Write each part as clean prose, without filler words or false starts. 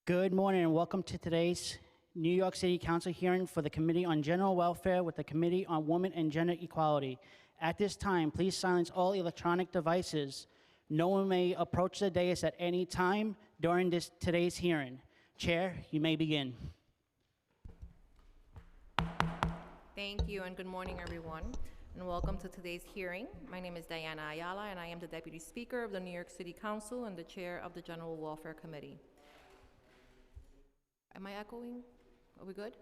Good morning and welcome to today's New York City Council hearing for the Committee on General Welfare with the Committee on Women and Gender Equality. At this time, please silence all electronic devices. No one may approach the dais at any time during today's hearing. Chair, you may begin. Thank you and good morning, everyone, and welcome to today's hearing. My name is Diana Ayala, and I am the Deputy Speaker of the New York City Council and the Chair of the General Welfare Committee. Am I echoing? Are we good?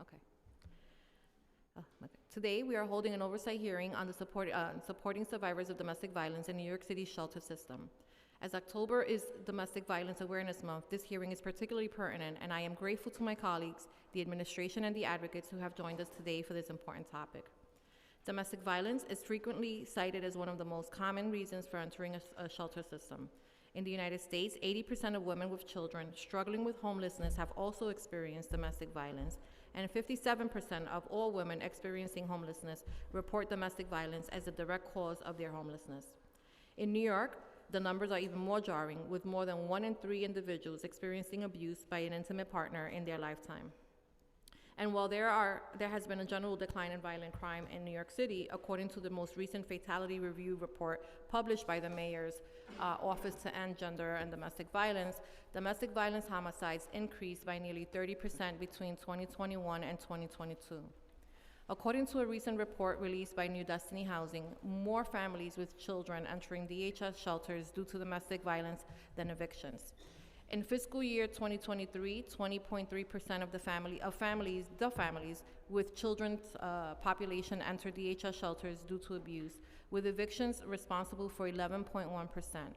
Okay. Today, we are holding an oversight hearing on the supporting survivors of domestic violence in New York City's shelter system. As October is Domestic Violence Awareness Month, this hearing is particularly pertinent, and I am grateful to my colleagues, the administration, and the advocates who have joined us today for this important topic. Domestic violence is frequently cited as one of the most common reasons for entering a shelter system. In the United States, 80% of women with children struggling with homelessness have also experienced domestic violence, and 57% of all women experiencing homelessness report domestic violence as a direct cause of their homelessness. In New York, the numbers are even more jarring, with more than 1 in 3 individuals experiencing abuse by an intimate partner in their lifetime. And while there has been a general decline in violent crime in New York City, according to the most recent Fatality Review report published by the Mayor's Office to End Gender and Domestic Violence homicides increased by nearly 30% between 2021 and 2022. According to a recent report released by New Destiny Housing, more families with children entering DHS shelters due to domestic violence than evictions. In fiscal year 2023, 20.3% of the families with children's population entered DHS shelters due to abuse, with evictions responsible for 11.1%.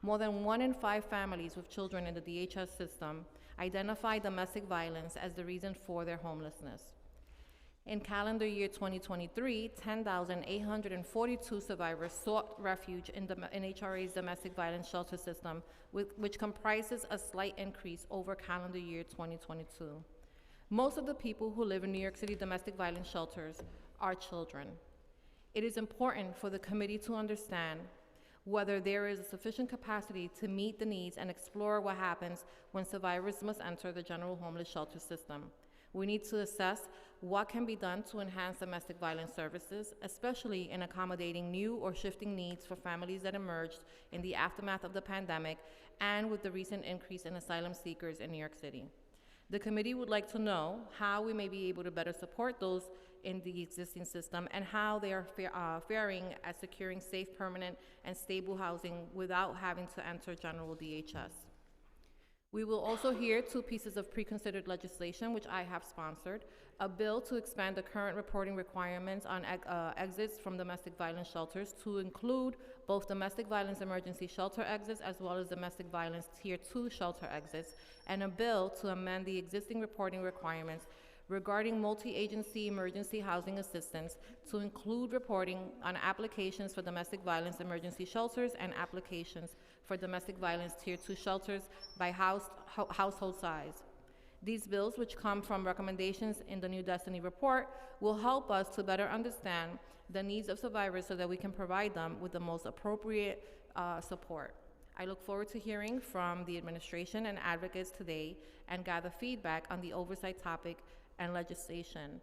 More than 1 in 5 families with children in the DHS system identify domestic violence as the reason for their homelessness. In calendar year 2023, 10,842 survivors sought refuge in NHRA's domestic violence shelter system, which comprises a slight increase over calendar year 2022. Most of the people who live in New York City domestic violence shelters are children. It is important for the committee to understand whether there is a sufficient capacity to meet the needs and explore what happens when survivors must enter the general homeless shelter system. We need to assess what can be done to enhance domestic violence services, especially in accommodating new or shifting needs for families that emerged in the aftermath of the pandemic and with the recent increase in asylum seekers in New York City. The committee would like to know how we may be able to better support those in the existing system and how they are faring at securing safe, permanent, and stable housing without having to enter general DHS. We will also hear 2 pieces of pre-considered legislation, which I have sponsored: a bill to expand the current reporting requirements on exits from domestic violence shelters to include both domestic violence emergency shelter exits as well as domestic violence Tier 2 shelter exits, and a bill to amend the existing reporting requirements regarding multi-agency emergency housing assistance to include reporting on applications for domestic violence emergency shelters and applications for domestic violence Tier 2 shelters by household size. These bills, which come from recommendations in the New Destiny report, will help us to better understand the needs of survivors so that we can provide them with the most appropriate support. I look forward to hearing from the administration and advocates today and gather feedback on the oversight topic and legislation.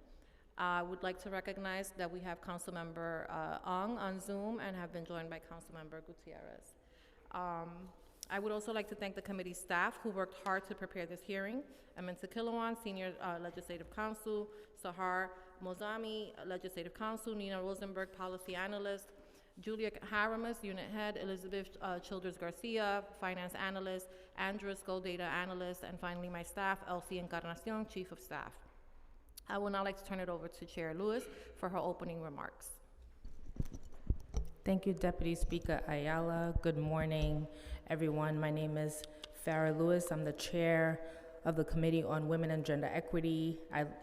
I would like to recognize that we have Councilmember Ong on Zoom and have been joined by Councilmember Gutierrez. I would also like to thank the committee staff who worked hard to prepare this hearing: Aminta Kilawan, Senior Legislative Counsel; Sahar Mozami, Legislative Counsel; Nina Rosenberg, Policy Analyst; Julia Haramis, Unit Head; Elizabeth Childers Garcia, Finance Analyst; Andrea Sko, Data Analyst; and finally my staff, Elsie Encarnacion, Chief of Staff. I would now like to turn it over to Chair Lewis for her opening remarks. Thank you, Deputy Speaker Ayala. Good morning, everyone. My name is Farah Lewis. I'm the chair of the Committee on Women and Gender Equity. I'd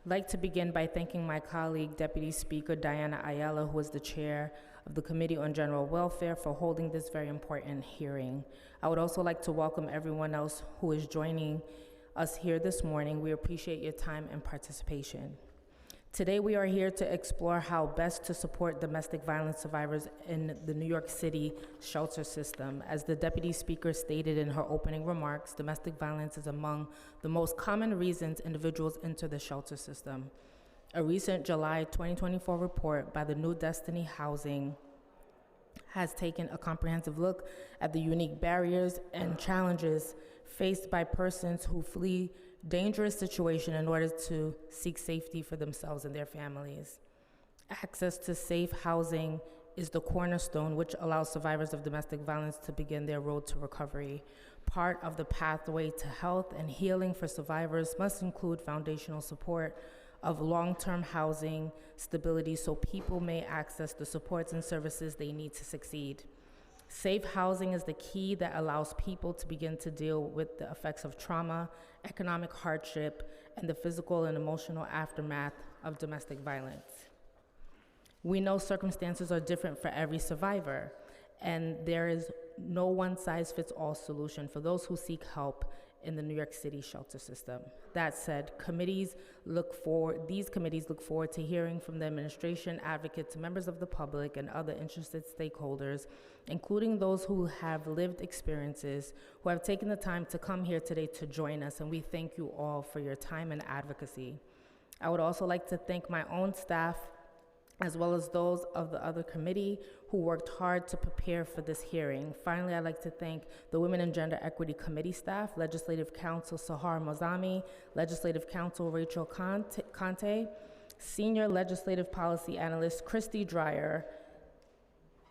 like to begin by thanking my colleague, Deputy Speaker Diana Ayala, who is the chair of the Committee on General Welfare, for holding this very important hearing. I would also like to welcome everyone else who is joining us here this morning. We appreciate your time and participation. Today, we are here to explore how best to support domestic violence survivors in the New York City shelter system. As the Deputy Speaker stated in her opening remarks, domestic violence is among the most common reasons individuals enter the shelter system. A recent July 2024 report by the New Destiny Housing has taken a comprehensive look at the unique barriers and challenges faced by persons who flee dangerous situation in order to seek safety for themselves and their families. Access to safe housing is the cornerstone which allows survivors of domestic violence to begin their road to recovery. Part of the pathway to health and healing for survivors must include foundational support of long-term housing stability so people may access the supports and services they need to succeed. Safe housing is the key that allows people to begin to deal with the effects of trauma, economic hardship, and the physical and emotional aftermath of domestic violence. We know circumstances are different for every survivor, and there is no one-size-fits-all solution for those who seek help in the New York City shelter system. That said, these committees look forward to hearing from the administration, advocates, members of the public, and other interested stakeholders, including those who have lived experiences, who have taken the time to come here today to join us, and we thank you all for your time and advocacy. I would also like to thank my own staff, as well as those of the other committee who worked hard to prepare for this hearing. Finally, I'd like to thank the Women and Gender Equity Committee staff, Legislative Counsel Sahar Mozami, Legislative Counsel Rachel Conte, Senior Legislative Policy Analyst Christy Dreyer,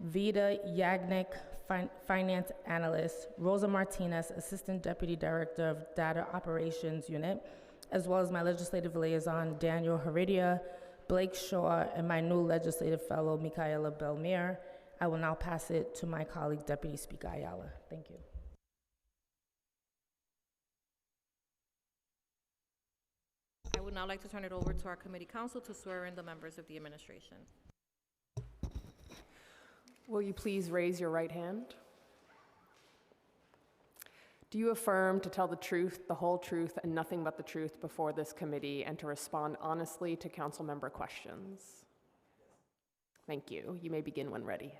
Vida Yagnik, Finance Analyst, Rosa Martinez, Assistant Deputy Director of Data Operations Unit, as well as my Legislative Liaison, Daniel Heredia, Blake Shaw, and my new Legislative Fellow, Michaela Belmir. I will now pass it to my colleague, Deputy Speaker Ayala. Thank you. I would now like to turn it over to our committee counsel to swear in the members of the administration. Will you please raise your right hand? Do you affirm to tell the truth, the whole truth, and nothing but the truth before this committee and to respond honestly to council member questions? Thank you. You may begin when ready.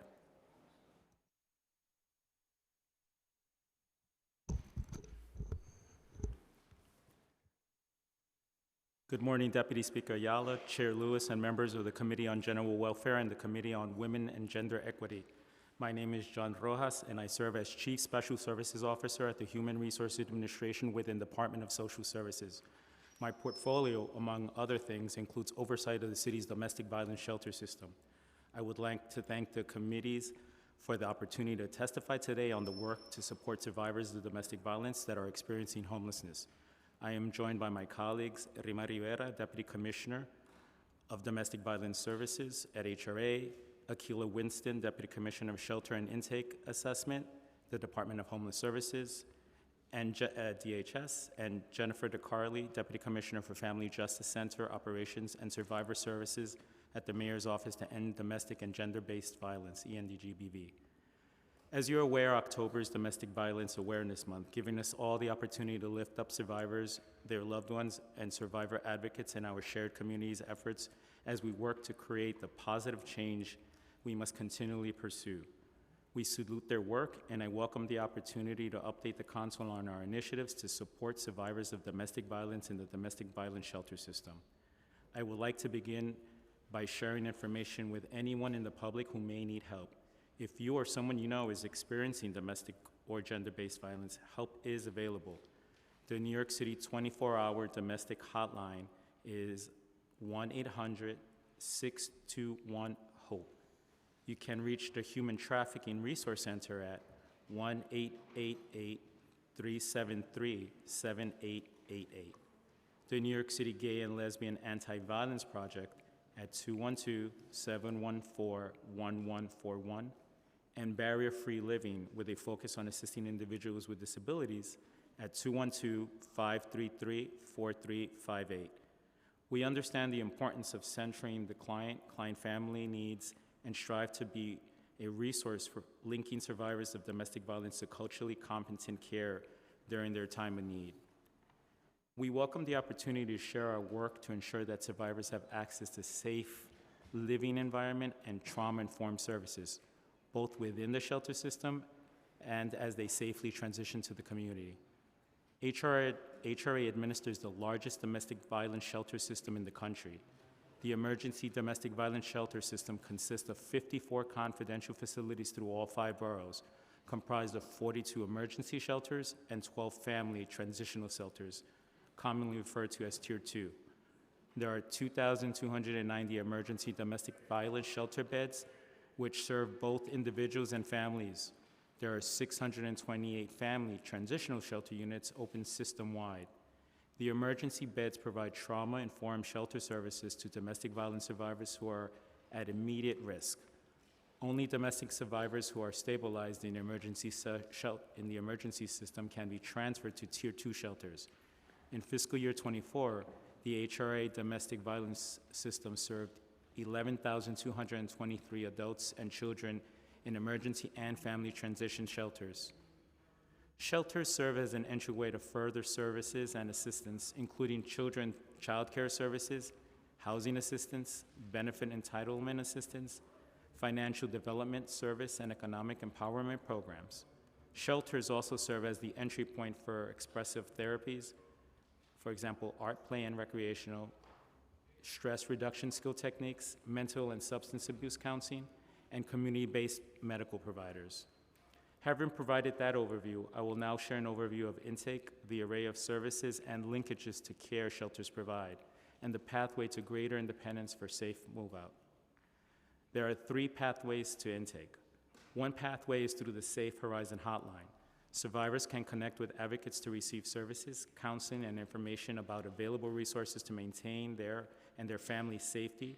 Good morning, Deputy Speaker Ayala, Chair Lewis, and members of the Committee on General Welfare and the Committee on Women and Gender Equity. My name is John Rojas, and I serve as Chief Special Services Officer at the Human Resources Administration within the Department of Social Services. My portfolio, among other things, includes oversight of the city's domestic violence shelter system. I would like to thank the committees for the opportunity to testify today on the work to support survivors of domestic violence that are experiencing homelessness. I am joined by my colleagues, Rima Rivera, Deputy Commissioner of Domestic Violence Services at HRA, Akila Winston, Deputy Commissioner of Shelter and Intake Assessment, the Department of Homeless Services, and DHS, and Jennifer DeCarly, Deputy Commissioner for Family Justice Center Operations and Survivor Services at the Mayor's Office to End Domestic and Gender-Based Violence, ENDGBV. As you're aware, October is Domestic Violence Awareness Month, giving us all the opportunity to lift up survivors, their loved ones, and survivor advocates in our shared community's efforts as we work to create the positive change we must continually pursue. We salute their work, and I welcome the opportunity to update the Council on our initiatives to support survivors of domestic violence in the domestic violence shelter system. I would like to begin by sharing information with anyone in the public who may need help. If you or someone you know is experiencing domestic or gender-based violence, help is available. The New York City 24-hour domestic hotline is 1-800-621-HOPE. You can reach the Human Trafficking Resource Center at 1-888-373-7888. The New York City Gay and Lesbian Anti-Violence Project at 212-714-1141, and Barrier Free Living with a focus on assisting individuals with disabilities at 212-533-4358. We understand the importance of centering the client family needs, and strive to be a resource for linking survivors of domestic violence to culturally competent care during their time of need. We welcome the opportunity to share our work to ensure that survivors have access to safe living environment and trauma-informed services, both within the shelter system and as they safely transition to the community. HRA administers the largest domestic violence shelter system in the country. The emergency domestic violence shelter system consists of 54 confidential facilities through all 5 boroughs, comprised of 42 emergency shelters and 12 family transitional shelters, commonly referred to as Tier 2. There are 2,290 emergency domestic violence shelter beds, which serve both individuals and families. There are 628 family transitional shelter units open system-wide. The emergency beds provide trauma-informed shelter services to domestic violence survivors who are at immediate risk. Only domestic survivors who are stabilized in the emergency system can be transferred to Tier 2 shelters. In fiscal year '24, the HRA domestic violence system served 11,223 adults and children in emergency and family transition shelters. Shelters serve as an entryway to further services and assistance, including child care services, housing assistance, benefit entitlement assistance, financial development service, and economic empowerment programs. Shelters also serve as the entry point for expressive therapies, for example, art, play, and recreational, stress reduction skill techniques, mental and substance abuse counseling, and community-based medical providers. Having provided that overview, I will now share an overview of intake, the array of services and linkages to care shelters provide, and the pathway to greater independence for safe move-out. There are 3 pathways to intake. One pathway is through the Safe Horizon Hotline. Survivors can connect with advocates to receive services, counseling, and information about available resources to maintain their and their family's safety.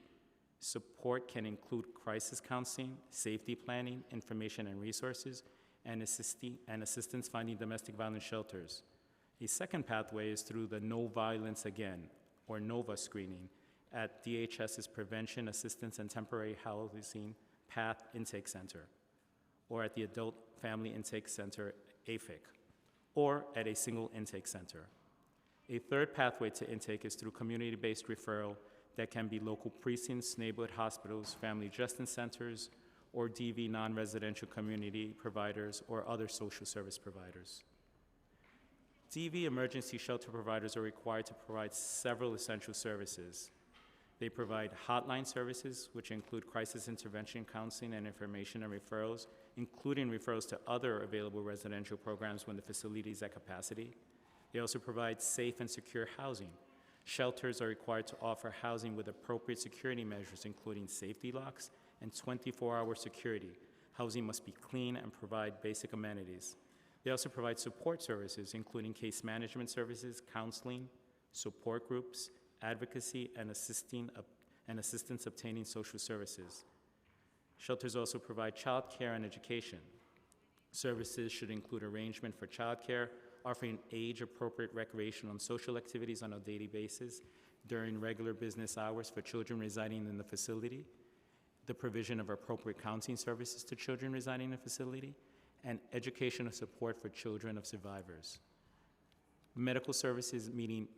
Support can include crisis counseling, safety planning, information and resources, and assistance finding domestic violence shelters. A second pathway is through the No Violence Again, or NOVA screening, at DHS's Prevention, Assistance, and Temporary Housing PATH Intake Center, or at the Adult Family Intake Center, AFIC, or at a single intake center. A third pathway to intake is through community-based referral that can be local precincts, neighborhood hospitals, family justice centers, or DV non-residential community providers or other social service providers. DV emergency shelter providers are required to provide several essential services. They provide hotline services, which include crisis intervention counseling and information and referrals, including referrals to other available residential programs when the facility is at capacity. They also provide safe and secure housing. Shelters are required to offer housing with appropriate security measures, including safety locks and 24-hour security. Housing must be clean and provide basic amenities. They also provide support services, including case management services, counseling, support groups, advocacy, and assistance obtaining social services. Shelters also provide child care and education. Services should include arrangement for child care, offering age-appropriate recreational and social activities on a daily basis during regular business hours for children residing in the facility, the provision of appropriate counseling services to children residing in the facility, and educational support for children of survivors. Medical services, meaning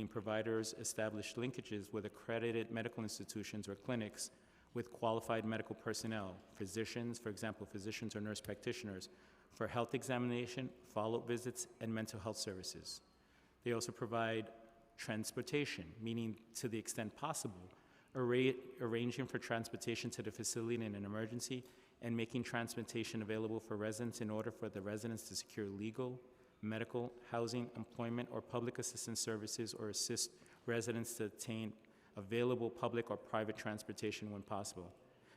providers establish linkages with accredited medical institutions or clinics with qualified medical personnel, physicians, for example, physicians or nurse practitioners, for health examination, follow-up visits, and mental health services. They also provide transportation, meaning to the extent possible, arranging for transportation to the facility in an emergency and making transportation available for residents in order for the residents to secure legal, medical, housing, employment, or public assistance services, or assist residents to obtain available public or private transportation when possible.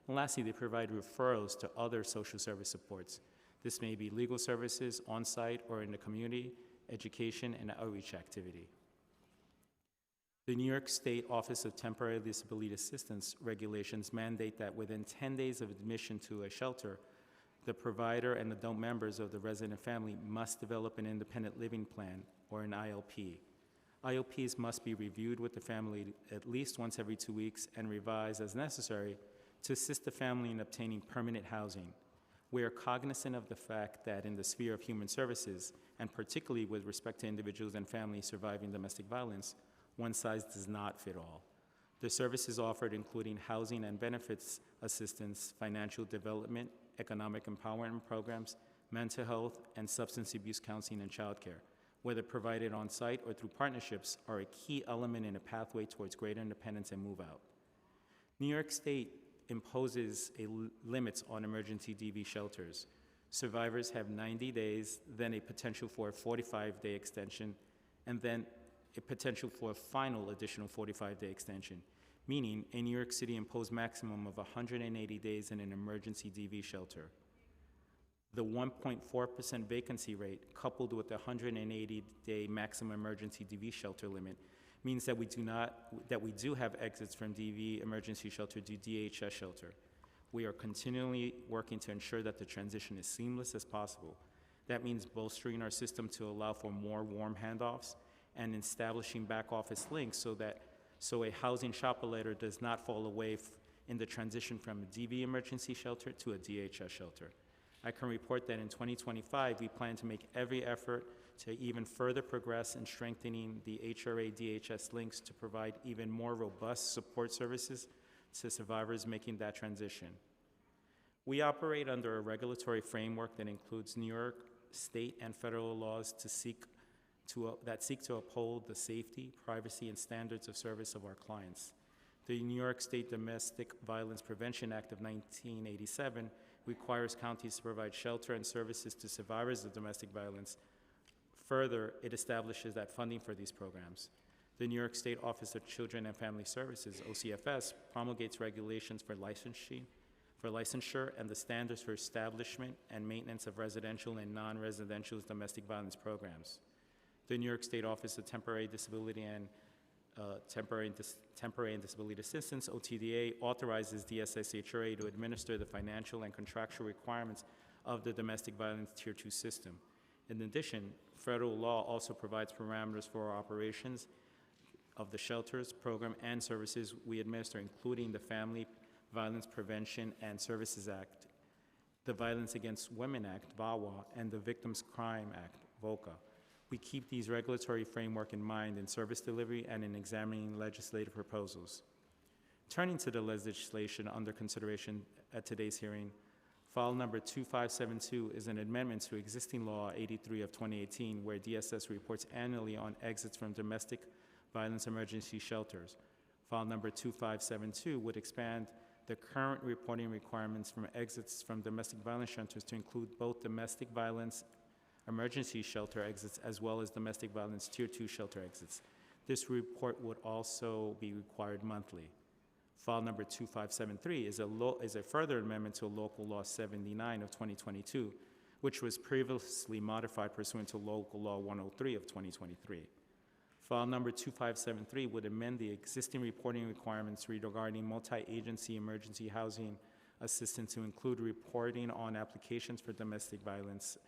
And lastly, they provide referrals to other social service supports. This may be legal services on-site or in the community, education, and outreach activity. The New York State Office of Temporary Disability Assistance regulations mandate that within 10 days of admission to a shelter, the provider and adult members of the resident family must develop an independent living plan, or an ILP. ILPs must be reviewed with the family at least once every 2 weeks and revised as necessary to assist the family in obtaining permanent housing. We are cognizant of the fact that in the sphere of human services, and particularly with respect to individuals and families surviving domestic violence, one size does not fit all. The services offered including housing and benefits assistance, financial development, economic empowerment programs, mental health, and substance abuse counseling and childcare, whether provided on-site or through partnerships, are a key element in a pathway towards greater independence and move-out. New York State imposes limits on emergency DV shelters. Survivors have 90 days, then a potential for a 45-day extension, and then a potential for a final additional 45-day extension, meaning a New York City imposed maximum of 180 days in an emergency DV shelter. The 1.4% vacancy rate, coupled with the 180-day maximum emergency DV shelter limit, means that we do have exits from DV emergency shelter to DHS shelter. We are continually working to ensure that the transition is seamless as possible. That means bolstering our system to allow for more warm handoffs and establishing back office links so a housing shopper letter does not fall away in the transition from a DV emergency shelter to a DHS shelter. I can report that in 2025, we plan to make every effort to even further progress in strengthening the HRA-DHS links to provide even more robust support services to survivors making that transition. We operate under a regulatory framework that includes New York state and federal laws that seek to uphold the safety, privacy, and standards of service of our clients. The New York State Domestic Violence Prevention Act of 1987 requires counties to provide shelter and services to survivors of domestic violence. Further, it establishes that funding for these programs. The New York State Office of Children and Family Services, OCFS, promulgates regulations for licensure and the standards for establishment and maintenance of residential and non-residential domestic violence programs. The New York State Office of Temporary Disability and Temporary and Disability Assistance, OTDA, authorizes DSS-HRA to administer the financial and contractual requirements of the domestic violence Tier 2 system. In addition, federal law also provides parameters for our operations of the shelters, program, and services we administer, including the Family Violence Prevention and Services Act, the Violence Against Women Act, VAWA, and the Victims' Crime Act, VOCA. We keep these regulatory framework in mind in service delivery and in examining legislative proposals. Turning to the legislation under consideration at today's hearing, file number 2572 is an amendment to existing law 83 of 2018, where DSS reports annually on exits from domestic violence emergency shelters. File number 2572 would expand the current reporting requirements from exits from domestic violence shelters to include both domestic violence emergency shelter exits as well as domestic violence Tier 2 shelter exits. This report would also be required monthly. File number 2573 is a further amendment to Local Law 79 of 2022, which was previously modified pursuant to Local Law 103 of 2023. File number 2573 would amend the existing reporting requirements regarding multi-agency emergency housing assistance to include reporting on applications for domestic violence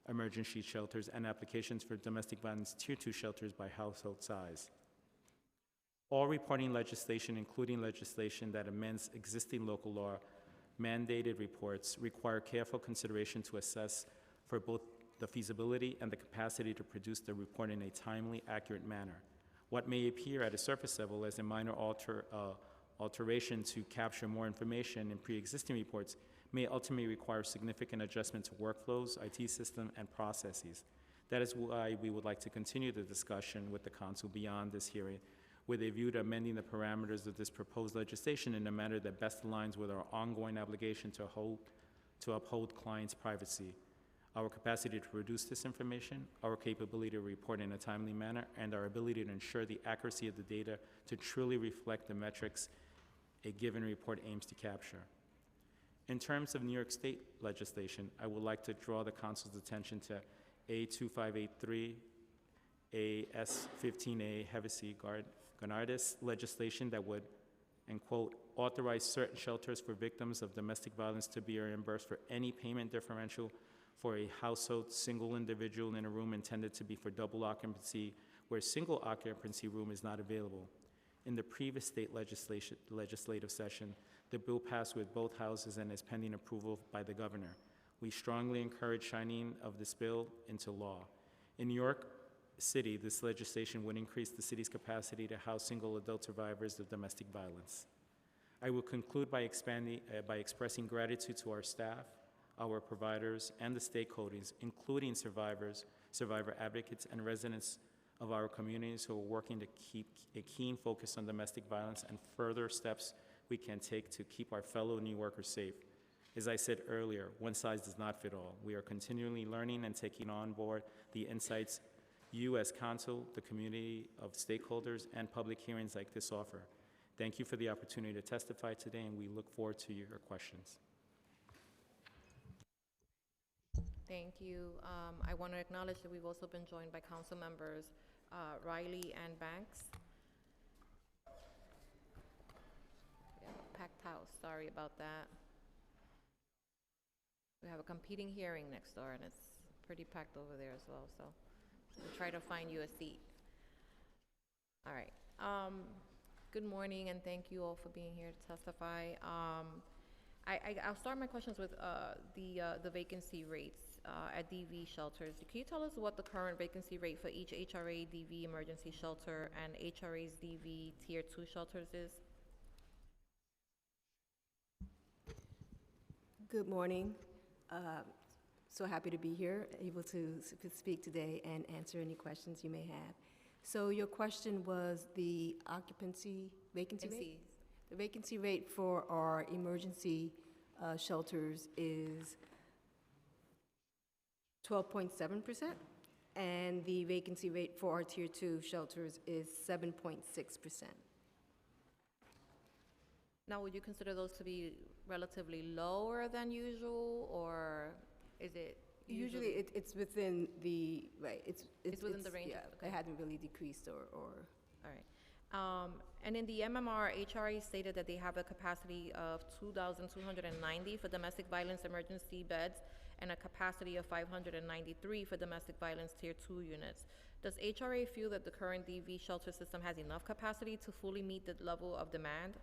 emergency shelters and applications for domestic violence Tier 2 shelters by household size. All reporting legislation, including legislation that amends existing local law mandated reports, require careful consideration to assess for both the feasibility and the capacity to produce the report in a timely, accurate manner. What may appear at a surface level as a minor alteration to capture more information in pre-existing reports may ultimately require significant adjustment to workflows, IT system, and processes. That is why we would like to continue the discussion with the Council beyond this hearing, with a view to amending the parameters of this proposed legislation in a manner that best aligns with our ongoing obligation to uphold clients' privacy, our capacity to produce this information, our capability to report in a timely manner, and our ability to ensure the accuracy of the data to truly reflect the metrics a given report aims to capture. In terms of New York State legislation, I would like to draw the Council's attention to A2583, AS15A, Hevesi Garnardis legislation that would, and quote, authorize certain shelters for victims of domestic violence to be reimbursed for any payment differential for a household single individual in a room intended to be for double occupancy where single occupancy room is not available. In the previous state legislative session, the bill passed with both houses and is pending approval by the governor. We strongly encourage signing of this bill into law. In New York City, this legislation would increase the city's capacity to house single adult survivors of domestic violence. I will conclude by expressing gratitude to our staff, our providers, and the stakeholders, including survivors, survivor advocates, and residents of our communities who are working to keep a keen focus on domestic violence and further steps we can take to keep our fellow New Yorkers safe. As I said earlier, one size does not fit all. We are continually learning and taking on board the insights you as council, the community of stakeholders, and public hearings like this offer. Thank you for the opportunity to testify today, and we look forward to your questions. Thank you. I want to acknowledge that we've also been joined by council members Riley and Banks. We have a packed house, sorry about that. We have a competing hearing next door, and it's pretty packed over there as well, so we'll try to find you a seat. All right. Good morning, and thank you all for being here to testify. I'll start my questions with the vacancy rates at DV shelters. Can you tell us what the current vacancy rate for each HRA DV emergency shelter and HRA's DV Tier 2 shelters is? Good morning. So happy to be here, able to speak today and answer any questions you may have. So your question was the vacancy rate? The vacancy rate for our emergency shelters is 12.7%, and the vacancy rate for our Tier 2 shelters is 7.6%. Now, would you consider those to be relatively lower than usual, or is it Usually it's within the, right, it's within the range? Yeah, Okay. it hasn't really decreased or All right. And in the MMR, HRA stated that they have a capacity of 2,290 for domestic violence emergency beds and a capacity of 593 for domestic violence Tier 2 units. Does HRA feel that the current DV shelter system has enough capacity to fully meet the level of demand?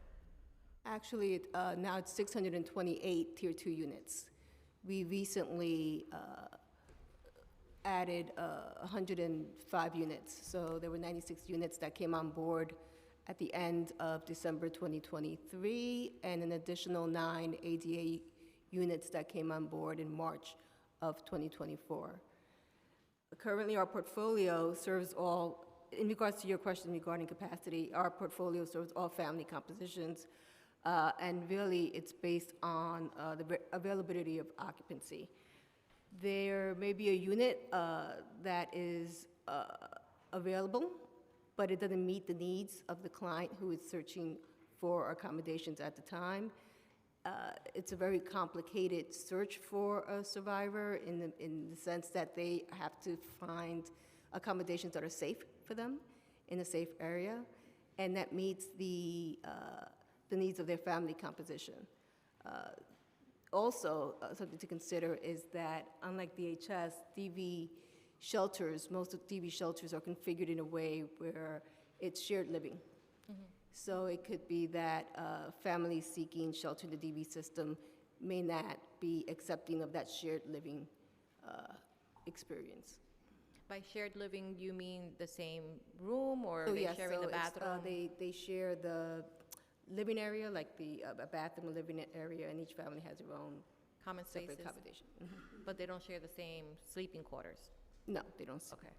Actually, now it's 628 Tier 2 units. We recently added 105 units. So there were 96 units that came on board at the end of December 2023, and an additional 9 ADA units that came on board in March of 2024. Currently, our portfolio serves all, in regards to your question regarding capacity, our portfolio serves all family compositions, and really it's based on the availability of occupancy. There may be a unit that is available, but it doesn't meet the needs of the client who is searching for accommodations at the time. It's a very complicated search for a survivor in the sense that they have to find accommodations that are safe for them in a safe area, and that meets the needs of their family composition. Also, something to consider is that, unlike DHS, DV shelters, most of DV shelters are configured in a way where it's shared living. Mm-hmm. So it could be that families seeking shelter in the DV system may not be accepting of that shared living experience. By shared living, you mean the same room, or are they sharing the bathroom? They share the living area, like a bathroom, a living area, and each family has their own common spaces, separate accommodation. Mm-hmm. But they don't share the same sleeping quarters. No, they don't. Okay.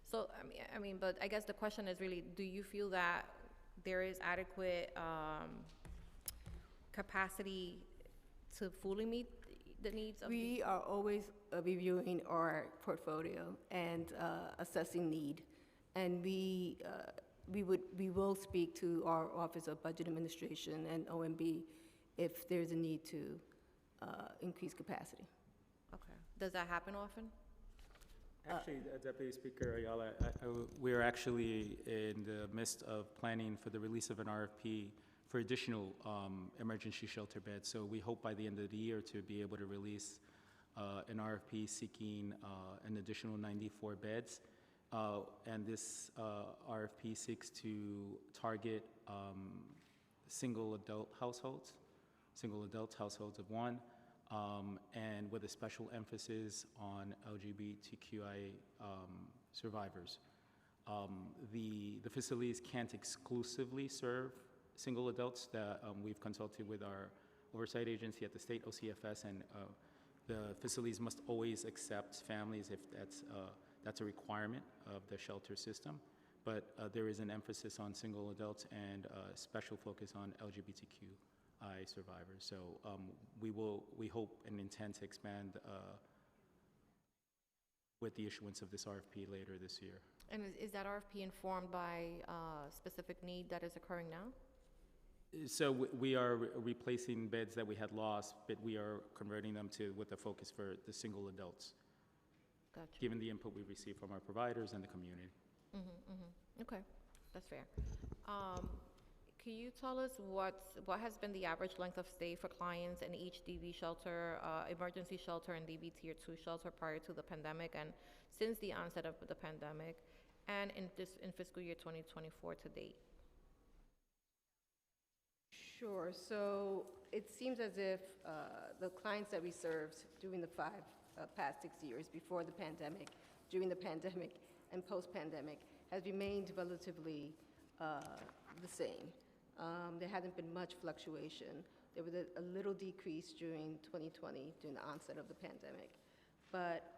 So I mean, but I guess the question is really: do you feel that there is adequate capacity to fully meet the needs of? We are always reviewing our portfolio and assessing need, and we will speak to our Office of Budget Administration and OMB if there's a need to increase capacity. Okay. Does that happen often? Actually, Deputy Speaker Ayala, we're actually in the midst of planning for the release of an RFP for additional emergency shelter beds. So we hope by the end of the year to be able to release an RFP seeking an additional 94 beds. And this RFP seeks to target single adult households of one, and with a special emphasis on LGBTQI survivors. The facilities can't exclusively serve single adults. We've consulted with our oversight agency at the state, OCFS, and the facilities must always accept families if that's a requirement of the shelter system. But there is an emphasis on single adults and a special focus on LGBTQI survivors. So we hope and intend to expand with the issuance of this RFP later this year. And is that RFP informed by specific need that is occurring now? So we are replacing beds that we had lost, but we are converting them with a focus for the single adults, Gotcha. given the input we received from our providers and the community. Okay, that's fair. Can you tell us what has been the average length of stay for clients in each DV shelter, emergency shelter and DV Tier 2 shelter prior to the pandemic and since the onset of the pandemic, and in fiscal year 2024 to date? Sure. So it seems as if the clients that we served during the past 6 years, before the pandemic, during the pandemic, and post-pandemic, has remained relatively the same. There hasn't been much fluctuation. There was a little decrease during 2020, during the onset of the pandemic. But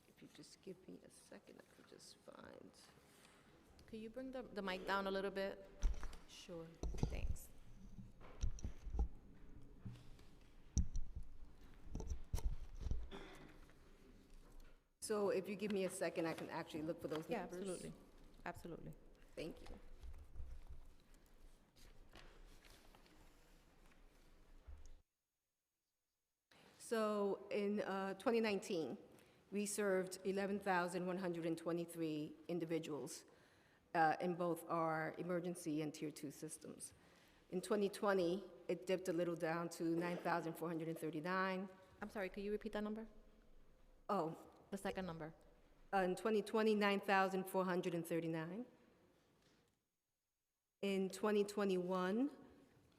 if you just give me a second, I can just find. Could you bring the mic down a little bit? Sure. Thanks. So if you give me a second, I can actually look for those Yeah, numbers. absolutely. Absolutely. Thank you. So in 2019, we served 11,123 individuals in both our emergency and Tier 2 systems. In 2020, it dipped a little down to 9,439. I'm sorry, could you repeat that number? Oh, The second number. in 2020, 9,439. In 2021,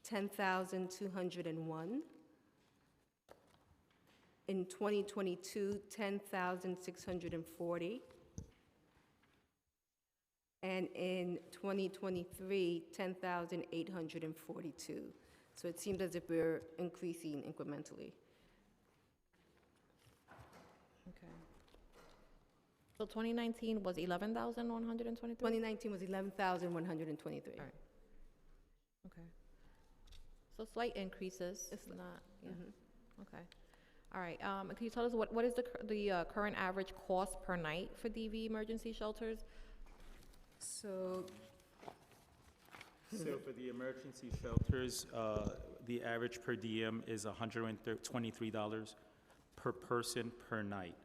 10,201. In 2022, 10,640. And in 2023, 10,842. So it seems as if we're increasing incrementally. Okay. So 2019 was 11,123? 2019 was 11,123. All right. Okay. So slight increases. It's not, yeah. Mhm. Okay. All right. Can you tell us what is the current average cost per night for DV emergency shelters? So So for the emergency shelters, the average per diem is $123 per person per night.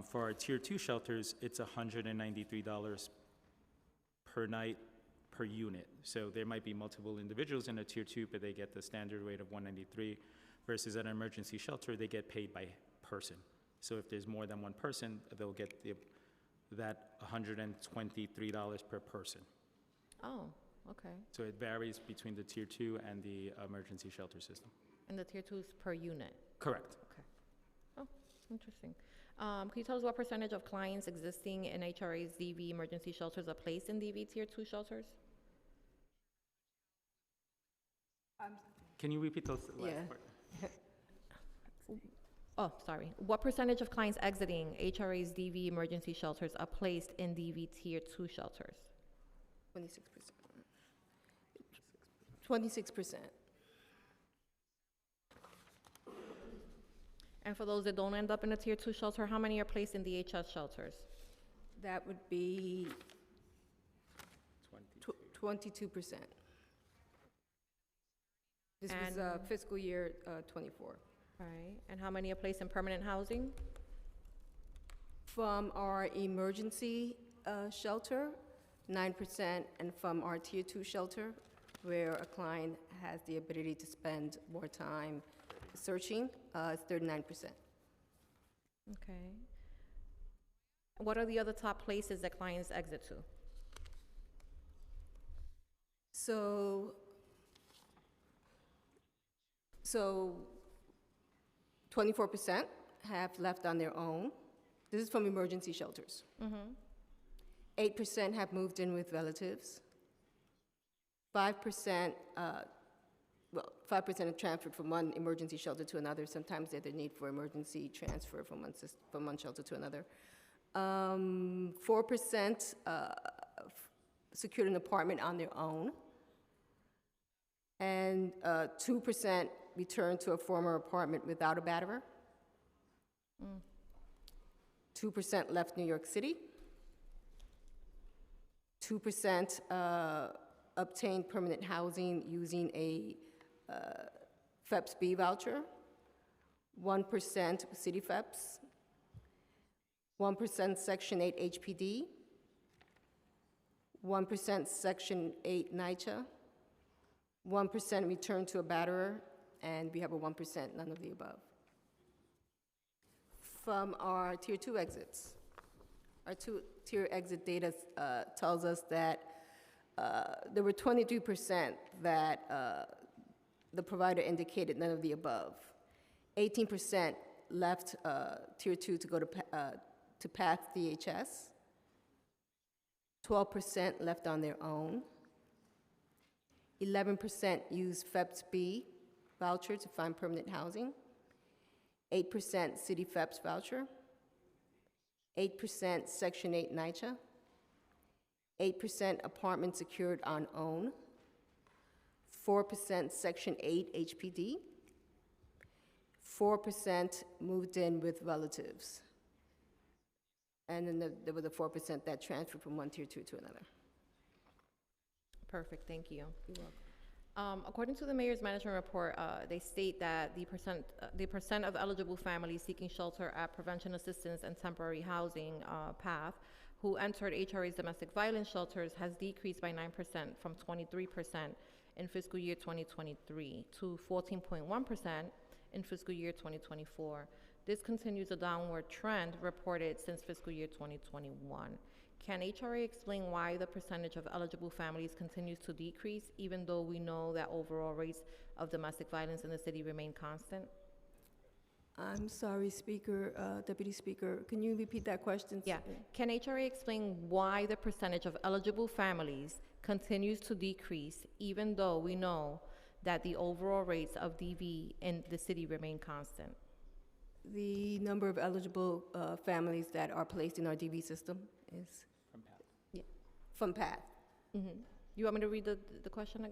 For our Tier 2 shelters, it's $193 per night per unit. So there might be multiple individuals in a Tier 2, but they get the standard rate of $193, versus an emergency shelter, they get paid by person. So if there's more than one person, they'll get that $123 per person. Oh, okay. So it varies between the Tier 2 and the emergency shelter system. And the Tier 2 is per unit? Correct. Okay. Oh, interesting. Can you tell us what percentage of clients existing in HRA's DV emergency shelters are placed in DV Tier 2 shelters? Can you repeat those last Yeah. part? Oh, sorry. What percentage of clients exiting HRA's DV emergency shelters are placed in DV Tier 2 shelters? 26%. 26%. And for those that don't end up in a Tier 2 shelter, how many are placed in the HS shelters? That would be 22. 22%. This was And- fiscal year '24. All right. And how many are placed in permanent housing? From our emergency shelter, 9%, and from our Tier 2 shelter, where a client has the ability to spend more time searching, it's 39%. Okay. What are the other top places that clients exit to? So 24% have left on their own. This is from emergency shelters. 8% have moved in with relatives. 5%, 5% have transferred from one emergency shelter to another. Sometimes there's a need for emergency transfer from one shelter to another. 4% secured an apartment on their own. And 2% returned to a former apartment without a batterer. 2% left New York City. 2% obtained permanent housing using a FEPS-B voucher. 1% City FEPS. 1% Section 8 HPD. 1% Section 8 NYCHA. 1% return to a batterer, and we have a 1% none of the above. From our Tier 2 exits, our tier exit data tells us that there were 23% that the provider indicated none of the above. 18% left Tier 2 to go to PATH DHS. 12% left on their own. 11% used FEPS-B voucher to find permanent housing. 8% City FEPS voucher. 8% Section 8 NYCHA. 8% apartment secured on own. 4% Section 8 HPD. 4% moved in with relatives. And then there was a 4% that transferred from one Tier 2 to another. Perfect, thank you. You're welcome. According to the mayor's management report, they state that the percent of eligible families seeking shelter at prevention assistance and temporary housing PATH who entered HRA's domestic violence shelters has decreased by 9% from 23% in fiscal year 2023 to 14.1% in fiscal year 2024. This continues a downward trend reported since fiscal year 2021. Can HRA explain why the percentage of eligible families continues to decrease, even though we know that overall rates of domestic violence in the city remain constant? I'm sorry, Deputy Speaker, can you repeat that question? Yeah. Can HRA explain why the percentage of eligible families continues to decrease, even though we know that the overall rates of DV in the city remain constant? The number of eligible families that are placed in our DV system is? From PATH. Yeah, from PATH. You want me to read the question?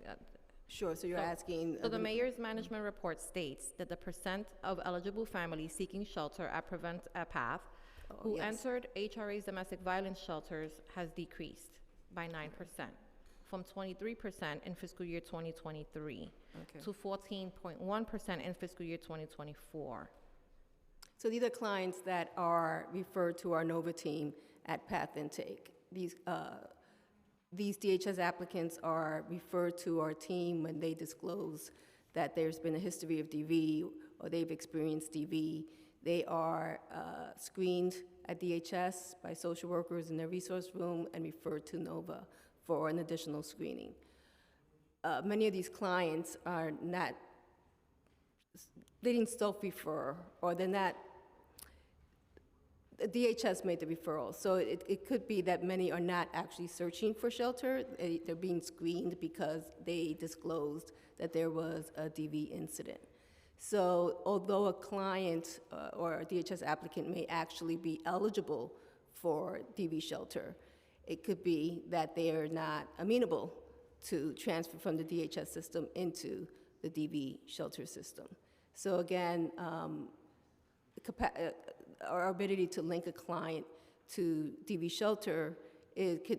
Sure, so you're asking. So the mayor's management report states that the percent of eligible families seeking shelter at PATH who entered HRA's domestic violence shelters has decreased by 9%, from 23% in fiscal year 2023 to 14.1% in fiscal year 2024. So these are clients that are referred to our NOVA team at PATH Intake. These DHS applicants are referred to our team when they disclose that there's been a history of DV or they've experienced DV. They are screened at DHS by social workers in their resource room and referred to NOVA for an additional screening. Many of these clients are not, they didn't self-refer, or they're not, DHS made the referral. So it could be that many are not actually searching for shelter. They're being screened because they disclosed that there was a DV incident. So although a client or a DHS applicant may actually be eligible for DV shelter, it could be that they are not amenable to transfer from the DHS system into the DV shelter system. So again, our ability to link a client to DV shelter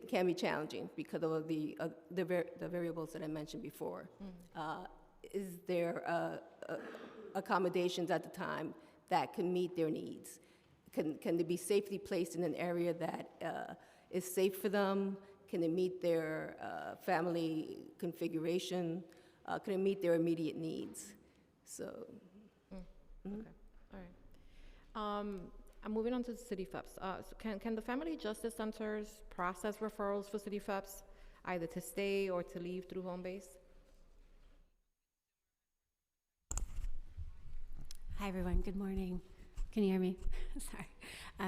can be challenging because of the variables that I mentioned before. Is there accommodations at the time that can meet their needs? Can they be safely placed in an area that is safe for them? Can they meet their family configuration? Can it meet their immediate needs? So. Okay, all right. I'm moving on to the City FEPS. So can the Family Justice Centers process referrals for City FEPS, either to stay or to leave through home base? Hi, everyone. Good morning. Can you hear me? Sorry.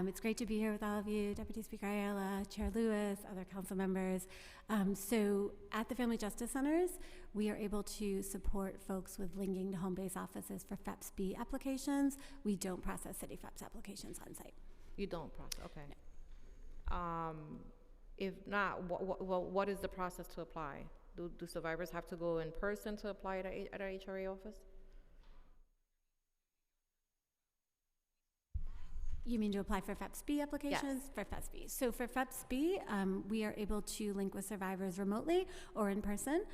It's great to be here with all of you, Deputy Speaker Ayala, Chair Lewis, other council members. So at the Family Justice Centers, we are able to support folks with linking to home-based offices for FEPS-B applications. We don't process city FEPS applications on site. You don't process, okay. If not, what is the process to apply? Do survivors have to go in person to apply at our HRA office? You mean to apply for FEPS-B applications? Yes. For FEPS-B. So for FEPS-B, we are able to link with survivors remotely or in person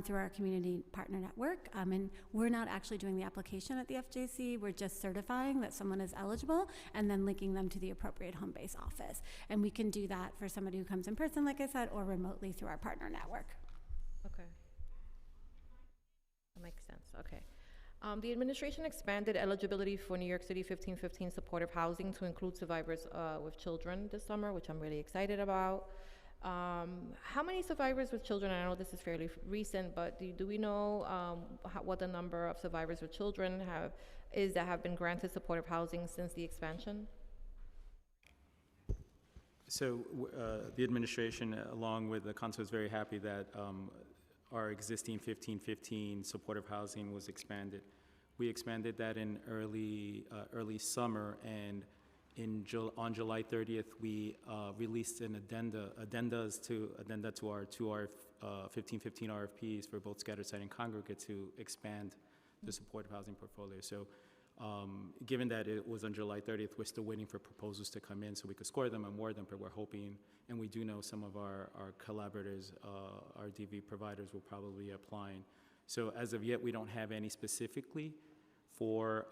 through our community partner network. And we're not actually doing the application at the FJC. We're just certifying that someone is eligible and then linking them to the appropriate home-based office. And we can do that for somebody who comes in person, like I said, or remotely through our partner network. Okay. That makes sense, okay. The administration expanded eligibility for New York City 1515 supportive housing to include survivors with children this summer, which I'm really excited about. How many survivors with children, I know this is fairly recent, but do we know what the number of survivors with children that have been granted supportive housing since the expansion? So the administration, along with the council, is very happy that our existing 1515 supportive housing was expanded. We expanded that in early summer, and on July 30th, we released an addenda to our 1515 RFPs for both scattered site and congregate to expand the supportive housing portfolio. So given that it was on July 30th, we're still waiting for proposals to come in so we could score them and award them, but we're hoping, and we do know some of our collaborators, our DV providers will probably be applying. So as of yet, we don't have any specifically for,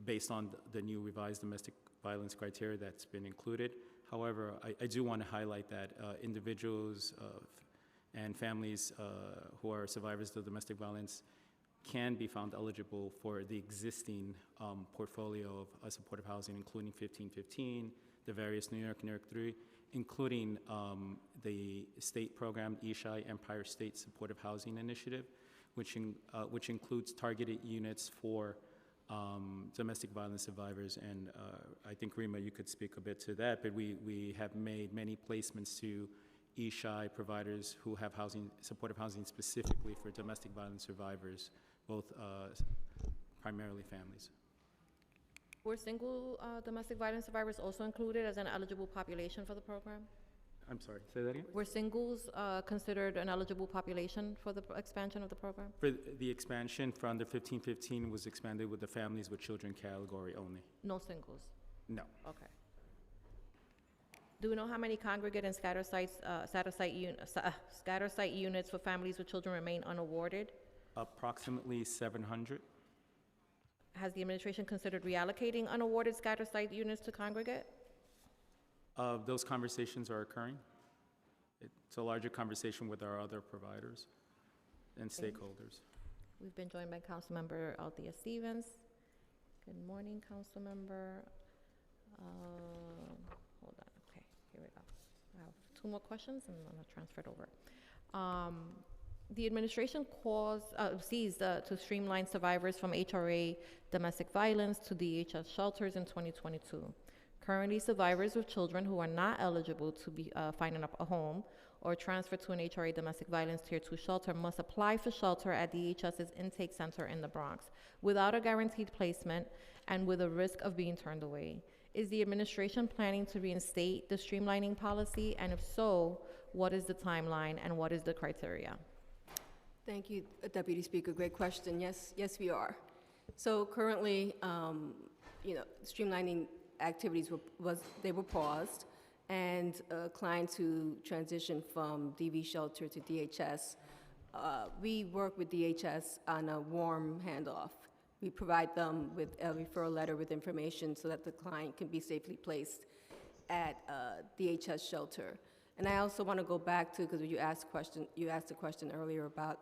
based on the new revised domestic violence criteria that's been included. However, I do want to highlight that individuals and families who are survivors of domestic violence can be found eligible for the existing portfolio of supportive housing, including 1515, the various New York 3, including the state program, ESHI, Empire State Supportive Housing Initiative, which includes targeted units for domestic violence survivors. And I think, Rima, you could speak a bit to that, but we have made many placements to ESHI providers who have supportive housing specifically for domestic violence survivors, both primarily families. Were single domestic violence survivors also included as an eligible population for the program? I'm sorry, say that again? Were singles considered an eligible population for the expansion of the program? For the expansion for under 1515 was expanded with the families with children category only. No singles? No. Okay. Do we know how many congregate and scatter site units for families with children remain unawarded? Approximately 700. Has the administration considered reallocating unawarded scatter site units to congregate? Those conversations are occurring. It's a larger conversation with our other providers and stakeholders. We've been joined by Councilmember Althea Stevens. Good morning, Councilmember. Hold on, okay, here we go. I have 2 more questions and I'm gonna transfer it over. The administration sees to streamline survivors from HRA domestic violence to DHS shelters in 2022. Currently, survivors with children who are not eligible to be finding a home or transfer to an HRA domestic violence Tier 2 shelter must apply for shelter at DHS's intake center in the Bronx without a guaranteed placement and with a risk of being turned away. Is the administration planning to reinstate the streamlining policy? And if so, what is the timeline and what is the criteria? Thank you, Deputy Speaker. Great question. Yes, we are. So currently, streamlining activities were paused, and clients who transition from DV shelter to DHS, we work with DHS on a warm handoff. We provide them with a referral letter with information so that the client can be safely placed at DHS shelter. And I also want to go back to, because you asked a question earlier about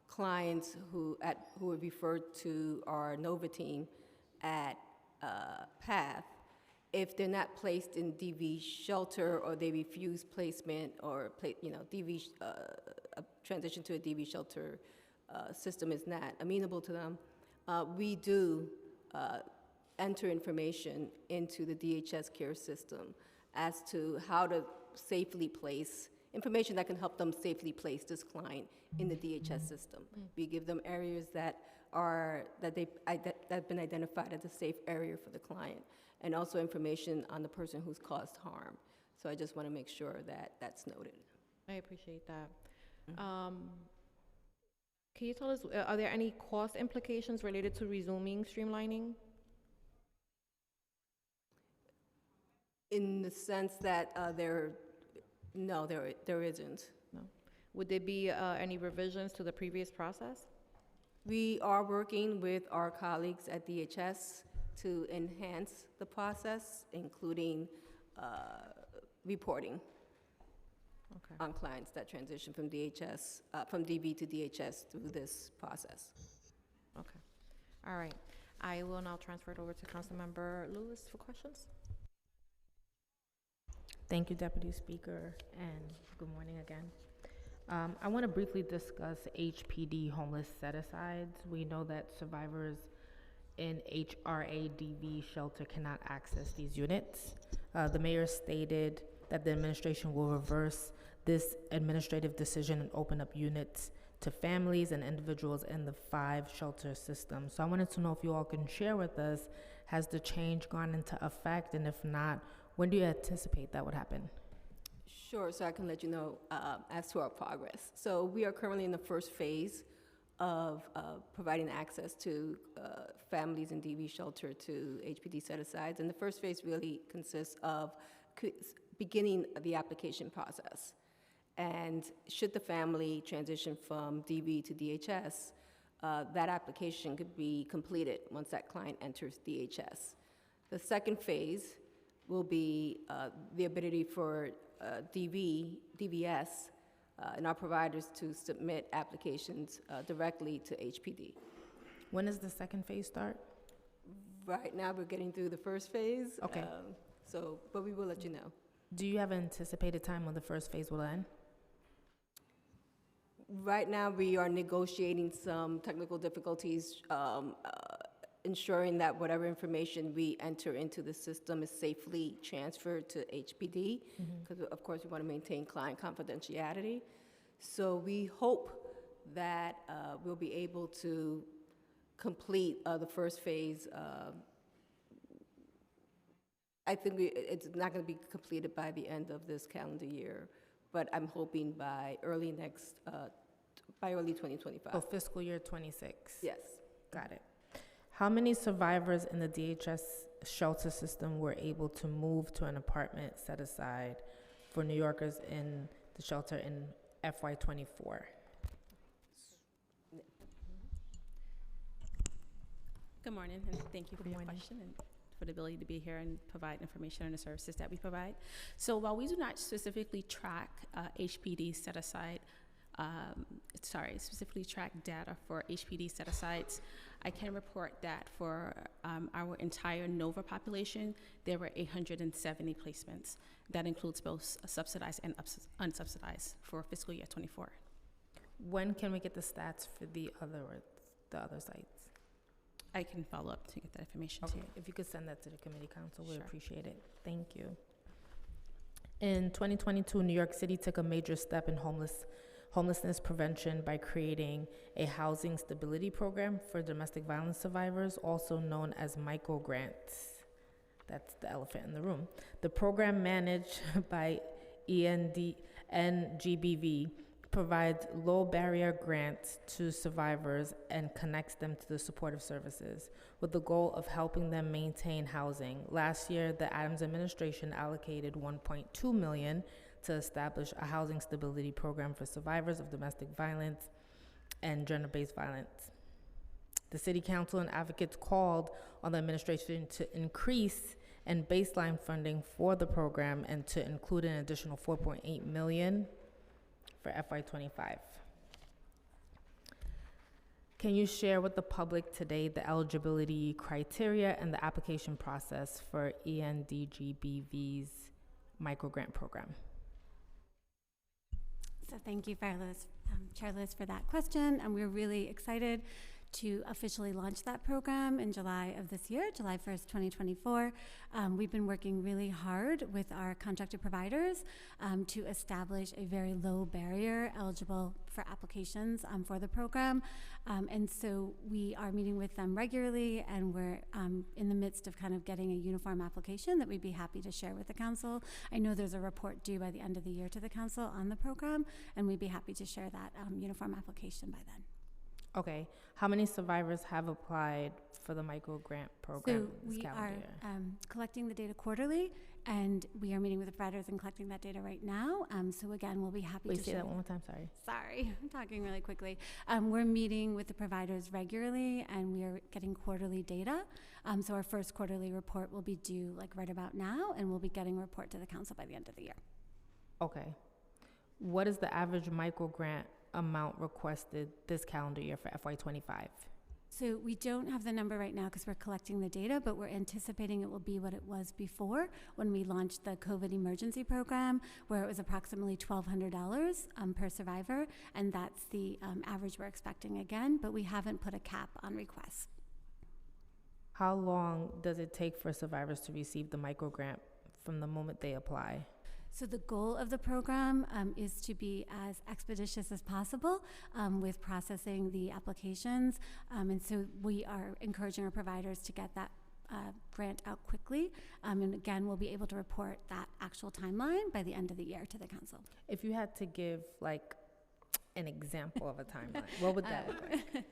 clients who were referred to our NOVA team at PATH. If they're not placed in DV shelter or they refuse placement or transition to a DV shelter system is not amenable to them, we do enter information into the DHS care system as to how to safely place information that can help them safely place this client in the DHS system. We give them areas that have been identified as a safe area for the client, and also information on the person who's caused harm. So I just want to make sure that that's noted. I appreciate that. Can you tell us, are there any cost implications related to resuming streamlining? In the sense that there isn't. No. Would there be any revisions to the previous process? We are working with our colleagues at DHS to enhance the process, including reporting Okay. on clients that transition from DHS, from DV to DHS through this process. Okay. All right. I will now transfer it over to Councilmember Lewis for questions. Thank you, Deputy Speaker, and good morning again. I want to briefly discuss HPD homeless set-asides. We know that survivors in HRADV shelter cannot access these units. The mayor stated that the administration will reverse this administrative decision and open up units to families and individuals in the 5 shelter systems. So I wanted to know if you all can share with us, has the change gone into effect? And if not, when do you anticipate that would happen? Sure, so I can let you know as to our progress. So we are currently in the first phase of providing access to families in DV shelter to HPD set-asides. And the first phase really consists of beginning the application process. And should the family transition from DV to DHS, that application could be completed once that client enters DHS. The second phase will be the ability for DVS, and our providers to submit applications directly to HPD. When does the second phase start? Right now, we're getting through the first phase. Okay. But we will let you know. Do you have an anticipated time when the first phase will end? Right now, we are negotiating some technical difficulties, ensuring that whatever information we enter into the system is safely transferred to HPD, because of course we want to maintain client confidentiality. So we hope that we'll be able to complete the first phase. I think it's not going to be completed by the end of this calendar year, but I'm hoping by early 2025. Oh, fiscal year 26. Yes. Got it. How many survivors in the DHS shelter system were able to move to an apartment set aside for New Yorkers in the shelter in FY24? Good morning, and thank you for your question and for the ability to be here and provide information on the services that we provide. So while we do not specifically track HPD set-aside, specifically track data for HPD set-asides, I can report that for our entire NOVA population, there were 870 placements. That includes both subsidized and unsubsidized for fiscal year 24. When can we get the stats for the other sites? I can follow up to get that information to you. If you could send that to the committee council, we'd Sure. appreciate it. Thank you. In 2022, New York City took a major step in homelessness prevention by creating a housing stability program for domestic violence survivors, also known as microgrants. That's the elephant in the room. The program, managed by NGBV, provides low barrier grants to survivors and connects them to the supportive services with the goal of helping them maintain housing. Last year, the Adams administration allocated $1.2 million to establish a housing stability program for survivors of domestic violence and gender-based violence. The City Council and advocates called on the administration to increase and baseline funding for the program and to include an additional $4.8 million for FY25. Can you share with the public today the eligibility criteria and the application process for ENDGBV's microgrant program? So thank you, Chair Lewis, for that question. And we're really excited to officially launch that program in July of this year, July 1st, 2024. We've been working really hard with our contracted providers to establish a very low barrier eligible for applications for the program. And so we are meeting with them regularly, and we're in the midst of kind of getting a uniform application that we'd be happy to share with the council. I know there's a report due by the end of the year to the council on the program, and we'd be happy to share that uniform application by then. Okay. How many survivors have applied for the micro grant program So this we calendar are year? collecting the data quarterly, and we are meeting with the providers and collecting that data right now. So again, we'll be happy Wait, to say share that one more time, sorry. Sorry, I'm talking really quickly. We're meeting with the providers regularly, and we are getting quarterly data. So our first quarterly report will be due like right about now, and we'll be getting a report to the council by the end of the year. Okay. What is the average micro grant amount requested this calendar year for FY25? So we don't have the number right now because we're collecting the data, but we're anticipating it will be what it was before when we launched the COVID emergency program, where it was approximately $1,200 per survivor, and that's the average we're expecting again, but we haven't put a cap on requests. How long does it take for survivors to receive the micro grant from the moment they apply? So the goal of the program is to be as expeditious as possible with processing the applications. And so we are encouraging our providers to get that grant out quickly. And again, we'll be able to report that actual timeline by the end of the year to the council. If you had to give like an example of a timeline, what would that look like?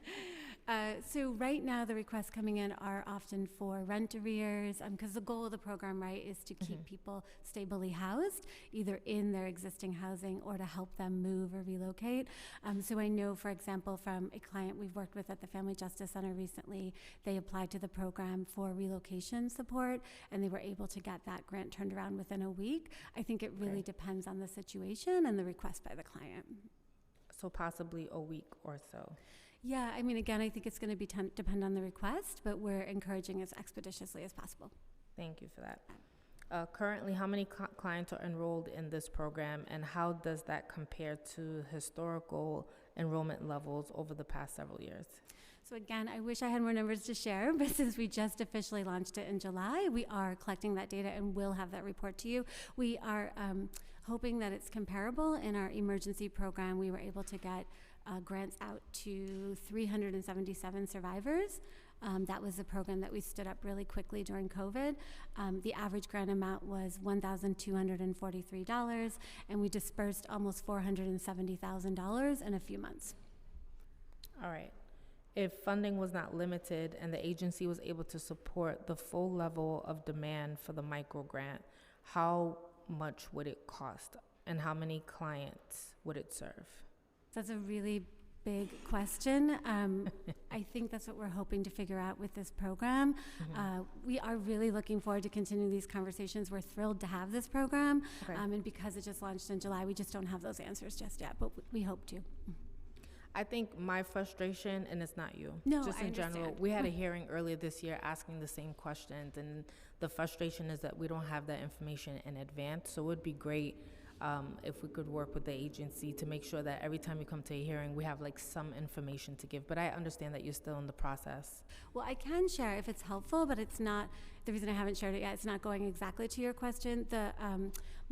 So right now, the requests coming in are often for rent arrears, because the goal of the program, right, is to keep people stably housed, either in their existing housing or to help them move or relocate. So I know, for example, from a client we've worked with at the Family Justice Center recently, they applied to the program for relocation support, and they were able to get that grant turned around within a week. I think it really depends on the situation and the request by the client. So possibly a week or so. Yeah, I mean, again, I think it's going to be depend on the request, but we're encouraging as expeditiously as possible. Thank you for that. Currently, how many clients are enrolled in this program, and how does that compare to historical enrollment levels over the past several years? So again, I wish I had more numbers to share, but since we just officially launched it in July, we are collecting that data and will have that report to you. We are hoping that it's comparable. In our emergency program, we were able to get grants out to 377 survivors. That was a program that we stood up really quickly during COVID. The average grant amount was $1,243, and we dispersed almost $470,000 in a few months. All right. If funding was not limited and the agency was able to support the full level of demand for the micro grant, how much would it cost, and how many clients would it serve? That's a really big question. I think that's what we're hoping to figure out with this program. We are really looking forward to continuing these conversations. We're thrilled to have this program. And because it just launched in July, we just don't have those answers just yet, but we hope to. I think my frustration, and it's not you, No, just I in general, understand. we had a hearing earlier this year asking the same questions, and the frustration is that we don't have that information in advance. So it would be great if we could work with the agency to make sure that every time you come to a hearing, we have like some information to give. But I understand that you're still in the process. Well, I can share if it's helpful, but it's not, the reason I haven't shared it yet, it's not going exactly to your question. The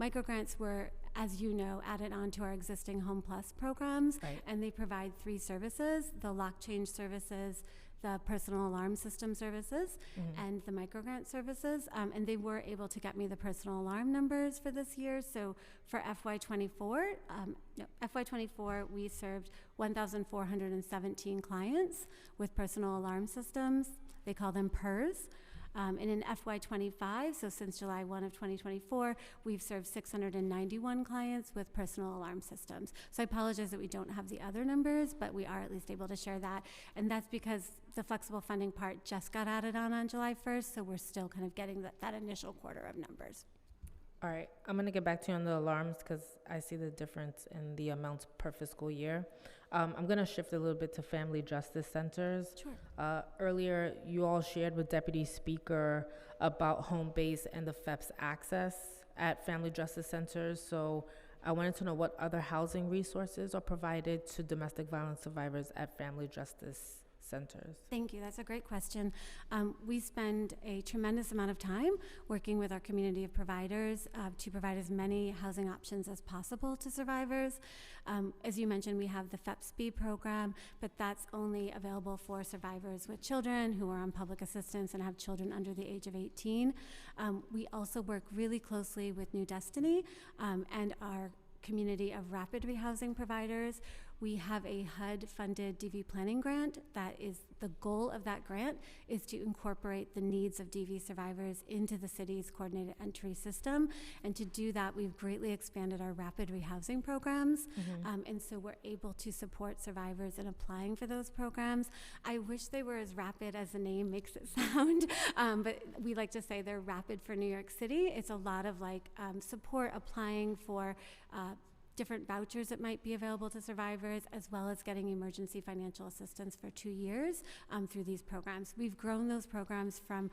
microgrants were, as you know, added on to our existing Home Plus programs, and they provide 3 services: the lock change services, the personal alarm system services, and the microgrant services. And they were able to get me the personal alarm numbers for this year. So for FY24, we served 1,417 clients with personal alarm systems. They call them PERS. And in FY25, so since July 1 of 2024, we've served 691 clients with personal alarm systems. So I apologize that we don't have the other numbers, but we are at least able to share that. And that's because the flexible funding part just got added on July 1st, so we're still kind of getting that initial quarter of numbers. All right, I'm gonna get back to you on the alarms because I see the difference in the amounts per fiscal year. I'm gonna shift a little bit to family justice centers. Sure. Earlier, you all shared with Deputy Speaker about home base and the FEPS access at family justice centers. So I wanted to know what other housing resources are provided to domestic violence survivors at family justice centers? Thank you. That's a great question. We spend a tremendous amount of time working with our community of providers to provide as many housing options as possible to survivors. As you mentioned, we have the FEPSB program, but that's only available for survivors with children who are on public assistance and have children under the age of 18. We also work really closely with New Destiny and our community of rapid rehousing providers. We have a HUD-funded DV planning grant. That is the goal of that grant is to incorporate the needs of DV survivors into the city's coordinated entry system. And to do that, we've greatly expanded our rapid rehousing programs. And so we're able to support survivors in applying for those programs. I wish they were as rapid as the name makes it sound, but we like to say they're rapid for New York City. It's a lot of support applying for different vouchers that might be available to survivors, as well as getting emergency financial assistance for 2 years through these programs. We've grown those programs from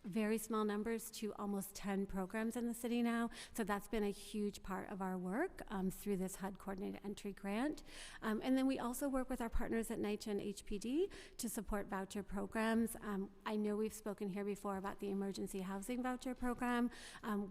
very small numbers to almost 10 programs in the city now. So that's been a huge part of our work through this HUD coordinated entry grant. And then we also work with our partners at NYCHA and HPD to support voucher programs. I know we've spoken here before about the emergency housing voucher program.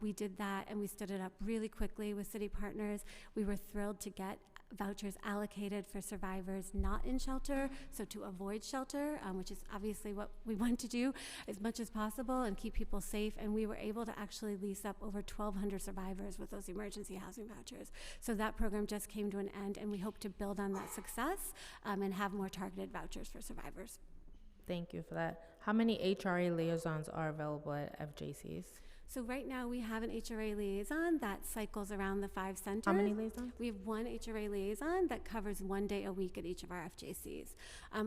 We did that and we stood it up really quickly with city partners. We were thrilled to get vouchers allocated for survivors not in shelter, so to avoid shelter, which is obviously what we want to do as much as possible and keep people safe. And we were able to actually lease up over 1,200 survivors with those emergency housing vouchers. So that program just came to an end, and we hope to build on that success and have more targeted vouchers for survivors. Thank you for that. How many HRA liaisons are available at FJCs? So right now we have an HRA liaison that cycles around the 5 centers. How many liaisons? We have one HRA liaison that covers 1 day a week at each of our FJCs.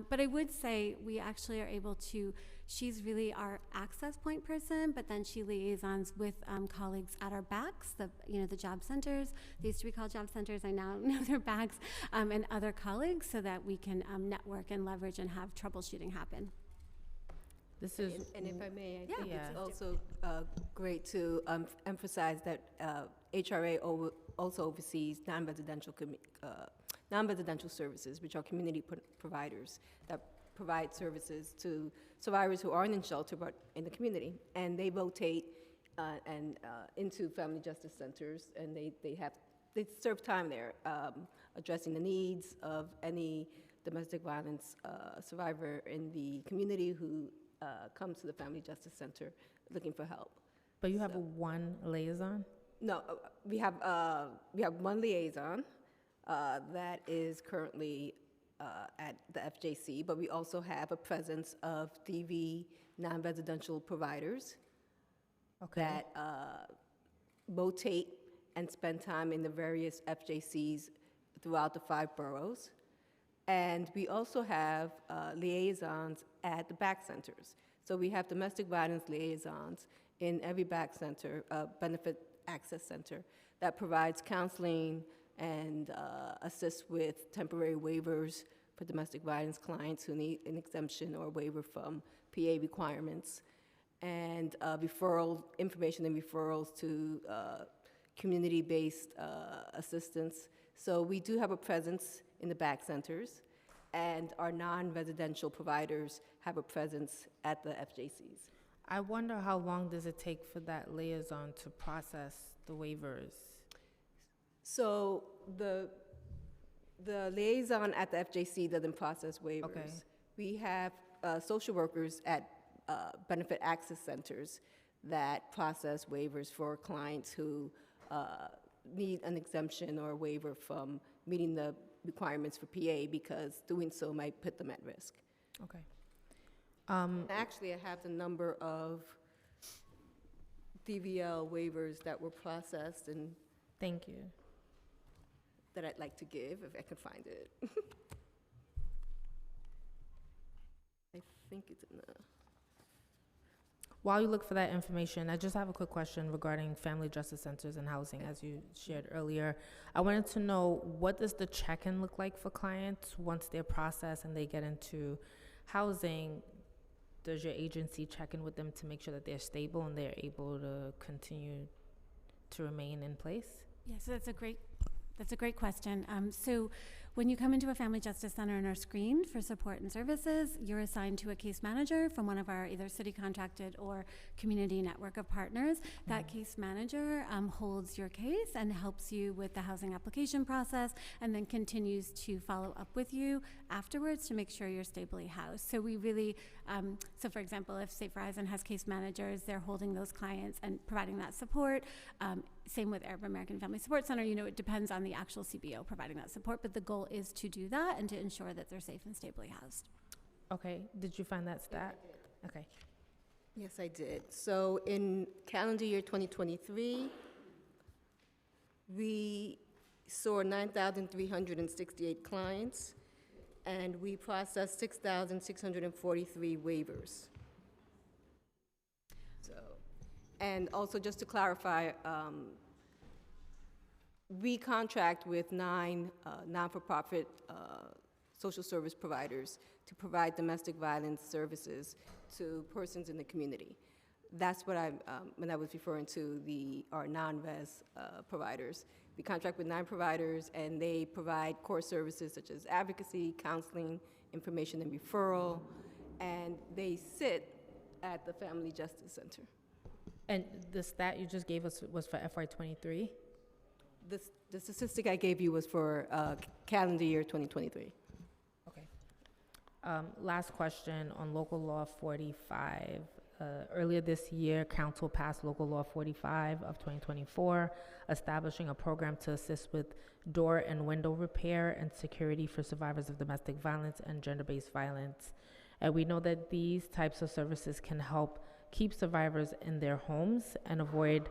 But I would say we actually are able to, she's really our access point person, but then she liaisons with colleagues at our BACs, the job centers. They used to be called job centers, I now know they're BACs, and other colleagues so that we can network and leverage and have troubleshooting happen. This is And if I may, I think Yeah. it's also great to emphasize that HRA also oversees non-residential services, which are community providers that provide services to survivors who aren't in shelter but in the community. And they rotate into family justice centers, and they serve time there, addressing the needs of any domestic violence survivor in the community who comes to the Family Justice Center looking for help. But you have one liaison? No, we have one liaison that is currently at the FJC, but we also have a presence of DV non-residential providers that rotate and spend time in the various FJCs throughout the 5 boroughs. And we also have liaisons at the BAC centers. So we have domestic violence liaisons in every BAC center, benefit access center, that provides counseling and assists with temporary waivers for domestic violence clients who need an exemption or waiver from PA requirements, and information and referrals to community-based assistance. So we do have a presence in the BAC centers, and our non-residential providers have a presence at the FJCs. I wonder how long does it take for that liaison to process the waivers? So the liaison at the FJC doesn't process waivers. Okay. We have social workers at benefit access centers that process waivers for clients who need an exemption or a waiver from meeting the requirements for PA, because doing so might put them at risk. Okay. Actually, I have the number of DVL waivers that were processed and Thank you. that I'd like to give, if I can find it. I think it's in the... While you look for that information, I just have a quick question regarding family justice centers and housing, as you shared earlier. I wanted to know, what does the check-in look like for clients once they're processed and they get into housing? Does your agency check in with them to make sure that they're stable and they're able to continue to remain in place? Yeah, so that's a great question. So When you come into a Family Justice Center and are screened for support and services, you're assigned to a case manager from one of our either city contracted or community network of partners. That case manager holds your case and helps you with the housing application process, and then continues to follow up with you afterwards to make sure you're stably housed. So we really, so for example, if Safe Horizon has case managers, they're holding those clients and providing that support. Same with Arab American Family Support Center. You know, it depends on the actual CBO providing that support, but the goal is to do that and to ensure that they're safe and stably housed. Okay, did you find that stat? Okay. Yes, I did. So in calendar year 2023, we saw 9,368 clients, and we processed 6,643 waivers. So, and also just to clarify, we contract with 9 non-for-profit social service providers to provide domestic violence services to persons in the community. That's what when I was referring to our non-res providers. We contract with 9 providers, and they provide core services such as advocacy, counseling, information and referral, and they sit at the Family Justice Center. And the stat you just gave us was for FY23? The statistic I gave you was for calendar year 2023. Okay. Last question on Local Law 45. Earlier this year, Council passed Local Law 45 of 2024, establishing a program to assist with door and window repair and security for survivors of domestic violence and gender-based violence. And we know that these types of services can help keep survivors in their homes and avoid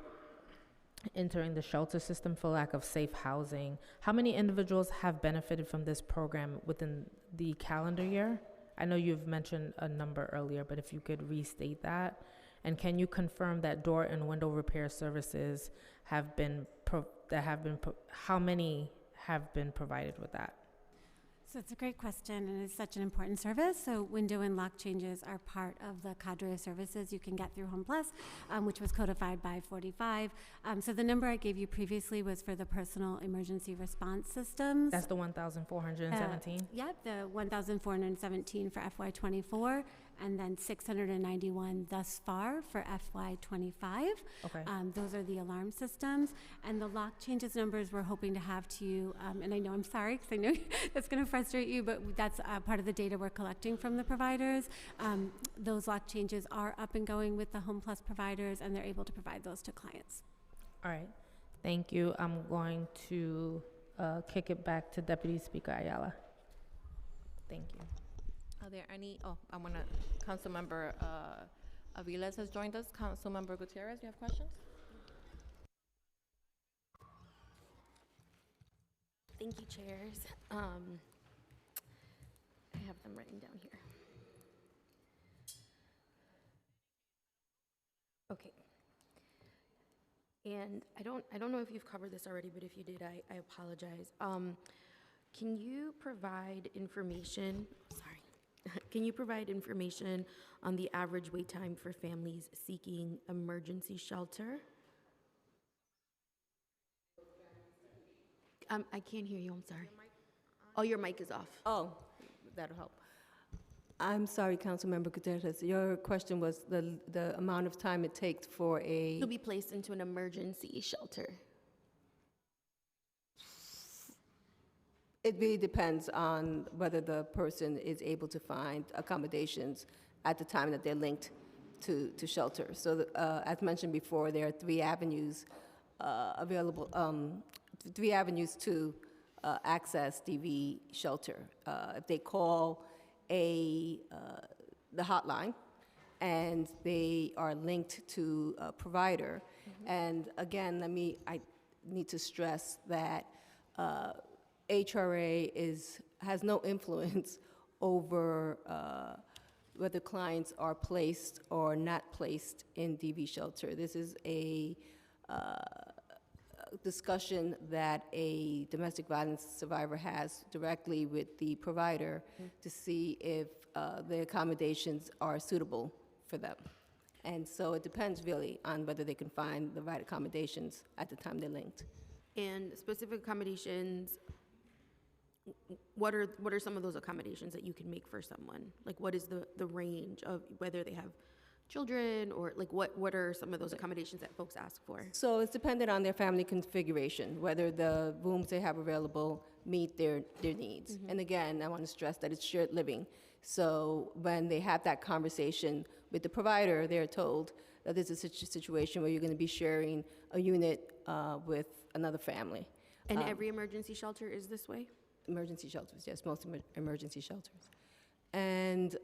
entering the shelter system for lack of safe housing. How many individuals have benefited from this program within the calendar year? I know you've mentioned a number earlier, but if you could restate that. And can you confirm that door and window repair services have been, how many have been provided with that? So it's a great question, and it's such an important service. So window and lock changes are part of the cadre of services you can get through Home Plus, which was codified by 45. So the number I gave you previously was for the personal emergency response systems. That's the 1,417? Yep, the 1,417 for FY24, and then 691 thus far for FY25. Okay. Those are the alarm systems. And the lock changes numbers we're hoping to have to you, and I know I'm sorry because I know that's going to frustrate you, but that's part of the data we're collecting from the providers. Those lock changes are up and going with the Home Plus providers, and they're able to provide those to clients. All right. Thank you. I'm going to kick it back to Deputy Speaker Ayala. Thank you. Are there any, Councilmember Aviles has joined us. Councilmember Gutierrez, you have questions? Thank you, chairs. I have them written down here. Okay. And I don't know if you've covered this already, but if you did, I apologize. Can you provide information, can you provide information on the average wait time for families seeking emergency shelter? I can't hear you, I'm sorry. Oh, your mic is off. Oh, that'll help. I'm sorry, Councilmember Gutierrez. Your question was the amount of time it takes for To be placed into an emergency shelter. It really depends on whether the person is able to find accommodations at the time that they're linked to shelter. So as mentioned before, there are 3 avenues available, 3 avenues to access DV shelter. If they call the hotline and they are linked to a provider, and again, I need to stress that HRA has no influence over whether clients are placed or not placed in DV shelter. This is a discussion that a domestic violence survivor has directly with the provider to see if the accommodations are suitable for them. And so it depends really on whether they can find the right accommodations at the time they're linked. And specific accommodations what are some of those accommodations that you can make for someone? Like, what is the range of whether they have children, or like what are some of those accommodations that folks ask for? So it's dependent on their family configuration, whether the rooms they have available meet their needs. And again, I want to stress that it's shared living. So when they have that conversation with the provider, they're told that this is a situation where you're going to be sharing a unit with another family. And every emergency shelter is this way? Emergency shelters, yes, most emergency shelters. And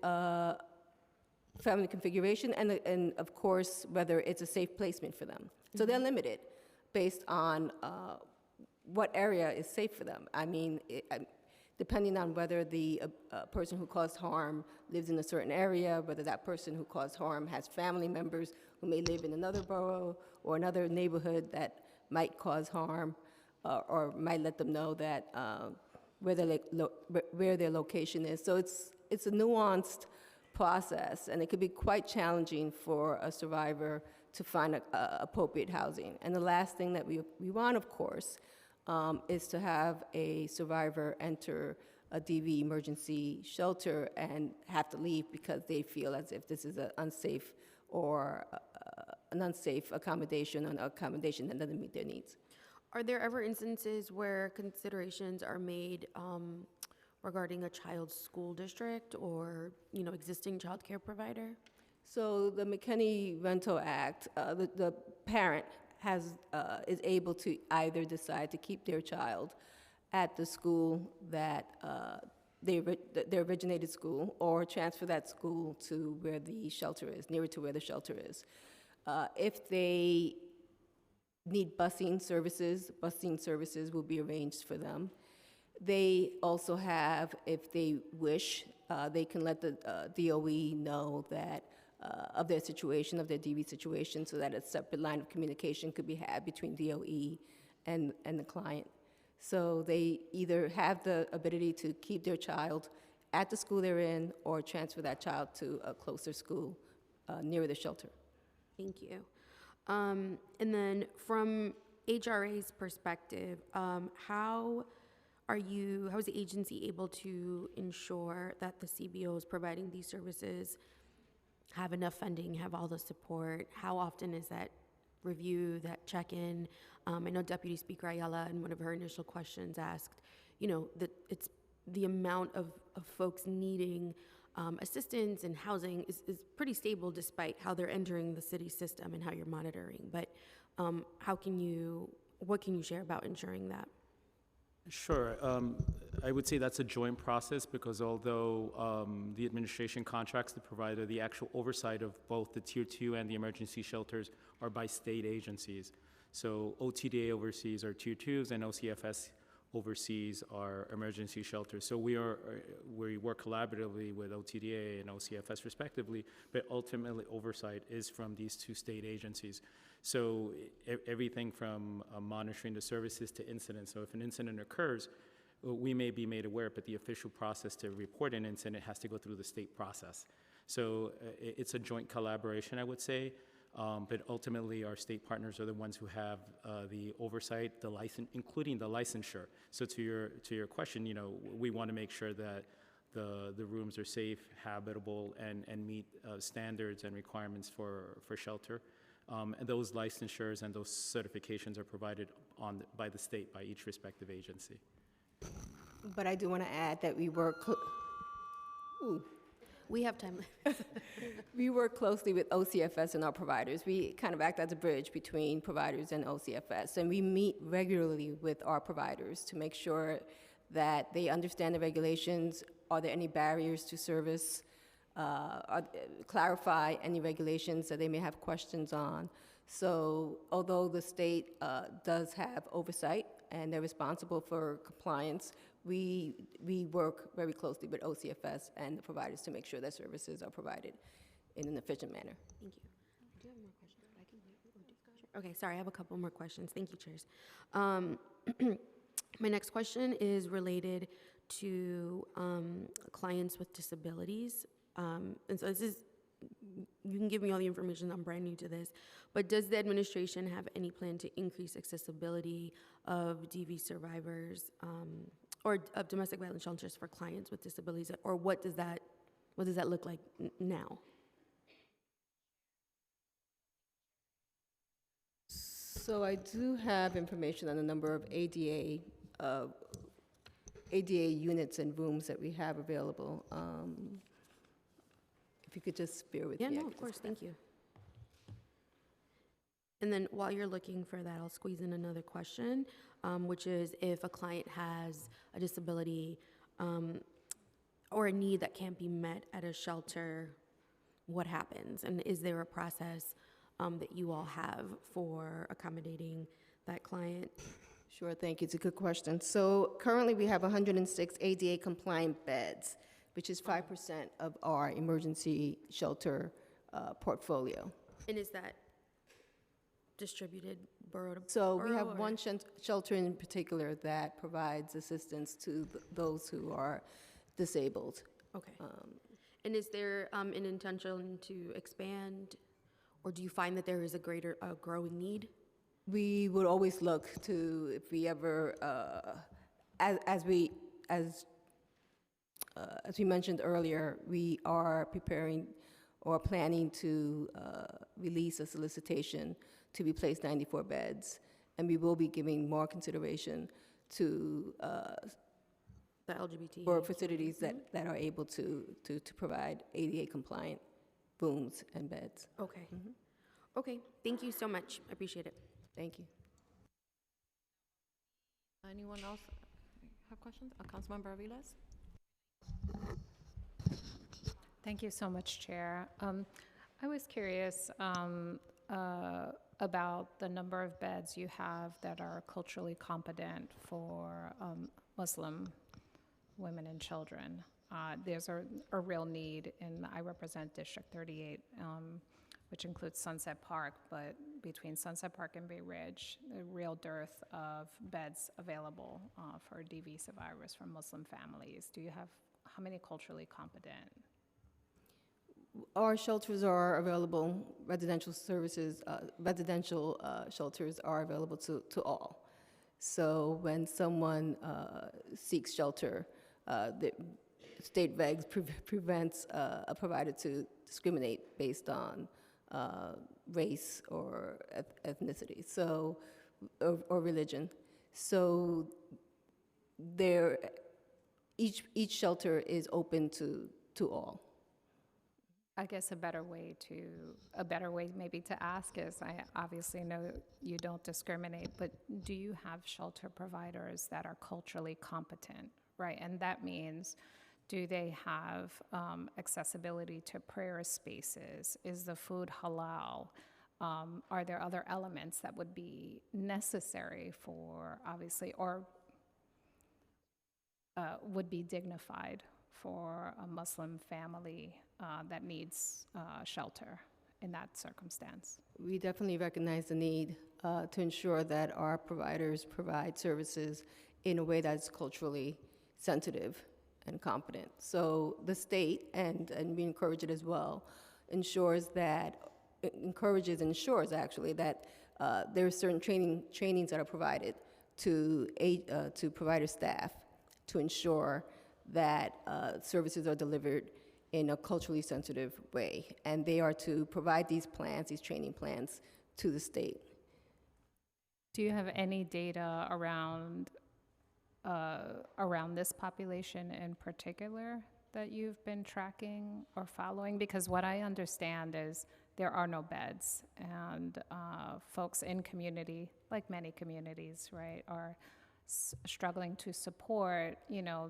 family configuration, and of course, whether it's a safe placement for them. So they're limited based on what area is safe for them. I mean, depending on whether the person who caused harm lives in a certain area, whether that person who caused harm has family members who may live in another borough or another neighborhood that might cause harm, or might let them know that where their location is. So it's a nuanced process, and it could be quite challenging for a survivor to find appropriate housing. And the last thing that we want, of course, is to have a survivor enter a DV emergency shelter and have to leave because they feel as if this is an unsafe accommodation, or an accommodation that doesn't meet their needs. Are there ever instances where considerations are made regarding a child's school district or, existing child care provider? So the McKinney Rental Act, the parent is able to either decide to keep their child at the school that their originated school, or transfer that school to where the shelter is, nearer to where the shelter is. If they need busing services will be arranged for them. They also have, if they wish, they can let the DOE know that of their situation, of their DV situation, so that a separate line of communication could be had between DOE and the client. So they either have the ability to keep their child at the school they're in, or transfer that child to a closer school nearer the shelter. Thank you. And then from HRA's perspective, how is the agency able to ensure that the CBOs providing these services have enough funding, have all the support? How often is that review, that check-in? I know Deputy Speaker Ayala, in one of her initial questions, asked, that it's the amount of folks needing assistance and housing is pretty stable despite how they're entering the city system and how you're monitoring. But what can you share about ensuring that? Sure. I would say that's a joint process, because although the administration contracts the provider, the actual oversight of both the Tier 2 and the emergency shelters are by state agencies. So OTDA oversees our Tier 2s, and OCFS oversees our emergency shelters. So we work collaboratively with OTDA and OCFS respectively, but ultimately oversight is from these two state agencies. So everything from monitoring the services to incidents. So if an incident occurs, we may be made aware, but the official process to report an incident has to go through the state process. So it's a joint collaboration, I would say. But ultimately, our state partners are the ones who have the oversight, the license, including the licensure. So to your question, we want to make sure that the rooms are safe, habitable, and meet standards and requirements for shelter. And those licensures and those certifications are provided by the state, by each respective agency. But I do want to add that we work. We have time. We work closely with OCFS and our providers. We kind of act as a bridge between providers and OCFS, and we meet regularly with our providers to make sure that they understand the regulations. Are there any barriers to service? Clarify any regulations that they may have questions on. So although the state does have oversight and they're responsible for compliance, we work very closely with OCFS and the providers to make sure that services are provided in an efficient manner. Thank you. Do you have more questions? I can hear you. Okay, sorry, I have a couple more questions. Thank you, Chairs. My next question is related to clients with disabilities. And so you can give me all the information, I'm brand new to this, but does the administration have any plan to increase accessibility of DV survivors or of domestic violence shelters for clients with disabilities, or what does that look like now? So I do have information on the number of ADA units and rooms that we have available. If you could just bear with me. Yeah, I no, could of just course, grab- thank you. And then while you're looking for that, I'll squeeze in another question, which is if a client has a disability or a need that can't be met at a shelter, what happens? And is there a process that you all have for accommodating that client? Sure, thank you. It's a good question. So currently, we have 106 ADA compliant beds, which is 5% of our emergency shelter portfolio. And is that distributed borough to So we borough, have or- one shelter in particular that provides assistance to those who are disabled. Okay. And is there an intention to expand, or do you find that there is a growing need? We would always look to, if we ever, as we mentioned earlier, we are preparing or planning to release a solicitation to replace 94 beds, and we will be giving more consideration to The LGBT? for facilities that are able to provide ADA compliant rooms and beds. Okay. Okay, thank you so much. I appreciate it. Thank you. Anyone else have questions? Councilmember Aviles? Thank you so much, Chair. I was curious about the number of beds you have that are culturally competent for Muslim women and children. There's a real need, I represent District 38, which includes Sunset Park, but between Sunset Park and Bay Ridge, a real dearth of beds available for DV survivors from Muslim families. How many culturally competent? Our shelters are available, residential services, residential shelters are available to all. So when someone seeks shelter, the state regs prevents a provider to discriminate based on race or ethnicity, so or religion. So each shelter is open to all. I guess a better way maybe to ask is, I obviously know you don't discriminate, but do you have shelter providers that are culturally competent, right? And that means, do they have accessibility to prayer spaces? Is the food halal? Are there other elements that would be necessary for, obviously, or would be dignified for a Muslim family that needs shelter in that circumstance? We definitely recognize the need to ensure that our providers provide services in a way that's culturally sensitive and competent. So the state, and we encourage it as well, ensures actually that there are certain trainings that are provided to provider staff to ensure that services are delivered in a culturally sensitive way, and they are to provide these training plans to the state. Do you have any data around this population in particular that you've been tracking or following? Because what I understand is there are no beds, and folks in community, like many communities, right, are struggling to support,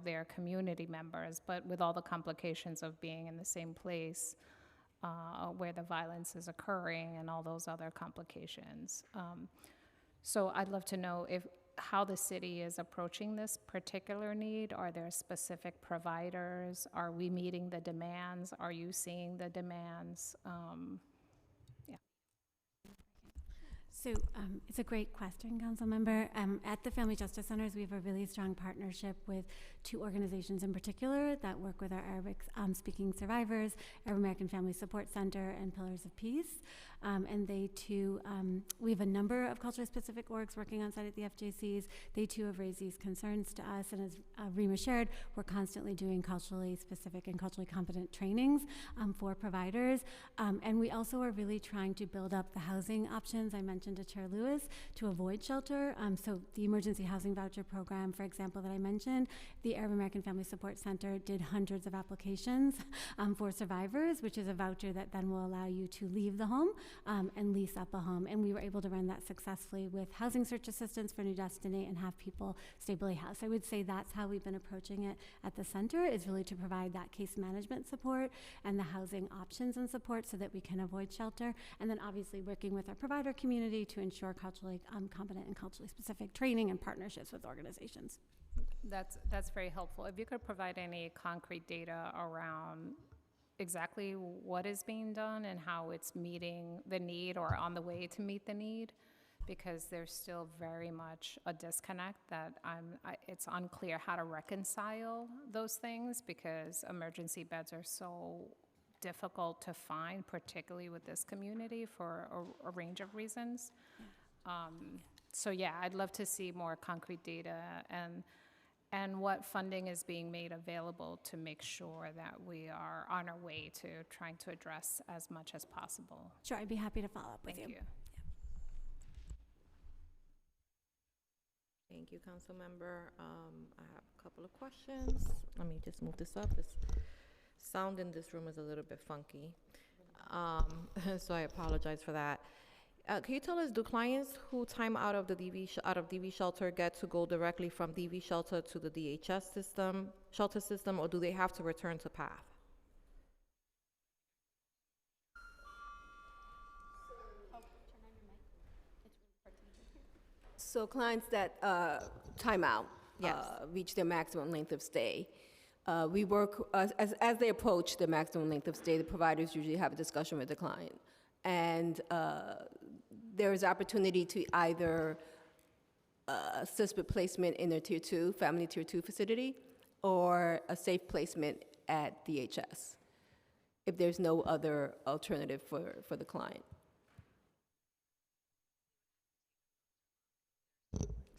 their community members, but with all the complications of being in the same place where the violence is occurring and all those other complications. So I'd love to know how the city is approaching this particular need. Are there specific providers? Are we meeting the demands? Are you seeing the demands? So it's a great question, Council Member. At the Family Justice Centers, we have a really strong partnership with two organizations in particular that work with our Arabic-speaking survivors, Arab American Family Support Center and Pillars of Peace. And they too, we have a number of culturally specific orgs working on site at the FJCs. They too have raised these concerns to us, and as Rima shared, we're constantly doing culturally specific and culturally competent trainings for providers. And we also are really trying to build up the housing options I mentioned to Chair Lewis to avoid shelter. So the emergency housing voucher program, for example, that I mentioned, the Arab American Family Support Center did hundreds of applications for survivors, which is a voucher that then will allow you to leave the home and lease up a home. And we were able to run that successfully with housing search assistance for New Destiny and have people stably housed. I would say that's how we've been approaching it at the center, is really to provide that case management support and the housing options and support so that we can avoid shelter. And then obviously working with our provider community to ensure culturally competent and culturally specific training and partnerships with organizations. That's very helpful. If you could provide any concrete data around exactly what is being done and how it's meeting the need or on the way to meet the need, because there's still very much a disconnect that it's unclear how to reconcile those things, because emergency beds are so difficult to find, particularly with this community for a range of reasons. So yeah, I'd love to see more concrete data and what funding is being made available to make sure that we are on our way to trying to address as much as possible. Sure, I'd be happy to follow up with you. Thank you. Thank you, Council Member. I have a couple of questions. Let me just move this up. This sound in this room is a little bit funky, so I apologize for that. Can you tell us, do clients who time out of the DV shelter get to go directly from DV shelter to the DHS shelter system, or do they have to return to PATH? So clients that time out, Yes. reach their maximum length of stay. We work, as they approach the maximum length of stay, the providers usually have a discussion with the client. And there is opportunity to either assist with placement in a Tier 2, family Tier 2 facility, or a safe placement at DHS, if there's no other alternative for the client.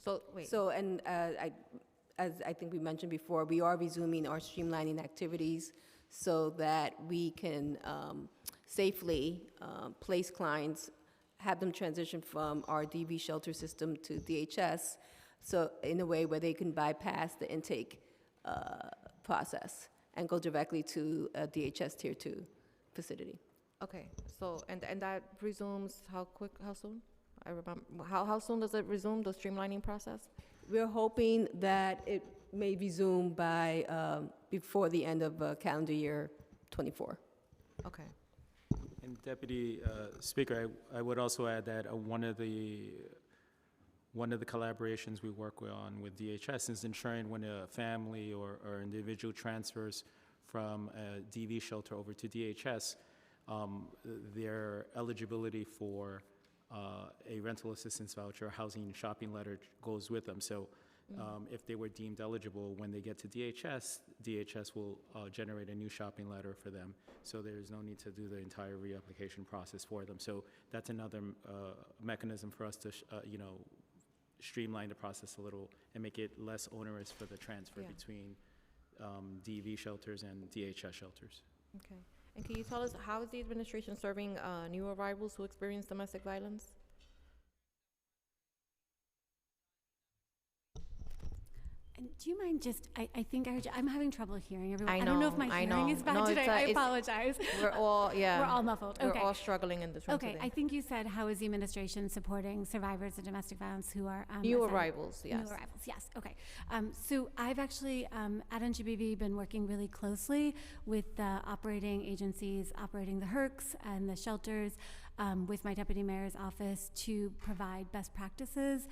So, wait. So, and as I think we mentioned before, we are resuming our streamlining activities so that we can safely place clients, have them transition from our DV shelter system to DHS, so in a way where they can bypass the intake process and go directly to a DHS Tier 2 facility. Okay, so, and that resumes how soon? I remember, how soon does it resume, the streamlining process? We're hoping that it may resume by before the end of calendar year 24. Okay. And Deputy Speaker, I would also add that one of the collaborations we work on with DHS is ensuring when a family or individual transfers from a DV shelter over to DHS, their eligibility for a rental assistance voucher, housing shopping letter goes with them. So if they were deemed eligible, when they get to DHS, DHS will generate a new shopping letter for them. So there's no need to do the entire reapplication process for them. So that's another mechanism for us to, streamline the process a little and make it less onerous for the transfer between DV shelters and DHS shelters. Okay. And can you tell us, how is the administration serving new arrivals who experience domestic violence? And do you mind just, I think I heard you, I'm having trouble hearing everyone. I don't know if know, my I hearing know. is bad No, today. it's, I it's- apologize. We're all, yeah. We're all muffled. We're Okay. all struggling in this room Okay, today. I think you said, how is the administration supporting survivors of domestic violence who are New as I- arrivals, yes. New arrivals, yes. Okay. So I've actually at NGBV been working really closely with the operating agencies, operating the HERCs and the shelters, with my deputy mayor's office to provide best practices.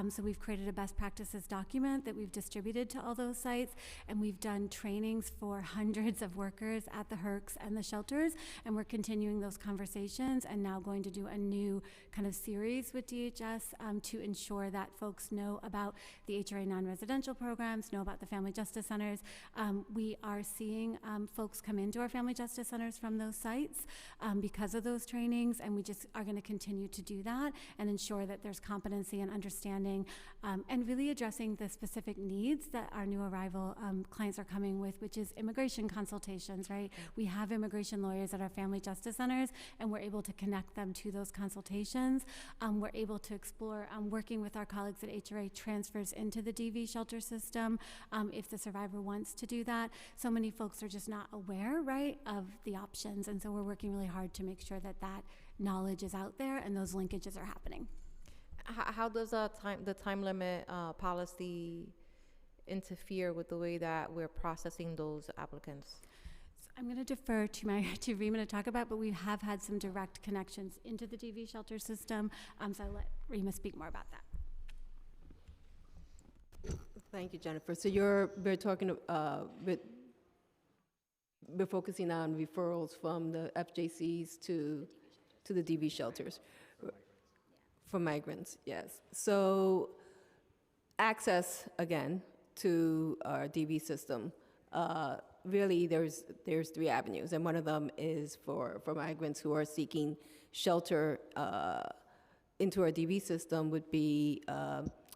So we've created a best practices document that we've distributed to all those sites, and we've done trainings for hundreds of workers at the HERCs and the shelters, and we're continuing those conversations and now going to do a new kind of series with DHS to ensure that folks know about the HRA non-residential programs, know about the family justice centers. We are seeing folks come into our family justice centers from those sites because of those trainings, and we just are going to continue to do that and ensure that there's competency and understanding and really addressing the specific needs that our new arrival clients are coming with, which is immigration consultations, right? We have immigration lawyers at our family justice centers, and we're able to connect them to those consultations. We're able to explore working with our colleagues at HRA transfers into the DV shelter system if the survivor wants to do that. So many folks are just not aware, right, of the options, and so we're working really hard to make sure that that knowledge is out there and those linkages are happening. How does the time limit policy interfere with the way that we're processing those applicants? I'm going to defer to Rima to talk about, but we have had some direct connections into the DV shelter system, so I'll let Rima speak more about that. Thank you, Jennifer. So we're talking, we're focusing on referrals from the FJCs to the DV shelters. For migrants, yes. So access, again, to our DV system, really there's 3 avenues, and one of them is for migrants who are seeking shelter into our DV system would be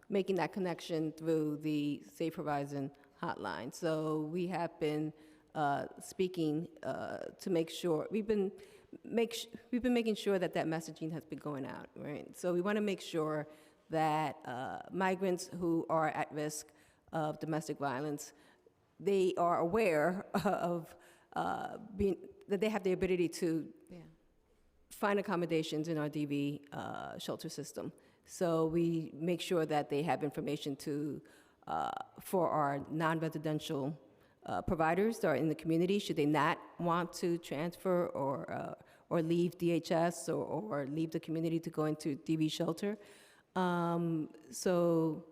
making that connection through the Safe Horizon hotline. So we have been speaking to make sure, we've been making sure that messaging has been going out, right? So we want to make sure that migrants who are at risk of domestic violence, they are aware of that they have the ability to find accommodations in our DV shelter system. So we make sure that they have information for our non-residential providers that are in the community, should they not want to transfer or leave DHS or leave the community to go into DV shelter. So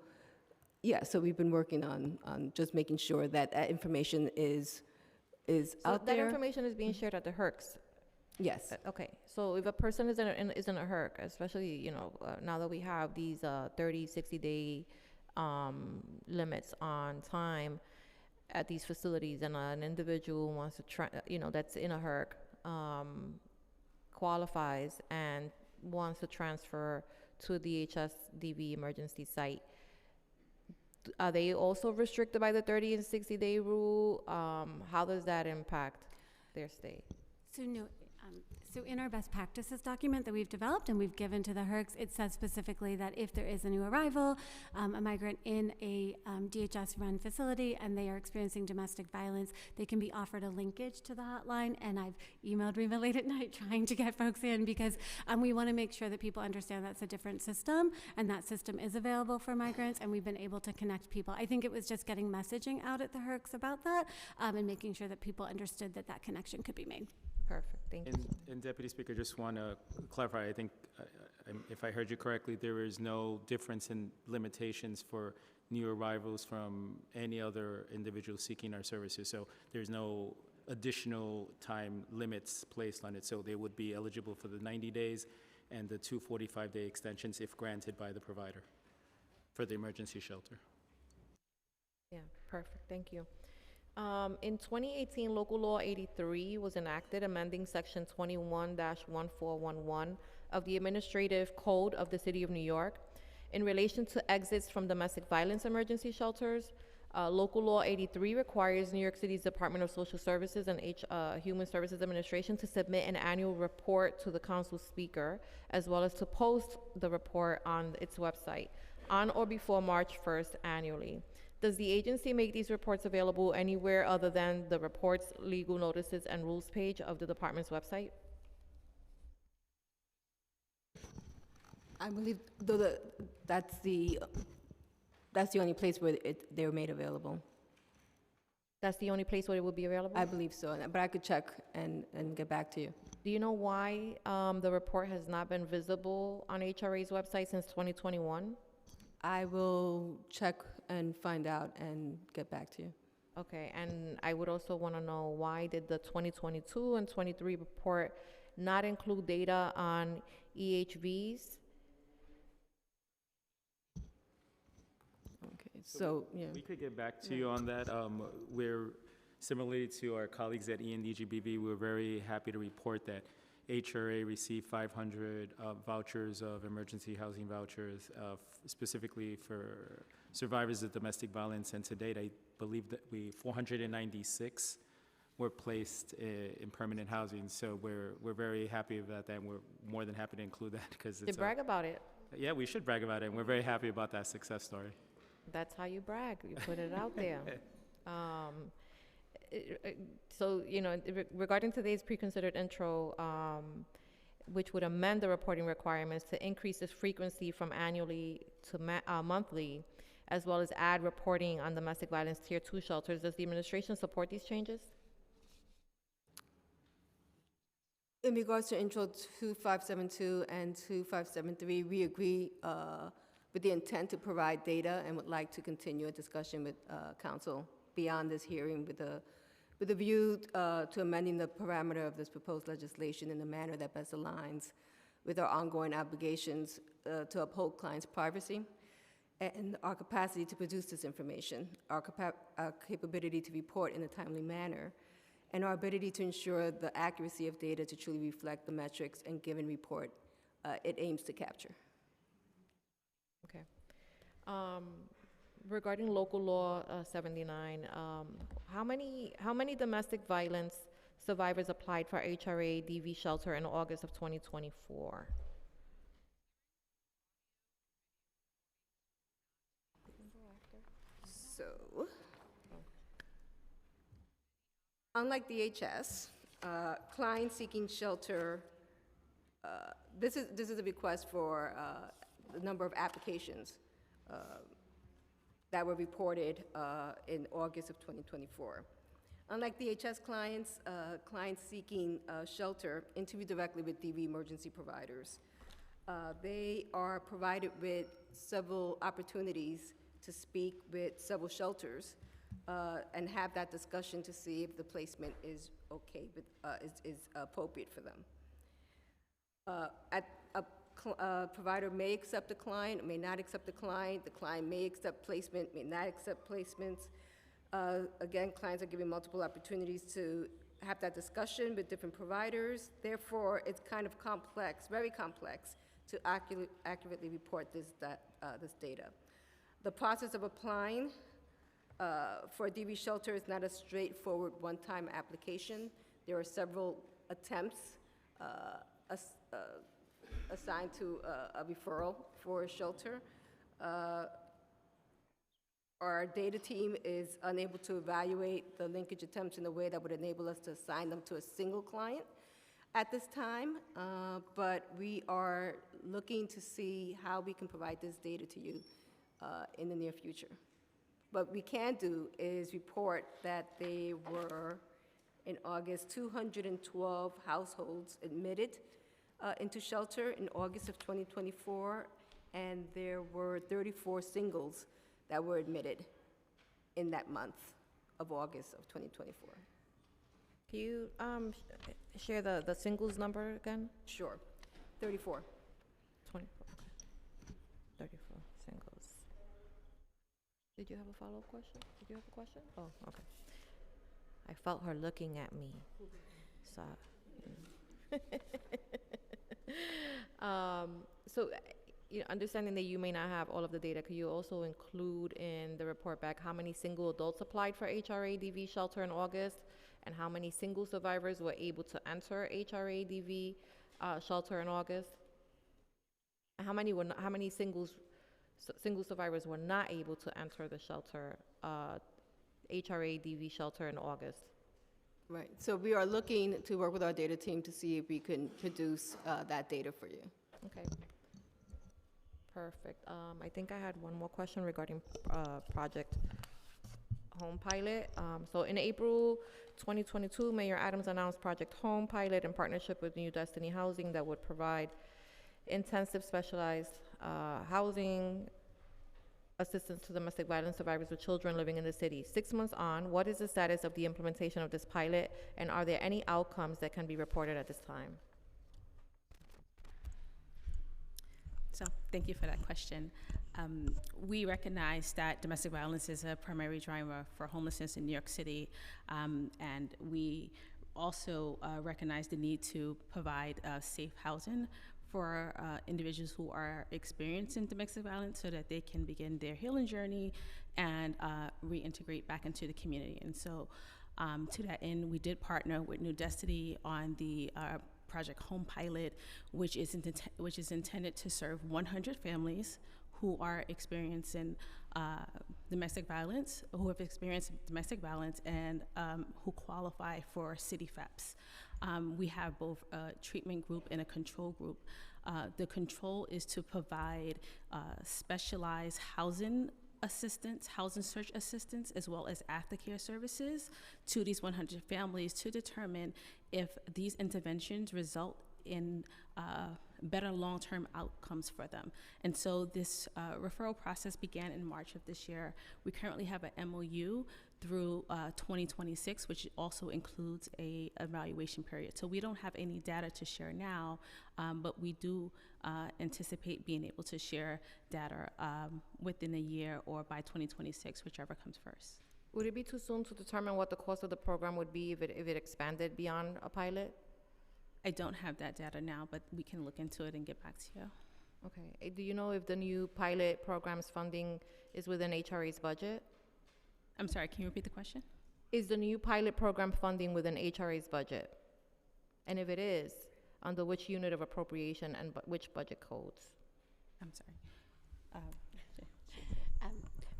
we've been working on just making sure that information is out there. That information is being shared at the HERCs. Yes. Okay, so if a person is in a HERC, especially now that we have these 30, 60-day limits on time at these facilities, and an individual wants to that's in a HERC qualifies and wants to transfer to a DHS DV emergency site, are they also restricted by the 30 and 60-day rule? How does that impact their stay? So no. So in our best practices document that we've developed and we've given to the HERCs, it says specifically that if there is a new arrival, a migrant in a DHS-run facility, and they are experiencing domestic violence, they can be offered a linkage to the hotline. And I've emailed Rima late at night trying to get folks in because we want to make sure that people understand that's a different system, and that system is available for migrants, and we've been able to connect people. I think it was just getting messaging out at the HERCs about that and making sure that people understood that connection could be made. Perfect, thank you. And Deputy Speaker, just want to clarify, I think, if I heard you correctly, there is no difference in limitations for new arrivals from any other individual seeking our services. So there's no additional time limits placed on it. So they would be eligible for the 90 days and the 2 45-day extensions if granted by the provider for the emergency shelter. Yeah, perfect, thank you. In 2018, Local Law 83 was enacted, amending Section 21-1411 of the Administrative Code of the City of New York in relation to exits from domestic violence emergency shelters. Local Law 83 requires New York City's Department of Social Services and Human Services Administration to submit an annual report to the Council Speaker, as well as to post the report on its website on or before March 1st annually. Does the agency make these reports available anywhere other than the reports, legal notices, and rules page of the department's website? I believe that's the only place where they're made available. That's the only place where it will be available? I believe so, but I could check and get back to you. Do you know why the report has not been visible on HRA's website since 2021? I will check and find out and get back to you. Okay, and I would also want to know, why did the 2022 and 23 report not include data on EHVs? Okay, so, yeah. We could get back to you on that. We're, similarly to our colleagues at ENDGBV, we're very happy to report that HRA received 500 vouchers of emergency housing vouchers, specifically for survivors of domestic violence. And to date, I believe that 496 were placed in permanent housing. So we're very happy about that. And we're more than happy to include that because To it's brag about it. yeah, we should brag about it. And we're very happy about that success story. That's how you brag. You put it out there. So, you know, regarding today's pre-considered intro, which would amend the reporting requirements to increase its frequency from annually to monthly, as well as add reporting on domestic violence Tier 2 shelters, does the administration support these changes? In regards to Intro 2572 and 2573, we agree with the intent to provide data and would like to continue a discussion with council beyond this hearing with a view to amending the parameter of this proposed legislation in a manner that best aligns with our ongoing obligations to uphold clients' privacy and our capacity to produce this information, our capability to report in a timely manner, and our ability to ensure the accuracy of data to truly reflect the metrics and given report it aims to capture. Okay. Regarding local law 79, how many domestic violence survivors applied for HRA DV shelter in August of 2024? So, unlike DHS, clients seeking shelter, this is a request for the number of applications that were reported in August of 2024. Unlike DHS clients, clients seeking shelter interview directly with DV emergency providers. They are provided with several opportunities to speak with several shelters and have that discussion to see if the placement is okay, is appropriate for them. A provider may accept a client, may not accept the client may accept placement, may not accept placements. Again, clients are given multiple opportunities to have that discussion with different providers. Therefore, it's kind of complex, very complex, to accurately report this data. The process of applying for a DV shelter is not a straightforward one-time application. There are several attempts assigned to a referral for a shelter. Our data team is unable to evaluate the linkage attempts in a way that would enable us to assign them to a single client at this time, but we are looking to see how we can provide this data to you in the near future. What we can do is report that they were, in August, 212 households admitted into shelter in August of 2024, and there were 34 singles that were admitted in that month of August of 2024. Can you share the singles number again? Sure, 34. 24, okay. 34 singles. Did you have a follow-up question? Did you have a question? Oh, okay. I felt her looking at me. So, so you know, understanding that you may not have all of the data, could you also include in the report back how many single adults applied for HRA DV shelter in August, and how many single survivors were able to enter HRA DV shelter in August? And how many single survivors were not able to enter the shelter, HRA DV shelter in August? Right, so we are looking to work with our data team to see if we can produce that data for you. Okay. Perfect. I think I had one more question regarding project Home Pilot. So in April 2022, Mayor Adams announced Project Home Pilot in partnership with New Destiny Housing that would provide intensive specialized housing assistance to domestic violence survivors with children living in the city. 6 months on, what is the status of the implementation of this pilot, and are there any outcomes that can be reported at this time? So, thank you for that question. We recognize that domestic violence is a primary driver for homelessness in New York City, and we also recognize the need to provide safe housing for individuals who are experiencing domestic violence so that they can begin their healing journey and reintegrate back into the community. And so to that end, we did partner with New Destiny on the Project Home Pilot, which is intended to serve 100 families who are experiencing domestic violence, who have experienced domestic violence, and who qualify for city FEPS. We have both a treatment group and a control group. The control is to provide specialized housing assistance, housing search assistance, as well as aftercare services to these 100 families to determine if these interventions result in better long-term outcomes for them. And so this referral process began in March of this year. We currently have an MOU through 2026, which also includes a evaluation period. So we don't have any data to share now, but we do anticipate being able to share data within a year or by 2026, whichever comes first. Would it be too soon to determine what the cost of the program would be if it expanded beyond a pilot? I don't have that data now, but we can look into it and get back to you. Okay. Do you know if the new pilot program's funding is within HRA's budget? I'm sorry, can you repeat the question? Is the new pilot program funding within HRA's budget? And if it is, under which unit of appropriation and which budget codes? I'm sorry.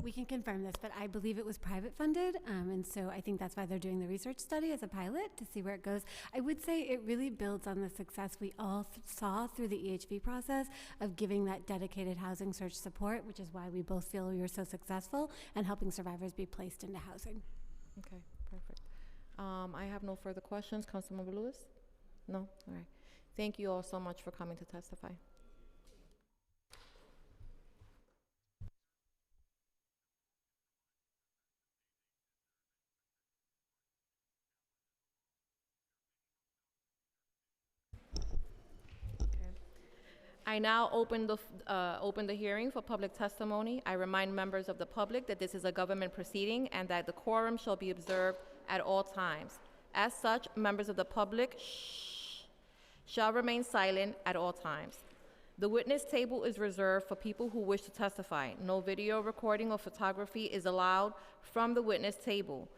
We can confirm this, but I believe it was private funded, and so I think that's why they're doing the research study as a pilot to see where it goes. I would say it really builds on the success we all saw through the EHV process of giving that dedicated housing search support, which is why we both feel we were so successful and helping survivors be placed into housing. Okay, perfect. I have no further questions. Councilmember Lewis? No? All right. Thank you all so much for coming to testify. I now open the hearing for public testimony. I remind members of the public that this is a government proceeding and that the quorum shall be observed at all times. As such, members of the public shall remain silent at all times. The witness table is reserved for people who wish to testify. No video recording or photography is allowed from the witness table.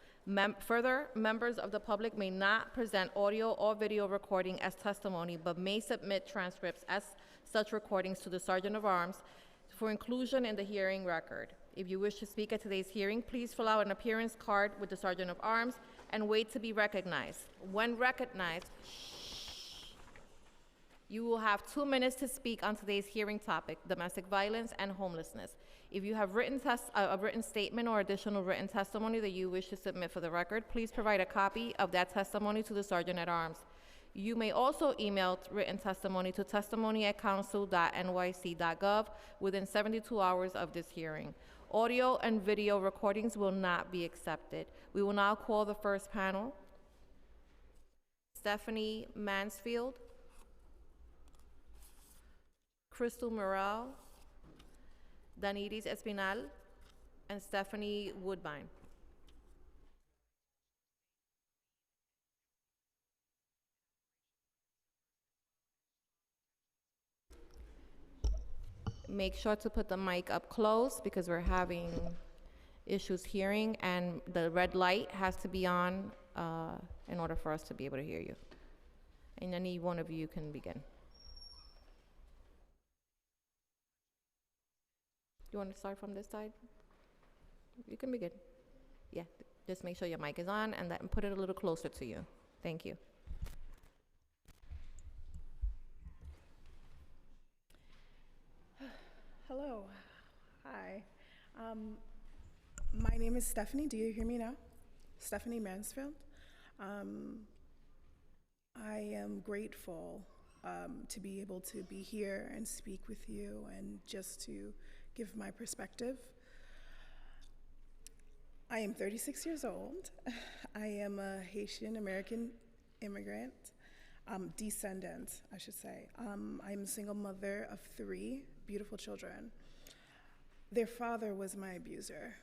Further, members of the public may not present audio or video recording as testimony, but may submit transcripts as such recordings to the Sergeant of Arms for inclusion in the hearing record. If you wish to speak at today's hearing, please fill out an appearance card with the Sergeant of Arms and wait to be recognized. When recognized, you will have 2 minutes to speak on today's hearing topic, domestic violence and homelessness. If you have a written statement or additional written testimony that you wish to submit for the record, please provide a copy of that testimony to the Sergeant at Arms. You may also email written testimony to testimony@council.nyc.gov within 72 hours of this hearing. Audio and video recordings will not be accepted. We will now call the first panel. Stephanie Mansfield, Crystal Morrell, Daniris Espinal, and Stephanie Woodbine. Make sure to put the mic up close because we're having issues hearing, and the red light has to be on in order for us to be able to hear you. And any one of you can begin. You want to start from this side? You can begin. Yeah, just make sure your mic is on and put it a little closer to you. Thank you. Hello. Hi. My name is Stephanie. Do you hear me now? Stephanie Mansfield. I am grateful to be able to be here and speak with you and just to give my perspective. I am 36 years old. I am a Haitian American immigrant, descendant, I should say. I'm a single mother of 3 beautiful children. Their father was my abuser.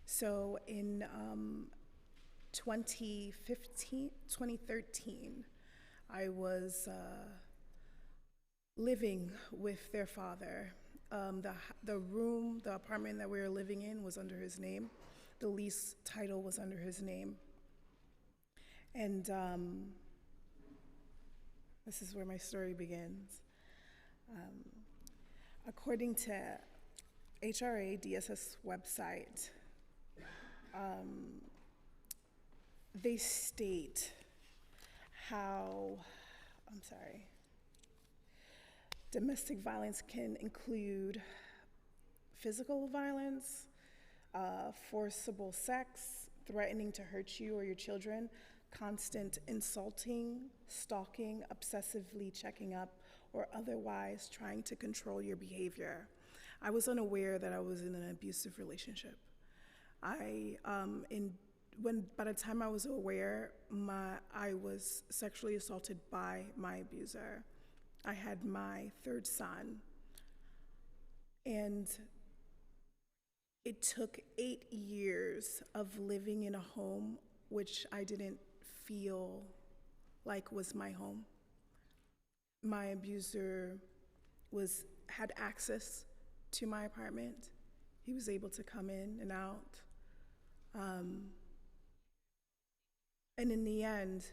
So in 2013, I was living with their father. The apartment that we were living in was under his name. The lease title was under his name. And this is where my story begins. According to HRA DSS website, they state how, domestic violence can include physical violence, forcible sex, threatening to hurt you or your children, constant insulting, stalking, obsessively checking up, or otherwise trying to control your behavior. I was unaware that I was in an abusive relationship. By the time I was aware, I was sexually assaulted by my abuser. I had my 3rd son, and it took 8 years of living in a home which I didn't feel like was my home. My abuser had access to my apartment. He was able to come in and out. And in the end,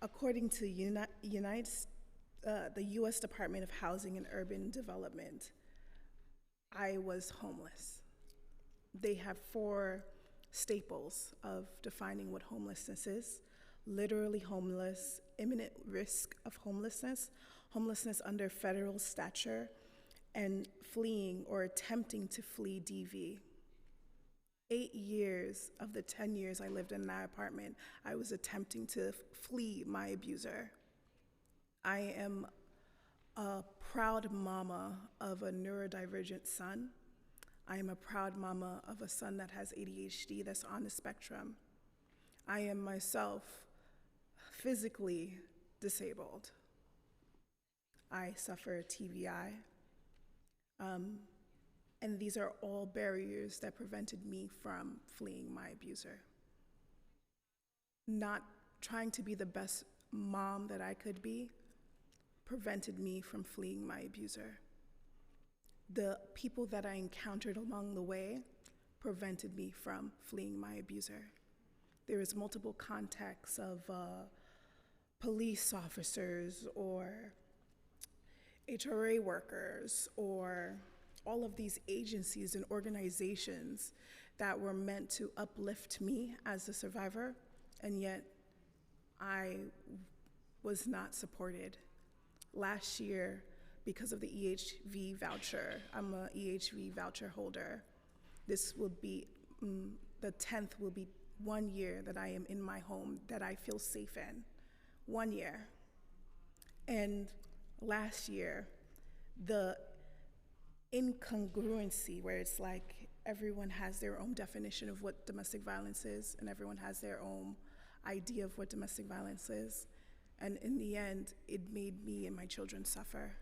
according to the U.S. Department of Housing and Urban Development, I was homeless. They have 4 staples of defining what homelessness is: literally homeless, imminent risk of homelessness, homelessness under federal stature, and fleeing or attempting to flee DV. 8 years of the 10 years I lived in that apartment, I was attempting to flee my abuser. I am a proud mama of a neurodivergent son. I am a proud mama of a son that has ADHD, that's on the spectrum. I am myself physically disabled. I suffer TBI. And these are all barriers that prevented me from fleeing my abuser. Not trying to be the best mom that I could be prevented me from fleeing my abuser. The people that I encountered along the way prevented me from fleeing my abuser. There was multiple contacts of police officers or HRA workers or all of these agencies and organizations that were meant to uplift me as a survivor, and yet I was not supported. Last year, because of the EHV voucher, I'm a EHV voucher holder. This will be, the 10th will be 1 year that I am in my home that I feel safe in. 1 year. And last year, the incongruency where it's like everyone has their own definition of what domestic violence is and everyone has their own idea of what domestic violence is. And in the end, it made me and my children suffer.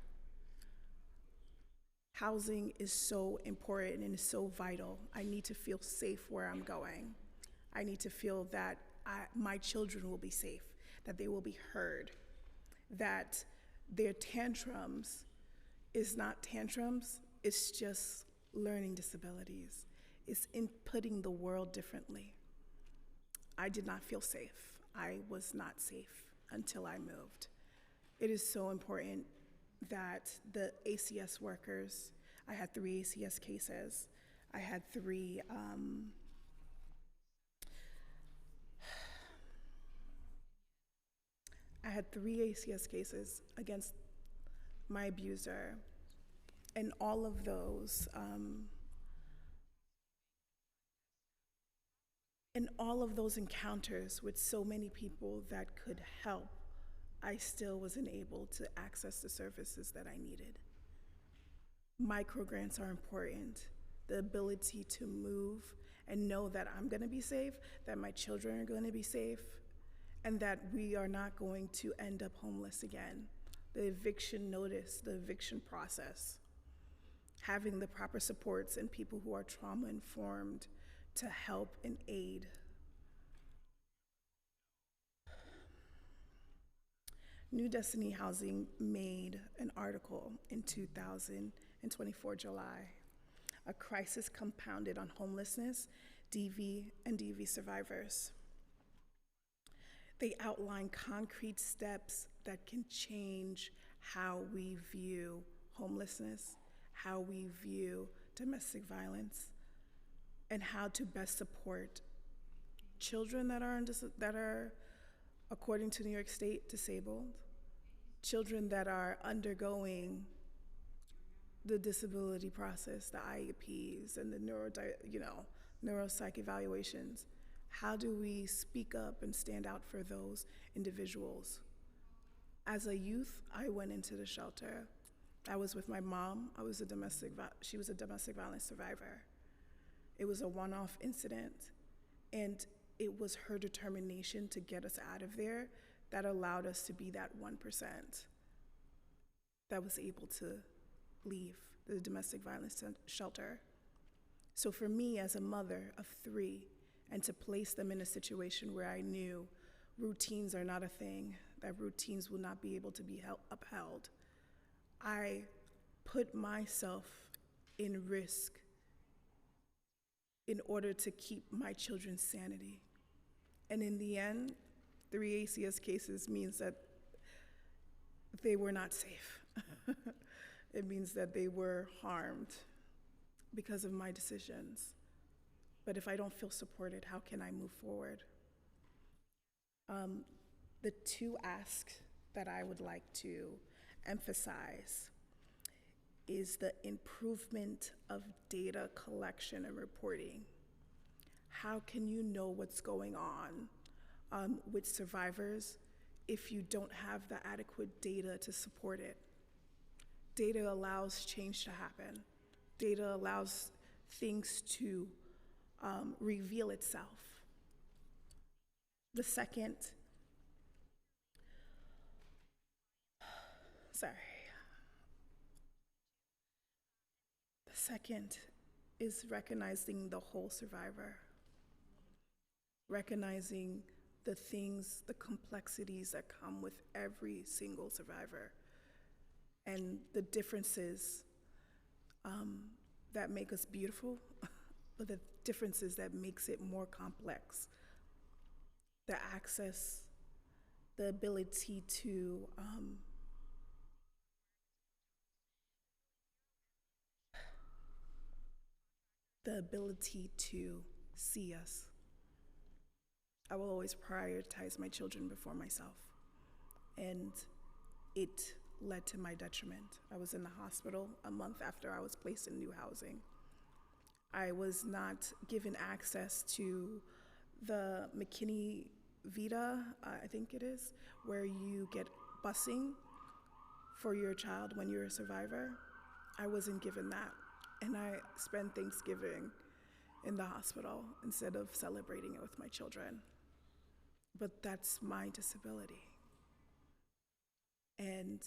Housing is so important and is so vital. I need to feel safe where I'm going. I need to feel that my children will be safe, that they will be heard, that their tantrums is not tantrums, it's just learning disabilities. It's inputting the world differently. I did not feel safe. I was not safe until I moved. It is so important that the ACS workers, I had 3 ACS cases. I had 3 ACS cases against my abuser. And all of those, encounters with so many people that could help, I still wasn't able to access the services that I needed. Microgrants are important. The ability to move and know that I'm gonna be safe, that my children are gonna be safe, and that we are not going to end up homeless again. The eviction notice, the eviction process, having the proper supports and people who are trauma-informed to help and aid. New Destiny Housing made an article in 2024 July, a crisis compounded on homelessness, DV, and DV survivors. They outline concrete steps that can change how we view homelessness, how we view domestic violence, and how to best support children that are, according to New York State, disabled, children that are undergoing the disability process, the IEPs, and the neuropsych evaluations. How do we speak up and stand out for those individuals? As a youth, I went into the shelter. I was with my mom. She was a domestic violence survivor. It was a one-off incident, and it was her determination to get us out of there that allowed us to be that 1% that was able to leave the domestic violence shelter. So for me, as a mother of 3, and to place them in a situation where I knew routines are not a thing, that routines will not be able to be upheld, I put myself in risk in order to keep my children's sanity. And in the end, 3 ACS cases means that they were not safe. It means that they were harmed because of my decisions. But if I don't feel supported, how can I move forward? The 2 asks that I would like to emphasize is the improvement of data collection and reporting. How can you know what's going on with survivors if you don't have the adequate data to support it? Data allows change to happen. Data allows things to reveal itself. The second is recognizing the whole survivor, recognizing the things, the complexities that come with every single survivor, and the differences that make us beautiful, but the differences that makes it more complex. The access, the ability to see us. I will always prioritize my children before myself, and it led to my detriment. I was in the hospital a month after I was placed in new housing. I was not given access to the McKinney Vita, I think it is, where you get busing for your child when you're a survivor. I wasn't given that, and I spent Thanksgiving in the hospital instead of celebrating it with my children. But that's my disability. And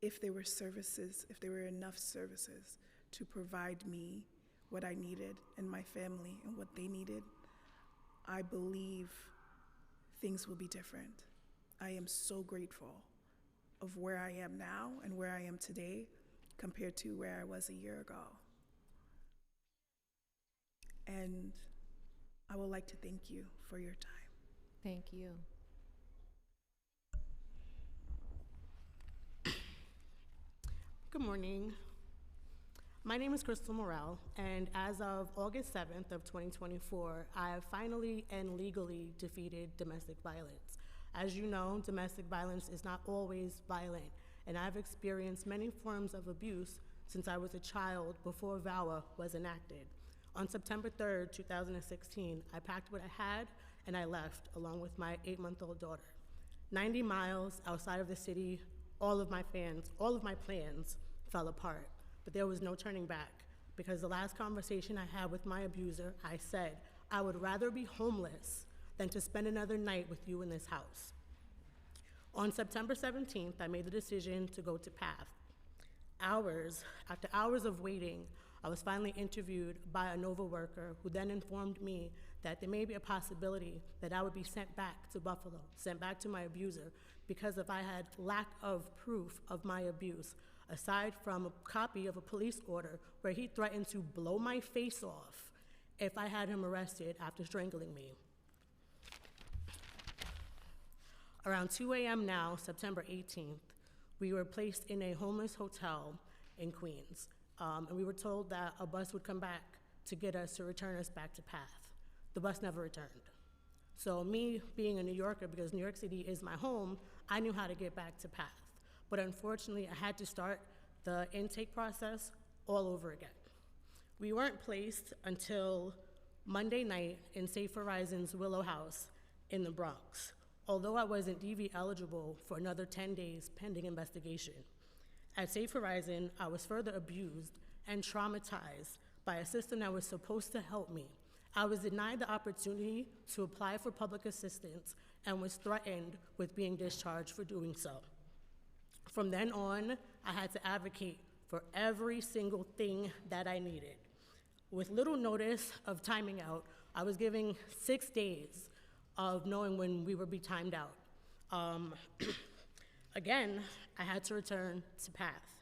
if there were services, if there were enough services to provide me what I needed and my family and what they needed, I believe things will be different. I am so grateful of where I am now and where I am today compared to where I was a year ago. And I would like to thank you for your time. Thank you. Good morning. My name is Crystal Morrell, and as of August 7th of 2024, I have finally and legally defeated domestic violence. As you know, domestic violence is not always violent, and I've experienced many forms of abuse since I was a child before VAWA was enacted. On September 3rd, 2016, I packed what I had and I left along with my 8-month-old daughter. 90 miles outside of the city, all of my plans fell apart, but there was no turning back because the last conversation I had with my abuser, I said, I would rather be homeless than to spend another night with you in this house. On September 17th, I made the decision to go to PATH. After hours of waiting, I was finally interviewed by a NOVA worker who then informed me that there may be a possibility that I would be sent back to Buffalo, sent back to my abuser, because if I had lack of proof of my abuse, aside from a copy of a police order where he threatened to blow my face off if I had him arrested after strangling me. Around 2 a.m. now, September 18th, we were placed in a homeless hotel in Queens, and we were told that a bus would come back to get us to return us back to PATH. The bus never returned. So me being a New Yorker, because New York City is my home, I knew how to get back to PATH. But unfortunately, I had to start the intake process all over again. We weren't placed until Monday night in Safe Horizons Willow House in the Bronx, although I wasn't DV eligible for another 10 days pending investigation. At Safe Horizon, I was further abused and traumatized by a system that was supposed to help me. I was denied the opportunity to apply for public assistance and was threatened with being discharged for doing so. From then on, I had to advocate for every single thing that I needed. With little notice of timing out, I was given 6 days of knowing when we would be timed out. Again, I had to return to PATH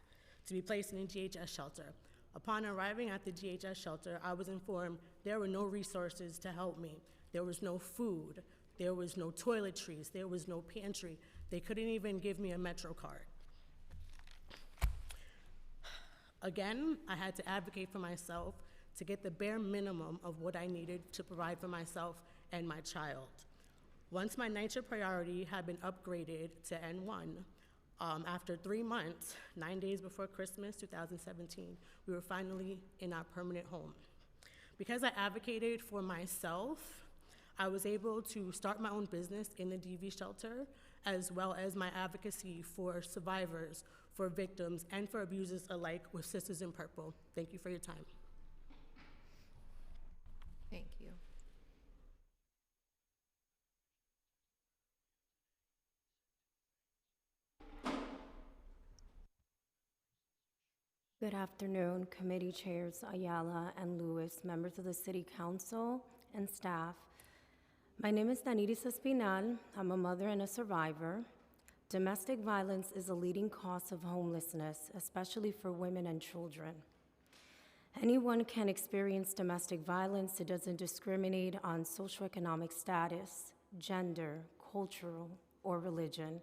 to be placed in a DHS shelter. Upon arriving at the DHS shelter, I was informed there were no resources to help me. There was no food, there was no toiletries, there was no pantry. They couldn't even give me a Metro card. Again, I had to advocate for myself to get the bare minimum of what I needed to provide for myself and my child. Once my NYCHA priority had been upgraded to N1, after 3 months, 9 days before Christmas 2017, we were finally in our permanent home. Because I advocated for myself, I was able to start my own business in the DV shelter, as well as my advocacy for survivors, for victims, and for abusers alike with Sisters in Purple. Thank you for your time. Thank you. Good afternoon, committee chairs Ayala and Lewis, members of the City Council, and staff. My name is Daniris Espinal. I'm a mother and a survivor. Domestic violence is a leading cause of homelessness, especially for women and children. Anyone can experience domestic violence. It doesn't discriminate on socioeconomic status, gender, cultural, or religion.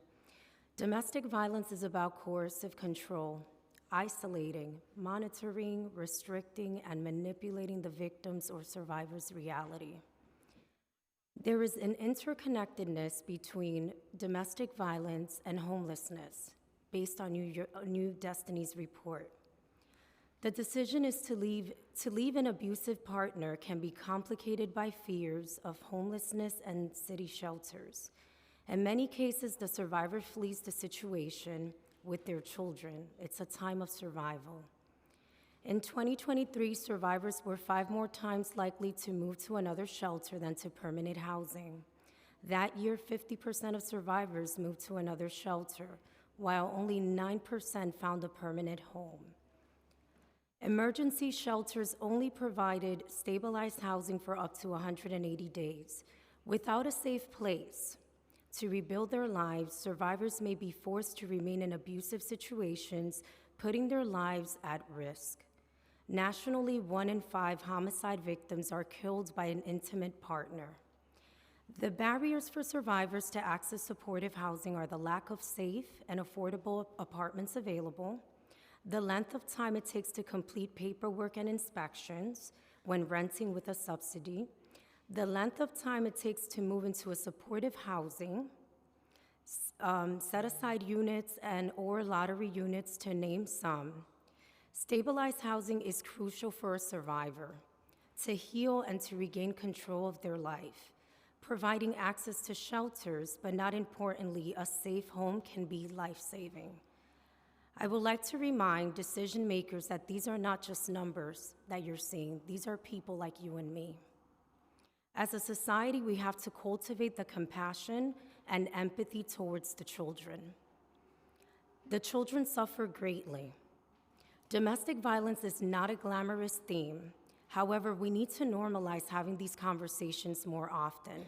Domestic violence is about coercive control, isolating, monitoring, restricting, and manipulating the victim's or survivor's reality. There is an interconnectedness between domestic violence and homelessness, based on New Destiny's report. The decision is to leave an abusive partner can be complicated by fears of homelessness and city shelters. In many cases, the survivor flees the situation with their children. It's a time of survival. In 2023, survivors were 5 more times likely to move to another shelter than to permanent housing. That year, 50% of survivors moved to another shelter, while only 9% found a permanent home. Emergency shelters only provided stabilized housing for up to 180 days. Without a safe place to rebuild their lives, survivors may be forced to remain in abusive situations, putting their lives at risk. Nationally, 1 in 5 homicide victims are killed by an intimate partner. The barriers for survivors to access supportive housing are the lack of safe and affordable apartments available, the length of time it takes to complete paperwork and inspections when renting with a subsidy, the length of time it takes to move into a supportive housing, set-aside units and/or lottery units to name some, Stabilized housing is crucial for a survivor to heal and to regain control of their life. Providing access to shelters, but not importantly, a safe home can be life-saving. I would like to remind decision makers that these are not just numbers that you're seeing. These are people like you and me. As a society, we have to cultivate the compassion and empathy towards the children. The children suffer greatly. Domestic violence is not a glamorous theme. However, we need to normalize having these conversations more often.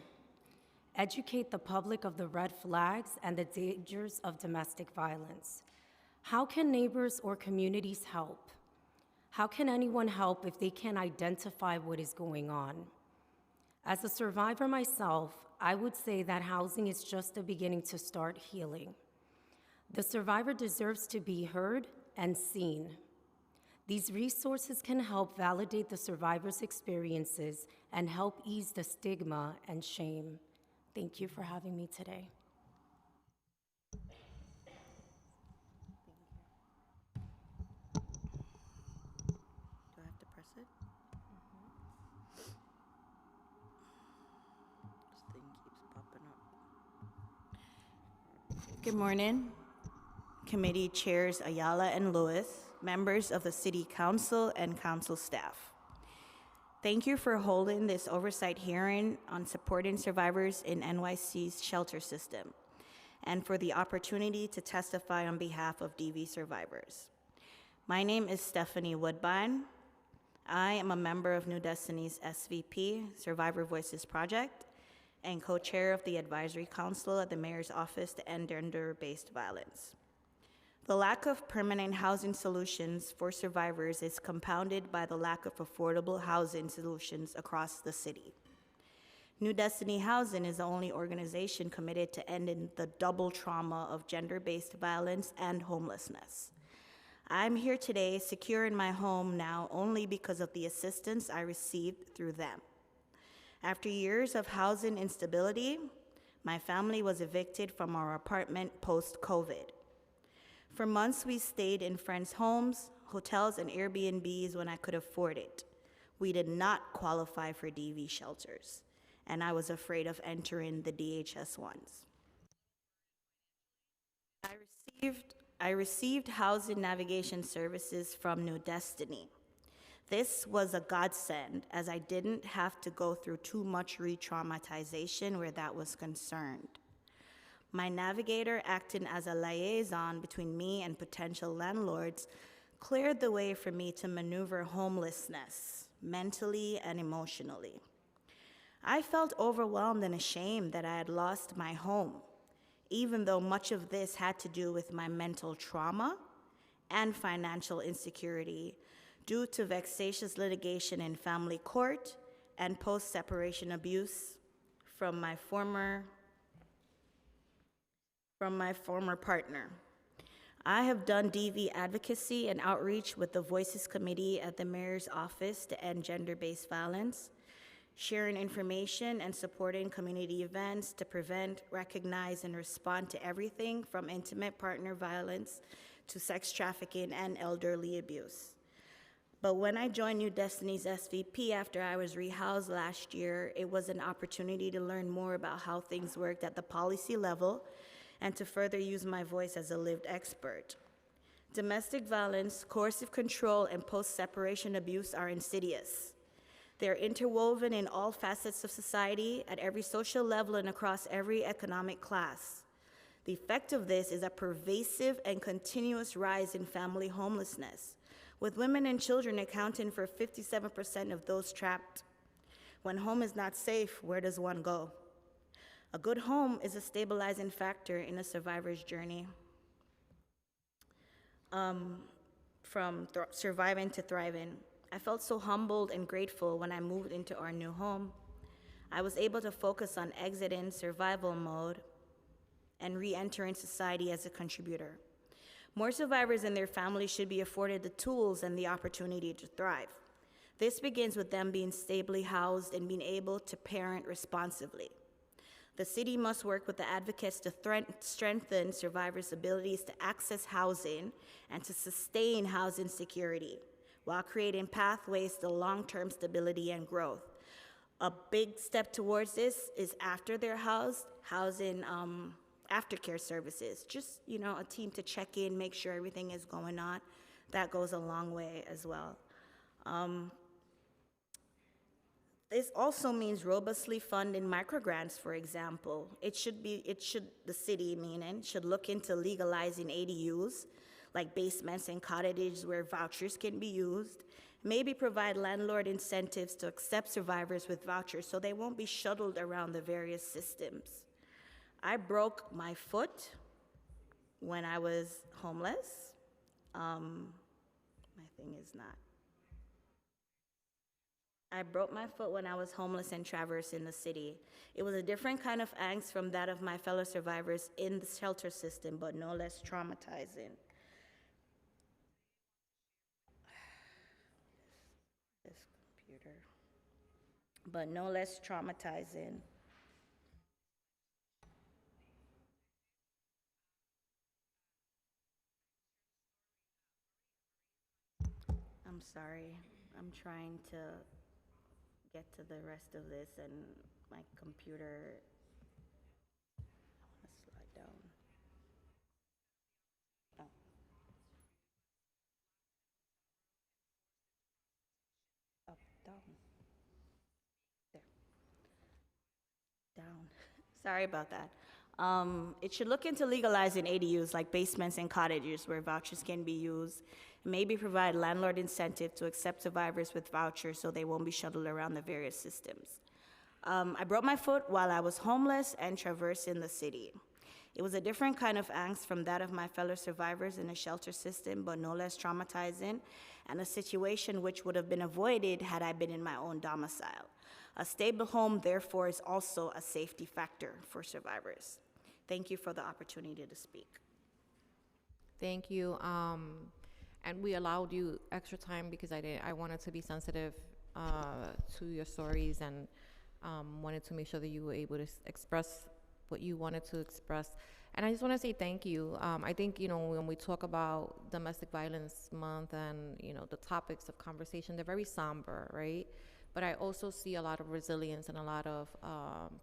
Educate the public of the red flags and the dangers of domestic violence. How can neighbors or communities help? How can anyone help if they can't identify what is going on? As a survivor myself, I would say that housing is just the beginning to start healing. The survivor deserves to be heard and seen. These resources can help validate the survivor's experiences and help ease the stigma and shame. Thank you for having me today. Do I have to press it? This thing keeps popping up. Good morning, committee chairs Ayala and Lewis, members of the City Council and Council staff. Thank you for holding this oversight hearing on supporting survivors in NYC's shelter system and for the opportunity to testify on behalf of DV survivors. My name is Stephanie Woodbine. I am a member of New Destiny's SVP, Survivor Voices Project, and co-chair of the Advisory Council at the Mayor's Office to End Gender-Based Violence. The lack of permanent housing solutions for survivors is compounded by the lack of affordable housing solutions across the city. New Destiny Housing is the only organization committed to ending the double trauma of gender-based violence and homelessness. I'm here today secure in my home now only because of the assistance I received through them. After years of housing instability, my family was evicted from our apartment post-COVID. For months, we stayed in friends' homes, hotels, and Airbnbs when I could afford it. We did not qualify for DV shelters, and I was afraid of entering the DHS ones. I received housing navigation services from New Destiny. This was a godsend, as I didn't have to go through too much re-traumatization where that was concerned. My navigator, acting as a liaison between me and potential landlords, cleared the way for me to maneuver homelessness, mentally and emotionally. I felt overwhelmed and ashamed that I had lost my home, even though much of this had to do with my mental trauma and financial insecurity due to vexatious litigation in family court and post-separation abuse from my former partner. I have done DV advocacy and outreach with the Voices Committee at the Mayor's Office to end gender-based violence, sharing information and supporting community events to prevent, recognize, and respond to everything from intimate partner violence to sex trafficking and elderly abuse. But when I joined New Destiny's SVP after I was rehoused last year, it was an opportunity to learn more about how things worked at the policy level and to further use my voice as a lived expert. Domestic violence, coercive control, and post-separation abuse are insidious. They're interwoven in all facets of society, at every social level and across every economic class. The effect of this is a pervasive and continuous rise in family homelessness, with women and children accounting for 57% of those trapped. When home is not safe, where does one go? A good home is a stabilizing factor in a survivor's journey. From surviving to thriving. I felt so humbled and grateful when I moved into our new home. I was able to focus on exiting survival mode and re-entering society as a contributor. More survivors and their families should be afforded the tools and the opportunity to thrive. This begins with them being stably housed and being able to parent responsibly. The city must work with the advocates to strengthen survivors' abilities to access housing and to sustain housing security while creating pathways to long-term stability and growth. A big step towards this is after they're housed, housing aftercare services. Just, a team to check in, make sure everything is going on. That goes a long way as well. This also means robustly funding microgrants, for example. The city should look into legalizing ADUs, like basements and cottages where vouchers can be used. Maybe provide landlord incentives to accept survivors with vouchers so they won't be shuttled around the various systems. I broke my foot when I was homeless. My thing is not. I broke my foot when I was homeless and traversing the city. It was a different kind of angst from that of my fellow survivors in the shelter system, but no less traumatizing. This computer. But no less traumatizing. I'm sorry. I'm trying to get to the rest of this, and my computer, I want to slide down. Oh. Up, down. There. Down. Sorry about that. It should look into legalizing ADUs like basements and cottages where vouchers can be used. Maybe provide landlord incentive to accept survivors with vouchers so they won't be shuttled around the various systems. I broke my foot while I was homeless and traversing the city. It was a different kind of angst from that of my fellow survivors in the shelter system, but no less traumatizing, and a situation which would have been avoided had I been in my own domicile. A stable home, therefore, is also a safety factor for survivors. Thank you for the opportunity to speak. Thank you. And we allowed you extra time because I wanted to be sensitive to your stories, and wanted to make sure that you were able to express what you wanted to express. And I just want to say thank you. I think, when we talk about Domestic Violence Month and, the topics of conversation, they're very somber, right? But I also see a lot of resilience and a lot of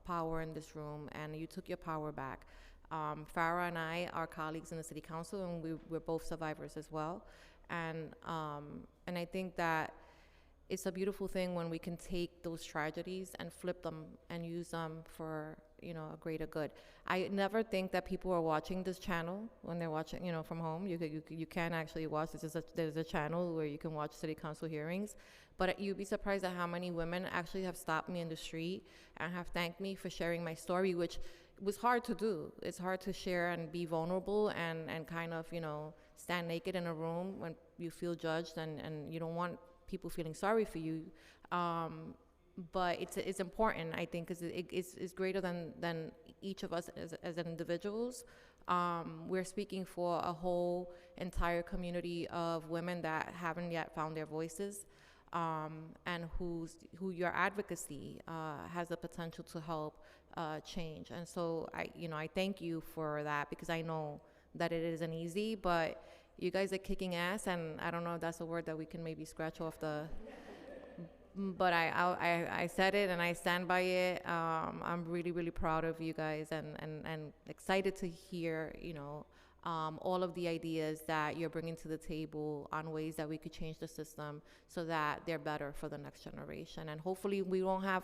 power in this room, and you took your power back. Farah and I are colleagues in the City Council, and we're both survivors as well. And I think that it's a beautiful thing when we can take those tragedies and flip them and use them for, a greater good. I never think that people are watching this channel when they're watching, from home. You can actually watch. There's a channel where you can watch City Council hearings. But you'd be surprised at how many women actually have stopped me in the street and have thanked me for sharing my story, which was hard to do. It's hard to share and be vulnerable and kind of, stand naked in a room when you feel judged and you don't want people feeling sorry for you. But it's important, I think, because it's greater than each of us as individuals. We're speaking for a whole entire community of women that haven't yet found their voices, and who your advocacy has the potential to help change. And so I thank you for that, because I know that it isn't easy, but you guys are kicking ass, and I don't know if that's a word that we can maybe scratch off the. But I said it and I stand by it. I'm really, really proud of you guys and excited to hear, all of the ideas that you're bringing to the table on ways that we could change the system so that they're better for the next generation. And hopefully we won't have,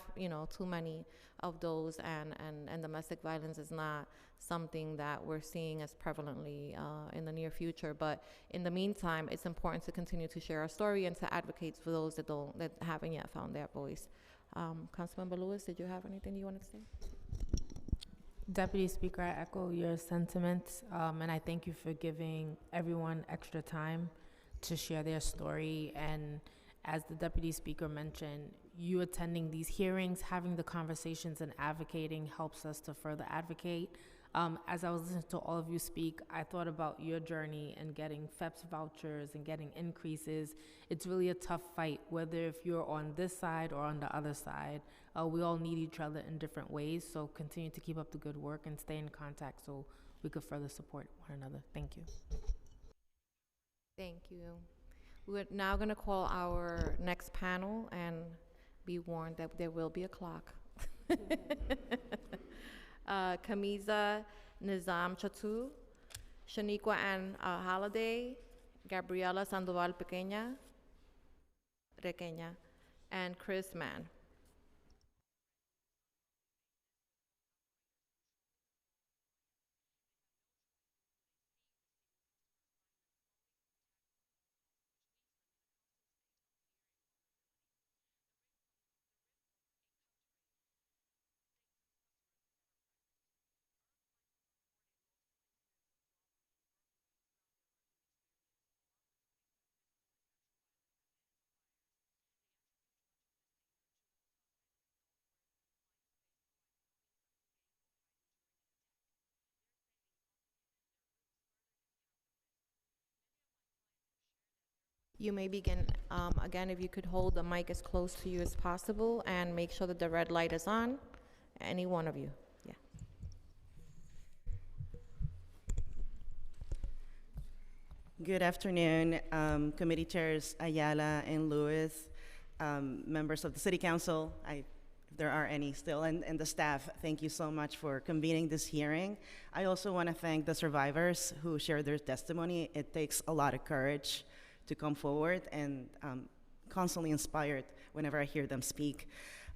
too many of those, and domestic violence is not something that we're seeing as prevalently in the near future. But in the meantime, it's important to continue to share our story and to advocate for those that haven't yet found their voice. Councilmember Lewis, did you have anything you wanted to say? Deputy Speaker, I echo your sentiments, and I thank you for giving everyone extra time to share their story. And as the Deputy Speaker mentioned, you attending these hearings, having the conversations and advocating helps us to further advocate. As I was listening to all of you speak, I thought about your journey and getting FEPS vouchers and getting increases. It's really a tough fight, whether if you're on this side or on the other side. We all need each other in different ways, so continue to keep up the good work and stay in contact so we could further support one another. Thank you. Thank you. We're now going to call our next panel and be warned that there will be a clock. Kamiza Nizam Chatu, Shaniqua Ann Holiday, Gabriela Sandoval Requeña, and Chris Mann. You may begin. Again, if you could hold the mic as close to you as possible and make sure that the red light is on. Any one of you. Yeah. Good afternoon, committee chairs Ayala and Lewis, members of the City Council, if there are any still, and the staff. Thank you so much for convening this hearing. I also want to thank the survivors who shared their testimony. It takes a lot of courage to come forward, and constantly inspired whenever I hear them speak.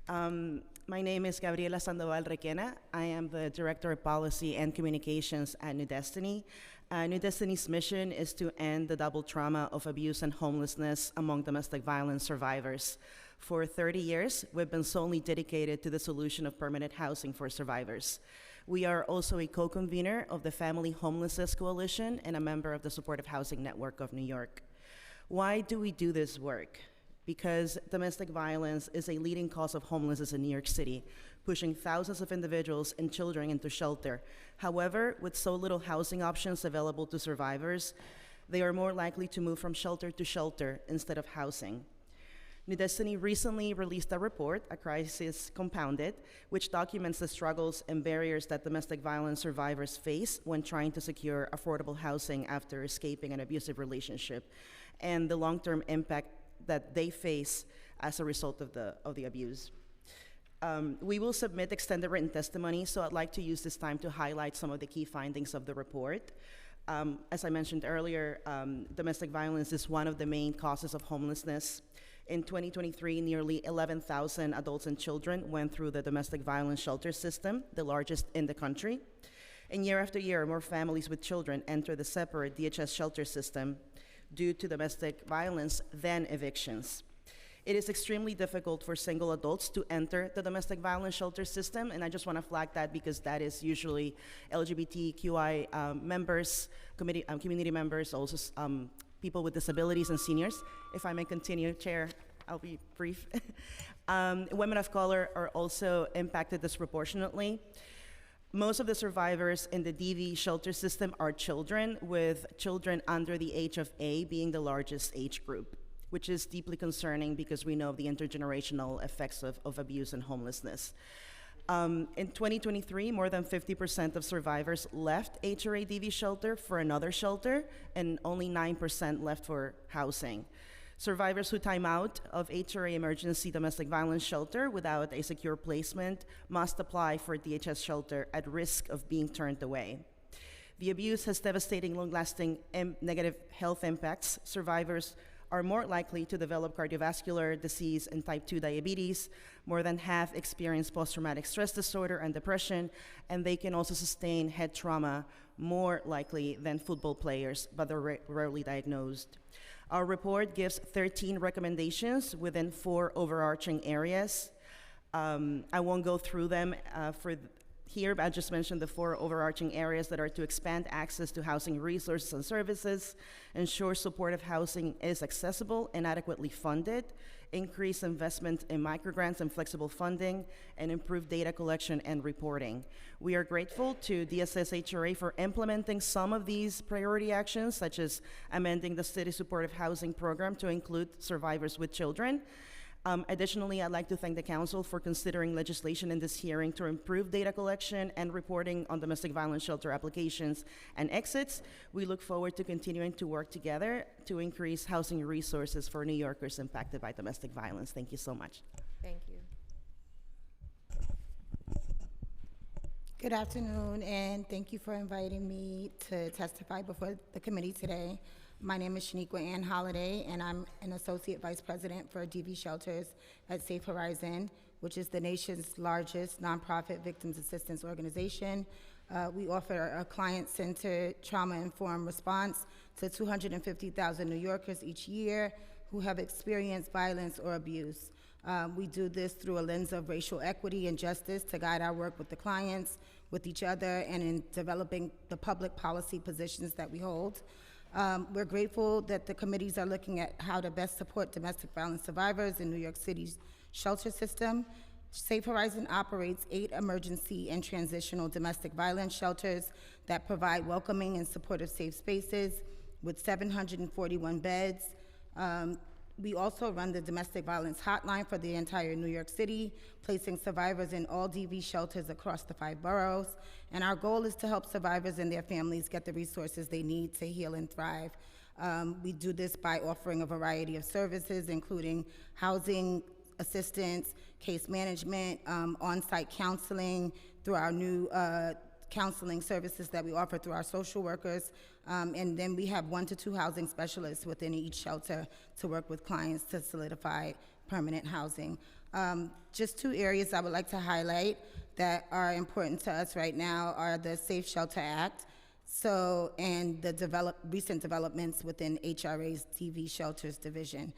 My name is Gabriela Sandoval Requena. I am the Director of Policy and Communications at New Destiny. New Destiny's mission is to end the double trauma of abuse and homelessness among domestic violence survivors. For 30 years, we've been solely dedicated to the solution of permanent housing for survivors. We are also a co-convener of the Family Homelessness Coalition and a member of the Supportive Housing Network of New York. Why do we do this work? Because domestic violence is a leading cause of homelessness in New York City, pushing thousands of individuals and children into shelter. However, with so little housing options available to survivors, they are more likely to move from shelter to shelter instead of housing. New Destiny recently released a report, A Crisis Compounded, which documents the struggles and barriers that domestic violence survivors face when trying to secure affordable housing after escaping an abusive relationship, and the long-term impact that they face as a result of the abuse. We will submit extended written testimony, so I'd like to use this time to highlight some of the key findings of the report. As I mentioned earlier, domestic violence is one of the main causes of homelessness. In 2023, nearly 11,000 adults and children went through the domestic violence shelter system, the largest in the country. And year after year, more families with children enter the separate DHS shelter system due to domestic violence than evictions. It is extremely difficult for single adults to enter the domestic violence shelter system, and I just want to flag that because that is usually LGBTQI members, community members, also people with disabilities and seniors. If I may continue, Chair, I'll be brief. Women of color are also impacted disproportionately. Most of the survivors in the DV shelter system are children, with children under the age of 8 being the largest age group, which is deeply concerning because we know of the intergenerational effects of abuse and homelessness. In 2023, more than 50% of survivors left HRA DV shelter for another shelter, and only 9% left for housing. Survivors who time out of HRA emergency domestic violence shelter without a secure placement must apply for DHS shelter at risk of being turned away. The abuse has devastating, long-lasting negative health impacts. Survivors are more likely to develop cardiovascular disease and type 2 diabetes. More than half experience post-traumatic stress disorder and depression, and they can also sustain head trauma more likely than football players, but they're rarely diagnosed. Our report gives 13 recommendations within 4 overarching areas. I won't go through them Here, I just mentioned the 4 overarching areas that are to expand access to housing resources and services, ensure supportive housing is accessible and adequately funded, increase investment in microgrants and flexible funding, and improve data collection and reporting. We are grateful to DSS HRA for implementing some of these priority actions, such as amending the city supportive housing program to include survivors with children. Additionally, I'd like to thank the council for considering legislation in this hearing to improve data collection and reporting on domestic violence shelter applications and exits. We look forward to continuing to work together to increase housing resources for New Yorkers impacted by domestic violence. Thank you so much. Thank you. Good afternoon, and thank you for inviting me to testify before the committee today. My name is Shaniqua Ann Holliday, and I'm an Associate Vice President for DV Shelters at Safe Horizon, which is the nation's largest nonprofit victims assistance organization. We offer a client-centered, trauma-informed response to 250,000 New Yorkers each year who have experienced violence or abuse. We do this through a lens of racial equity and justice to guide our work with the clients, with each other, and in developing the public policy positions that we hold. We're grateful that the committees are looking at how to best support domestic violence survivors in New York City's shelter system. Safe Horizon operates 8 emergency and transitional domestic violence shelters that provide welcoming and supportive safe spaces with 741 beds. We also run the domestic violence hotline for the entire New York City, placing survivors in all DV shelters across the 5 boroughs. And our goal is to help survivors and their families get the resources they need to heal and thrive. We do this by offering a variety of services, including housing assistance, case management, on-site counseling, through our new counseling services that we offer through our social workers. And then we have 1 to 2 housing specialists within each shelter to work with clients to solidify permanent housing. Just 2 areas I would like to highlight that are important to us right now are the Safe Shelter Act, and the recent developments within HRA's DV Shelters Division.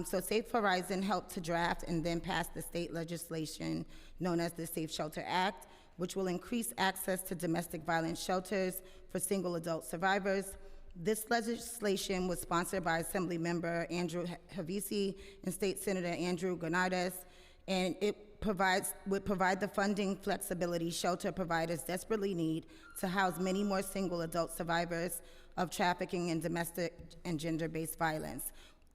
So Safe Horizon helped to draft and then pass the state legislation known as the Safe Shelter Act, which will increase access to domestic violence shelters for single adult survivors. This legislation was sponsored by Assembly Member Andrew Havisi and State Senator Andrew Gonares, and it would provide the funding flexibility shelter providers desperately need to house many more single adult survivors of trafficking and domestic and gender-based violence.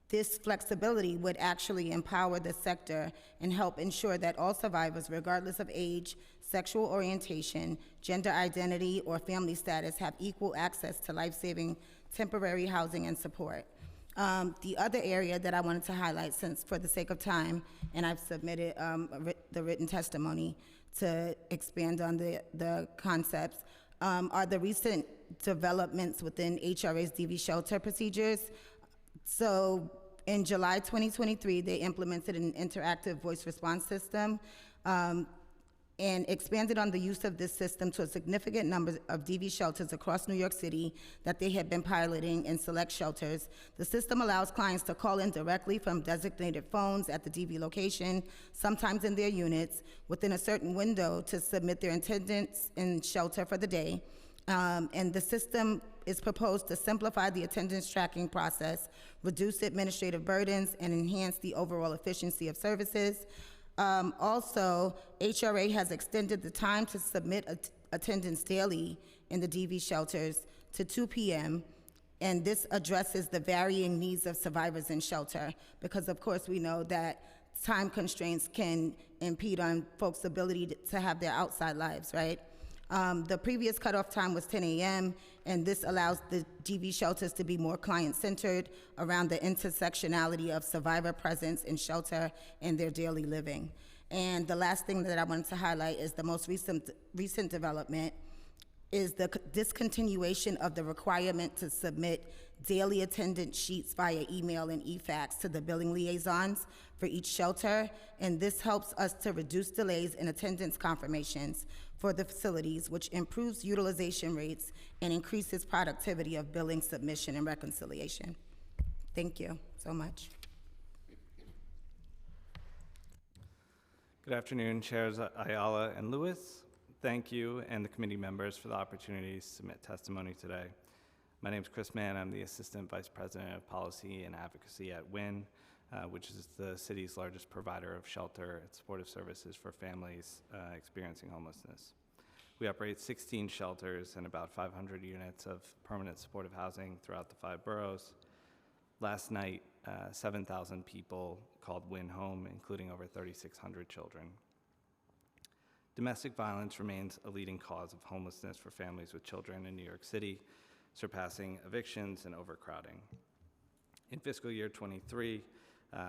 This flexibility would actually empower the sector and help ensure that all survivors, regardless of age, sexual orientation, gender identity, or family status, have equal access to life-saving temporary housing and support. The other area that I wanted to highlight, since for the sake of time, and I've submitted the written testimony to expand on the concepts, are the recent developments within HRA's DV shelter procedures. So in July 2023, they implemented an interactive voice response system and expanded on the use of this system to a significant number of DV shelters across New York City that they had been piloting in select shelters. The system allows clients to call in directly from designated phones at the DV location, sometimes in their units, within a certain window to submit their attendance in shelter for the day. And the system is proposed to simplify the attendance tracking process, reduce administrative burdens, and enhance the overall efficiency of services. Also, HRA has extended the time to submit attendance daily in the DV shelters to 2 p.m., and this addresses the varying needs of survivors in shelter, because of course we know that time constraints can impede on folks' ability to have their outside lives, right? The previous cutoff time was 10 a.m., and this allows the DV shelters to be more client-centered around the intersectionality of survivor presence in shelter and their daily living. And the last thing that I wanted to highlight is the most recent development is the discontinuation of the requirement to submit daily attendance sheets via email and e-fax to the billing liaisons for each shelter, and this helps us to reduce delays in attendance confirmations for the facilities, which improves utilization rates and increases productivity of billing submission and reconciliation. Thank you so much. Good afternoon, Chairs Ayala and Lewis. Thank you and the committee members for the opportunity to submit testimony today. My name is Chris Mann. I'm the Assistant Vice President of Policy and Advocacy at WIN, which is the city's largest provider of shelter and supportive services for families experiencing homelessness. We operate 16 shelters and about 500 units of permanent supportive housing throughout the 5 boroughs. Last night, 7,000 people called WIN home, including over 3,600 children. Domestic violence remains a leading cause of homelessness for families with children in New York City, surpassing evictions and overcrowding. In fiscal year 23,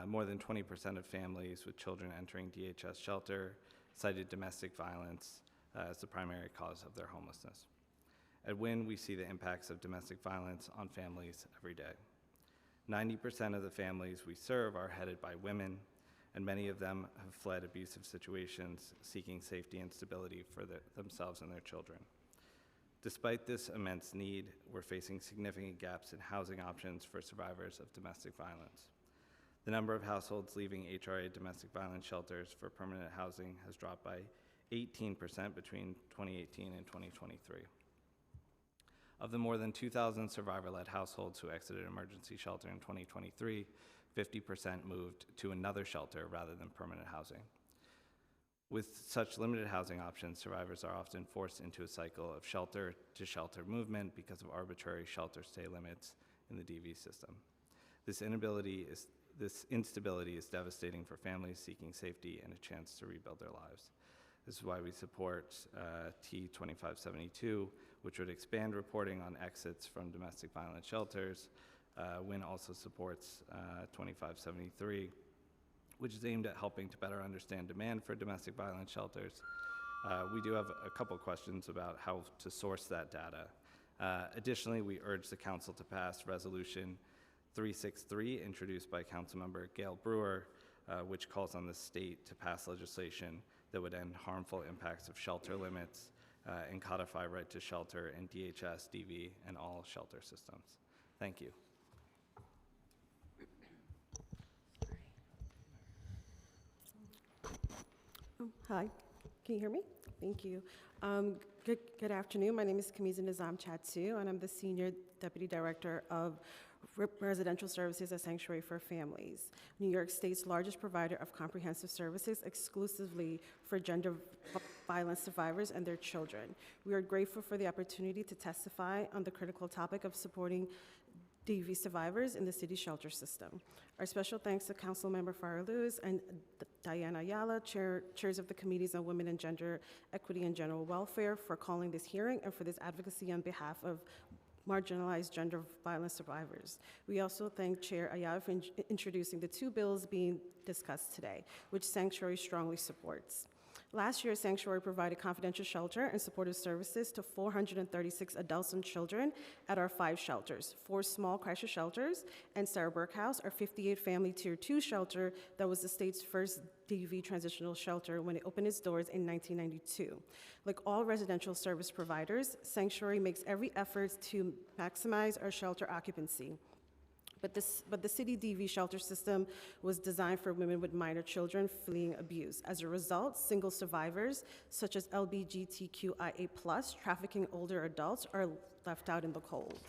more than 20% of families with children entering DHS shelter cited domestic violence as the primary cause of their homelessness. At WIN, we see the impacts of domestic violence on families every day. 90% of the families we serve are headed by women, and many of them have fled abusive situations, seeking safety and stability for themselves and their children. Despite this immense need, we're facing significant gaps in housing options for survivors of domestic violence. The number of households leaving HRA domestic violence shelters for permanent housing has dropped by 18% between 2018 and 2023. Of the more than 2,000 survivor-led households who exited emergency shelter in 2023, 50% moved to another shelter rather than permanent housing. With such limited housing options, survivors are often forced into a cycle of shelter-to-shelter movement because of arbitrary shelter stay limits in the DV system. This instability is devastating for families seeking safety and a chance to rebuild their lives. This is why we support T2572, which would expand reporting on exits from domestic violence shelters. WIN also supports 2573, which is aimed at helping to better understand demand for domestic violence shelters. We do have a couple questions about how to source that data. Additionally, we urge the council to pass Resolution 363, introduced by Councilmember Gail Brewer, which calls on the state to pass legislation that would end harmful impacts of shelter limits and codify right to shelter in DHS, DV, and all shelter systems. Thank you. Hi, can you hear me? Thank you. Good afternoon. My name is Kamiza Nizam Chatu, and I'm the Senior Deputy Director of Residential Services at Sanctuary for Families, New York State's largest provider of comprehensive services exclusively for gender violence survivors and their children. We are grateful for the opportunity to testify on the critical topic of supporting DV survivors in the city shelter system. Our special thanks to Councilmember Farah Lewis and Diana Ayala, chairs of the Committees on Women and Gender Equity and General Welfare, for calling this hearing and for this advocacy on behalf of marginalized gender violence survivors. We also thank Chair Ayala for introducing the 2 bills being discussed today, which Sanctuary strongly supports. Last year, Sanctuary provided confidential shelter and supportive services to 436 adults and children at our 5 shelters, 4 small crisis shelters, and Sarah Burke House, our 58-family Tier 2 shelter that was the state's first DV transitional shelter when it opened its doors in 1992. Like all residential service providers, Sanctuary makes every effort to maximize our shelter occupancy. But the city DV shelter system was designed for women with minor children fleeing abuse. As a result, single survivors, such as LGBTQIA+, trafficking older adults, are left out in the cold.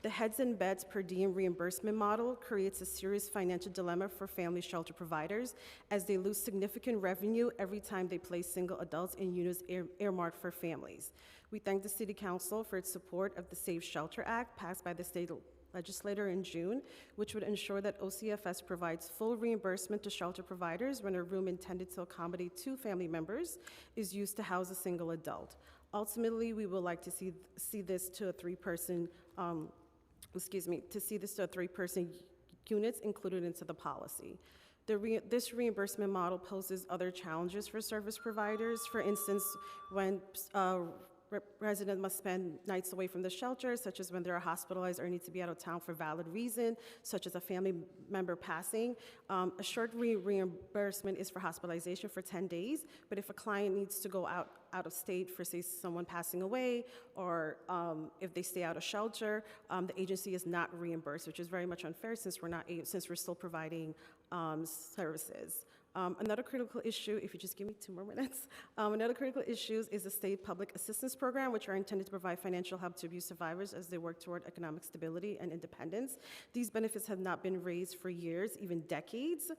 The heads and beds per diem reimbursement model creates a serious financial dilemma for family shelter providers, as they lose significant revenue every time they place single adults in units earmarked for families. We thank the City Council for its support of the Safe Shelter Act passed by the state legislature in June, which would ensure that OCFS provides full reimbursement to shelter providers when a room intended to accommodate 2 family members is used to house a single adult. Ultimately, we would like to see this to a 3-person units included into the policy. This reimbursement model poses other challenges for service providers. For instance, when residents must spend nights away from the shelter, such as when they're hospitalized or need to be out of town for valid reason, such as a family member passing. A short reimbursement is for hospitalization for 10 days, but if a client needs to go out of state for, say, someone passing away, or if they stay out of shelter, the agency is not reimbursed, which is very much unfair since we're still providing services. Another critical issue, if you just give me 2 more minutes, another critical issue is the state public assistance program, which are intended to provide financial help to abuse survivors as they work toward economic stability and independence. These benefits have not been raised for years, even decades.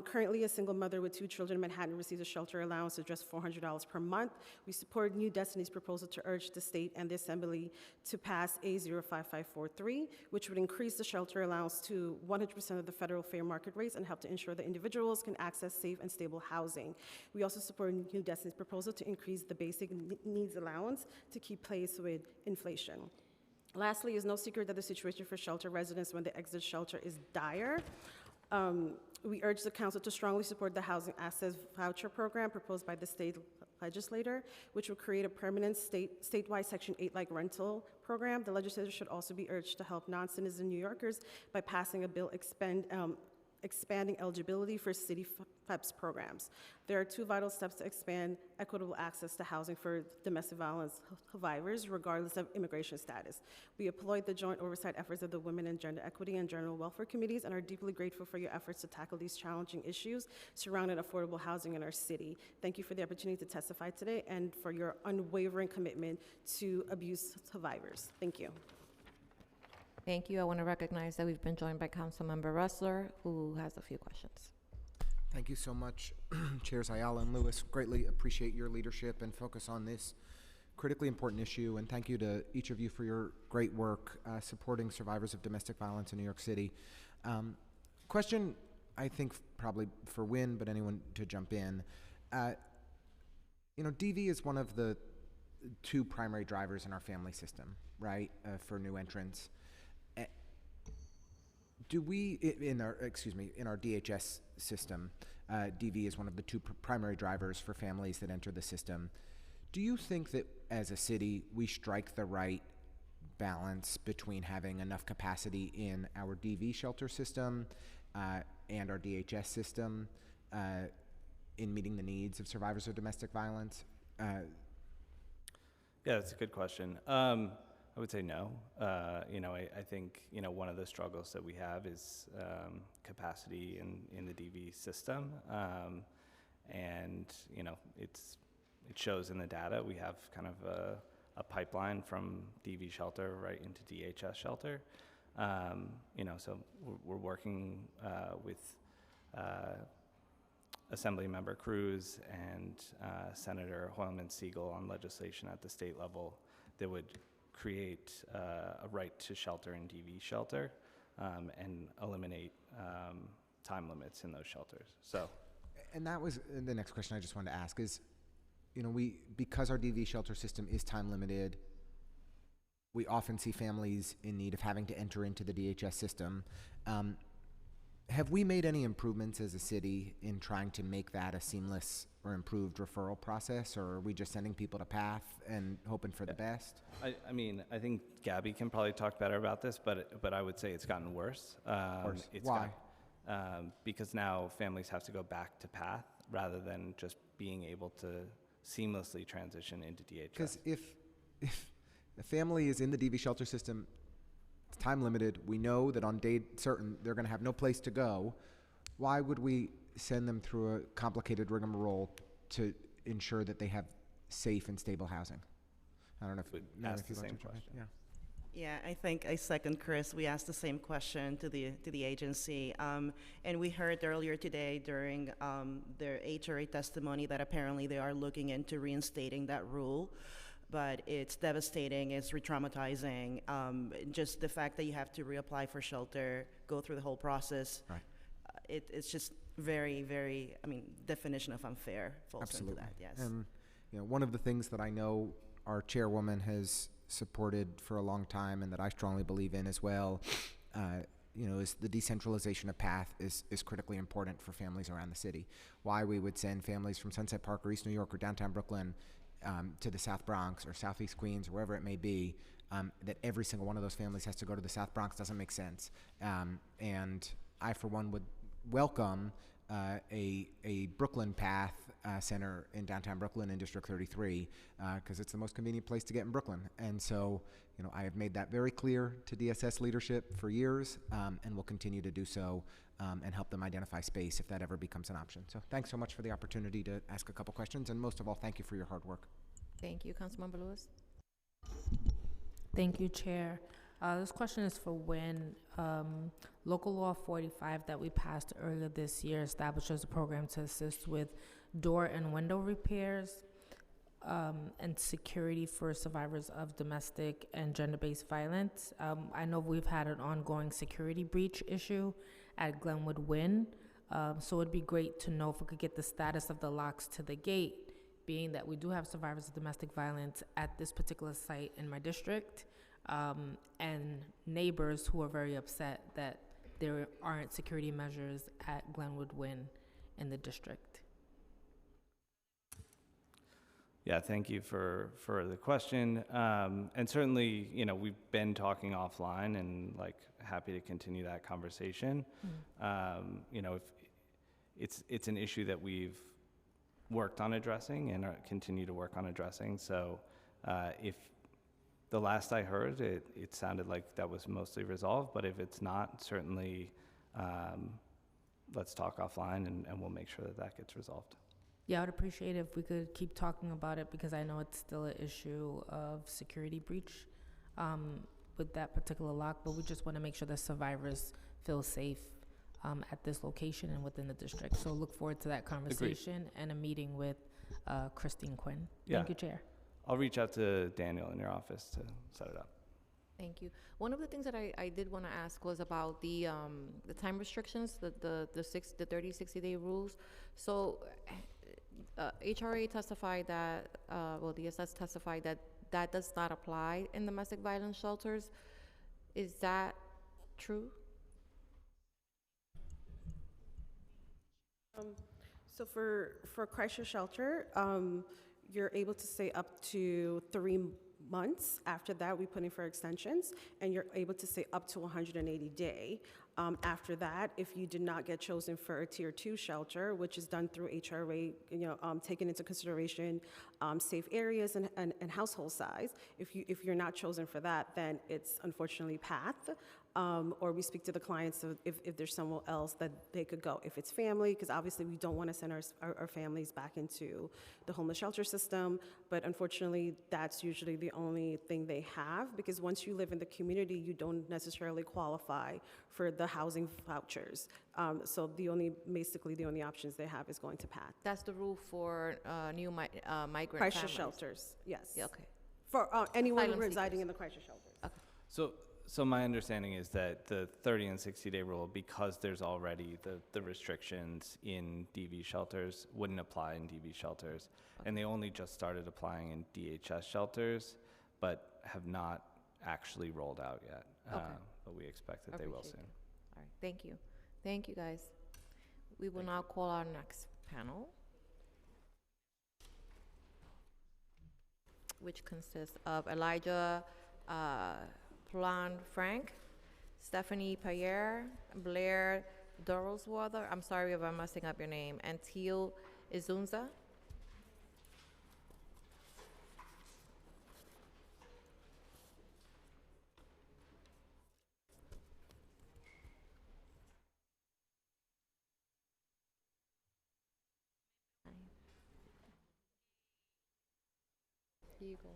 Currently, a single mother with 2 children in Manhattan receives a shelter allowance of just $400 per month. We support New Destiny's proposal to urge the state and the Assembly to pass A05543, which would increase the shelter allowance to 100% of the federal fair market rates and help to ensure that individuals can access safe and stable housing. We also support New Destiny's proposal to increase the basic needs allowance to keep pace with inflation. Lastly, it's no secret that the situation for shelter residents when they exit shelter is dire. We urge the council to strongly support the Housing Access Voucher Program proposed by the state legislator, which will create a permanent statewide Section 8-like rental program. The legislature should also be urged to help non-citizen New Yorkers by passing a bill expanding eligibility for city FEPS programs. There are 2 vital steps to expand equitable access to housing for domestic violence survivors, regardless of immigration status. We applaud the joint oversight efforts of the Women and Gender Equity and General Welfare Committees and are deeply grateful for your efforts to tackle these challenging issues surrounding affordable housing in our city. Thank you for the opportunity to testify today and for your unwavering commitment to abuse survivors. Thank you. Thank you. I want to recognize that we've been joined by Councilmember Ressler, who has a few questions. Thank you so much, Chairs Ayala and Lewis. Greatly appreciate your leadership and focus on this critically important issue. And thank you to each of you for your great work supporting survivors of domestic violence in New York City. Question, I think probably for Wynn, but anyone to jump in. DV is one of the 2 primary drivers in our family system, right, for new entrants. Do we, in our DHS system, DV is one of the 2 primary drivers for families that enter the system. Do you think that as a city, we strike the right balance between having enough capacity in our DV shelter system and our DHS system in meeting the needs of survivors of domestic violence? Yeah, that's a good question. I would say no. I think, one of the struggles that we have is capacity in the DV system. And, it shows in the data. We have kind of a pipeline from DV shelter right into DHS shelter. So we're working with Assemblymember Cruz and Senator Hoylman Siegel on legislation at the state level that would create a right to shelter in DV shelter and eliminate time limits in those shelters. And that was the next question I just wanted to ask is, because our DV shelter system is time limited, we often see families in need of having to enter into the DHS system. Have we made any improvements as a city in trying to make that a seamless or improved referral process, or are we just sending people to PATH and hoping for the best? I think Gabby can probably talk better about this, but I would say it's gotten worse. Why? Because now families have to go back to PATH rather than just being able to seamlessly transition into DHS. Because if a family is in the DV shelter system, it's time limited, we know that on day certain they're going to have no place to go, why would we send them through a complicated rigmarole to ensure that they have safe and stable housing? I don't know if ask the same question. Yeah. Yeah, I think I second Chris. We asked the same question to the agency, and we heard earlier today during their HRA testimony that apparently they are looking into reinstating that rule. But it's devastating, it's re-traumatizing. Just the fact that you have to reapply for shelter, go through the whole process, right. It's just very, very, definition of unfair falls Absolutely. into that, yes. And one of the things that I know our chairwoman has supported for a long time and that I strongly believe in as well, is the decentralization of PATH is critically important for families around the city. Why we would send families from Sunset Park or East New York or downtown Brooklyn to the South Bronx or Southeast Queens or wherever it may be, that every single one of those families has to go to the South Bronx doesn't make sense. And I, for one, would welcome a Brooklyn PATH center in downtown Brooklyn in District 33 because it's the most convenient place to get in Brooklyn. And so, you know, I have made that very clear to DSS leadership for years and will continue to do so and help them identify space if that ever becomes an option. So thanks so much for the opportunity to ask a couple questions, and most of all, thank you for your hard work. Thank you, Councilmember Lewis. Thank you, Chair. This question is for Wynn. Local Law 45 that we passed earlier this year establishes a program to assist with door and window repairs and security for survivors of domestic and gender-based violence. I know we've had an ongoing security breach issue at Glenwood Wynn, so it'd be great to know if we could get the status of the locks to the gate, being that we do have survivors of domestic violence at this particular site in my district, and neighbors who are very upset that there aren't security measures at Glenwood Wynn in the district. Yeah, thank you for the question. And certainly, you know, we've been talking offline and like happy to continue that conversation. You know, if it's an issue that we've worked on addressing and continue to work on addressing. So if the last I heard, it sounded like that was mostly resolved, but if it's not, certainly let's talk offline and we'll make sure that that gets resolved. Yeah, I would appreciate it if we could keep talking about it because I know it's still an issue of security breach with that particular lock, but we just want to make sure that survivors feel safe at this location and within the district. So look forward to that conversation and a meeting with Christine Quinn. Yeah. Thank you, Chair. I'll reach out to Daniel in your office to set it up. Thank you. One of the things that I did want to ask was about the time restrictions, the 30, 60-day rules. So HRA testified that, well, DSS testified that that does not apply in domestic violence shelters. Is that true? So for crisis shelter, you're able to stay up to 3 months. After that, we put in for extensions, and you're able to stay up to 180 days. After that, if you did not get chosen for a tier 2 shelter, which is done through HRA, taking into consideration safe areas and household size, if you're not chosen for that, then it's unfortunately PATH. Or we speak to the clients if there's somewhere else that they could go. If it's family, because obviously we don't want to send our families back into the homeless shelter system, but unfortunately that's usually the only thing they have, because once you live in the community, you don't necessarily qualify for the housing vouchers. So basically the only options they have is going to PATH. That's the rule for new migrant Crisis families. shelters, yes. Yeah, okay. For anyone Asylum residing seekers. in the crisis shelters. Okay. So my understanding is that the 30 and 60-day rule, because there's already the restrictions in DV shelters, wouldn't apply in DV shelters. And they only just started applying in DHS shelters, but have not actually rolled out yet. Okay. But we expect that they will soon. All right, thank you. Thank you, guys. We will now call our next panel, which consists of Elijah Plan Frank, Stephanie Payer, Blair Doroswather, I'm sorry if I'm messing up your name, and Teal Izunza. Here you go.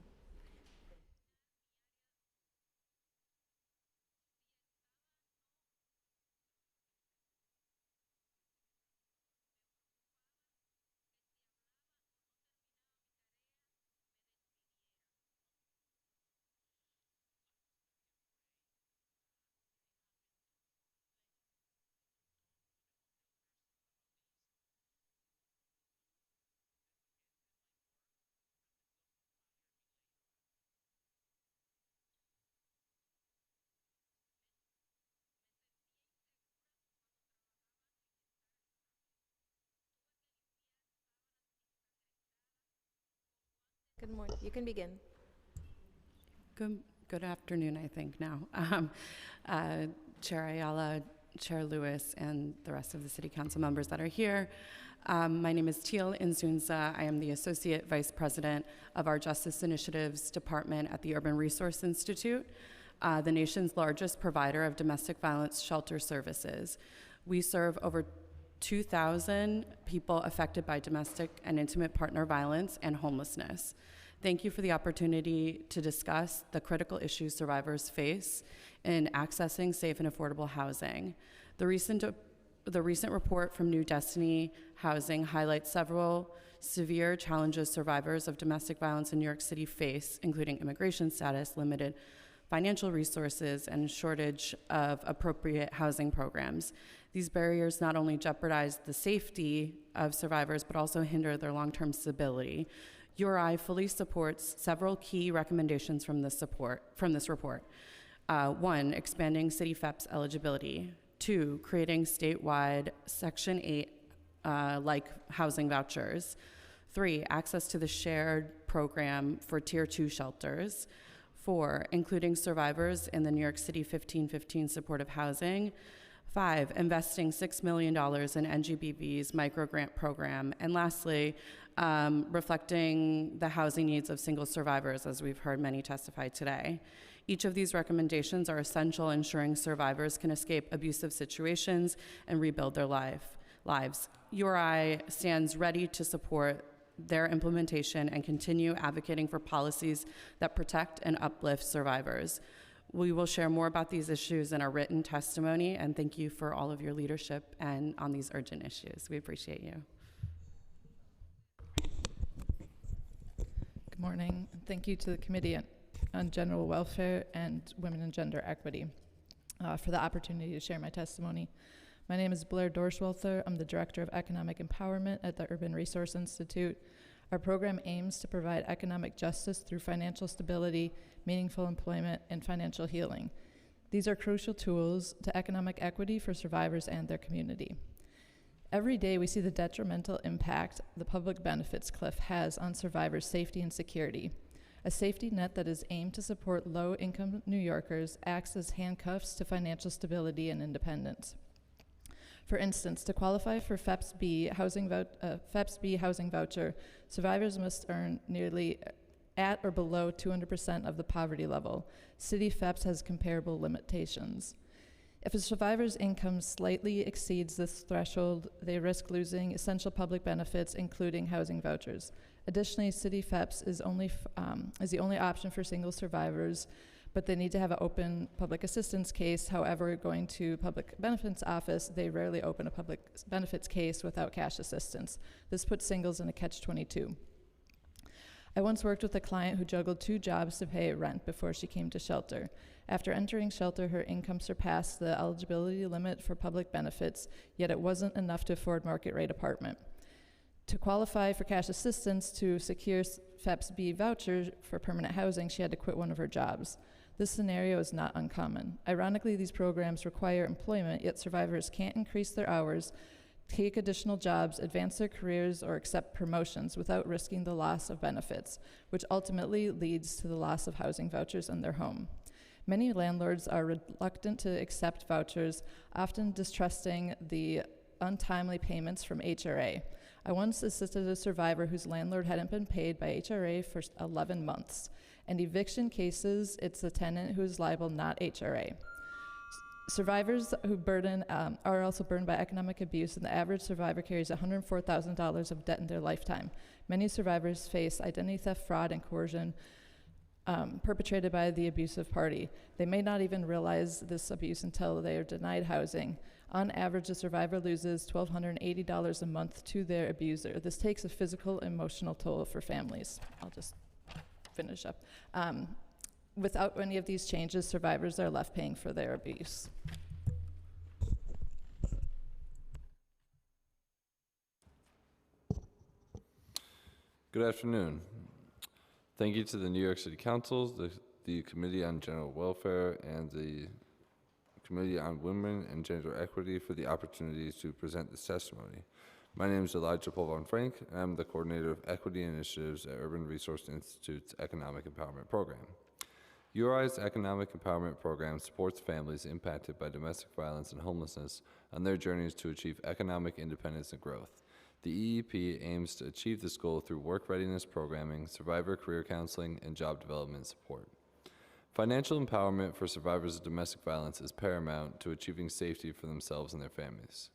Good morning. You can begin. Good afternoon, I think now. Chair Ayala, Chair Lewis, and the rest of the City Council members that are here. My name is Teal Inzunza. I am the Associate Vice President of our Justice Initiatives Department at the Urban Resource Institute, the nation's largest provider of domestic violence shelter services. We serve over 2,000 people affected by domestic and intimate partner violence and homelessness. Thank you for the opportunity to discuss the critical issues survivors face in accessing safe and affordable housing. The recent report from New Destiny Housing highlights several severe challenges survivors of domestic violence in New York City face, including immigration status, limited financial resources, and shortage of appropriate housing programs. These barriers not only jeopardize the safety of survivors, but also hinder their long-term stability. URI fully supports several key recommendations from this report. 1, expanding City FEP's eligibility. 2, creating statewide Section 8 like housing vouchers. 3, access to the shared program for Tier 2 shelters. 4, including survivors in the New York City 1515 supportive housing. 5, investing $6 million in NGBV's microgrant program. And lastly, reflecting the housing needs of single survivors, as we've heard many testify today. Each of these recommendations are essential, ensuring survivors can escape abusive situations and rebuild their lives. URI stands ready to support their implementation and continue advocating for policies that protect and uplift survivors. We will share more about these issues in our written testimony, and thank you for all of your leadership and on these urgent issues. We appreciate you. Good morning, and thank you to the Committee on General Welfare and Women and Gender Equity for the opportunity to share my testimony. My name is Blair Dorschwelther. I'm the Director of Economic Empowerment at the Urban Resource Institute. Our program aims to provide economic justice through financial stability, meaningful employment, and financial healing. These are crucial tools to economic equity for survivors and their community. Every day we see the detrimental impact the public benefits cliff has on survivors' safety and security. A safety net that is aimed to support low-income New Yorkers acts as handcuffs to financial stability and independence. For instance, to qualify for FEPS-B housing voucher, survivors must earn nearly at or below 200% of the poverty level. City FEPS has comparable limitations. If a survivor's income slightly exceeds this threshold, they risk losing essential public benefits, including housing vouchers. Additionally, City FEPS is the only option for single survivors, but they need to have an open public assistance case. However, going to public benefits office, they rarely open a public benefits case without cash assistance. This puts singles in a catch-22. I once worked with a client who juggled 2 jobs to pay rent before she came to shelter. After entering shelter, her income surpassed the eligibility limit for public benefits, yet it wasn't enough to afford market rate apartment. To qualify for cash assistance to secure FEPS-B vouchers for permanent housing, she had to quit one of her jobs. This scenario is not uncommon. Ironically, these programs require employment, yet survivors can't increase their hours, take additional jobs, advance their careers, or accept promotions without risking the loss of benefits, which ultimately leads to the loss of housing vouchers in their home. Many landlords are reluctant to accept vouchers, often distrusting the untimely payments from HRA. I once assisted a survivor whose landlord hadn't been paid by HRA for 11 months. In eviction cases, it's the tenant who is liable, not HRA. Survivors who are also burdened by economic abuse, and the average survivor carries $104,000 of debt in their lifetime. Many survivors face identity theft, fraud, and coercion perpetrated by the abusive party. They may not even realize this abuse until they are denied housing. On average, a survivor loses $1,280 a month to their abuser. This takes a physical and emotional toll for families. I'll just finish up. Without any of these changes, survivors are left paying for their abuse. Good afternoon. Thank you to the New York City Council, the Committee on General Welfare, and the Committee on Women and Gender Equity for the opportunity to present this testimony. My name is Elijah Polvon Frank, and I'm the Coordinator of Equity Initiatives at Urban Resource Institute's Economic Empowerment Program. URI's Economic Empowerment Program supports families impacted by domestic violence and homelessness on their journeys to achieve economic independence and growth. The EEP aims to achieve this goal through work readiness programming, survivor career counseling, and job development support. Financial empowerment for survivors of domestic violence is paramount to achieving safety for themselves and their families.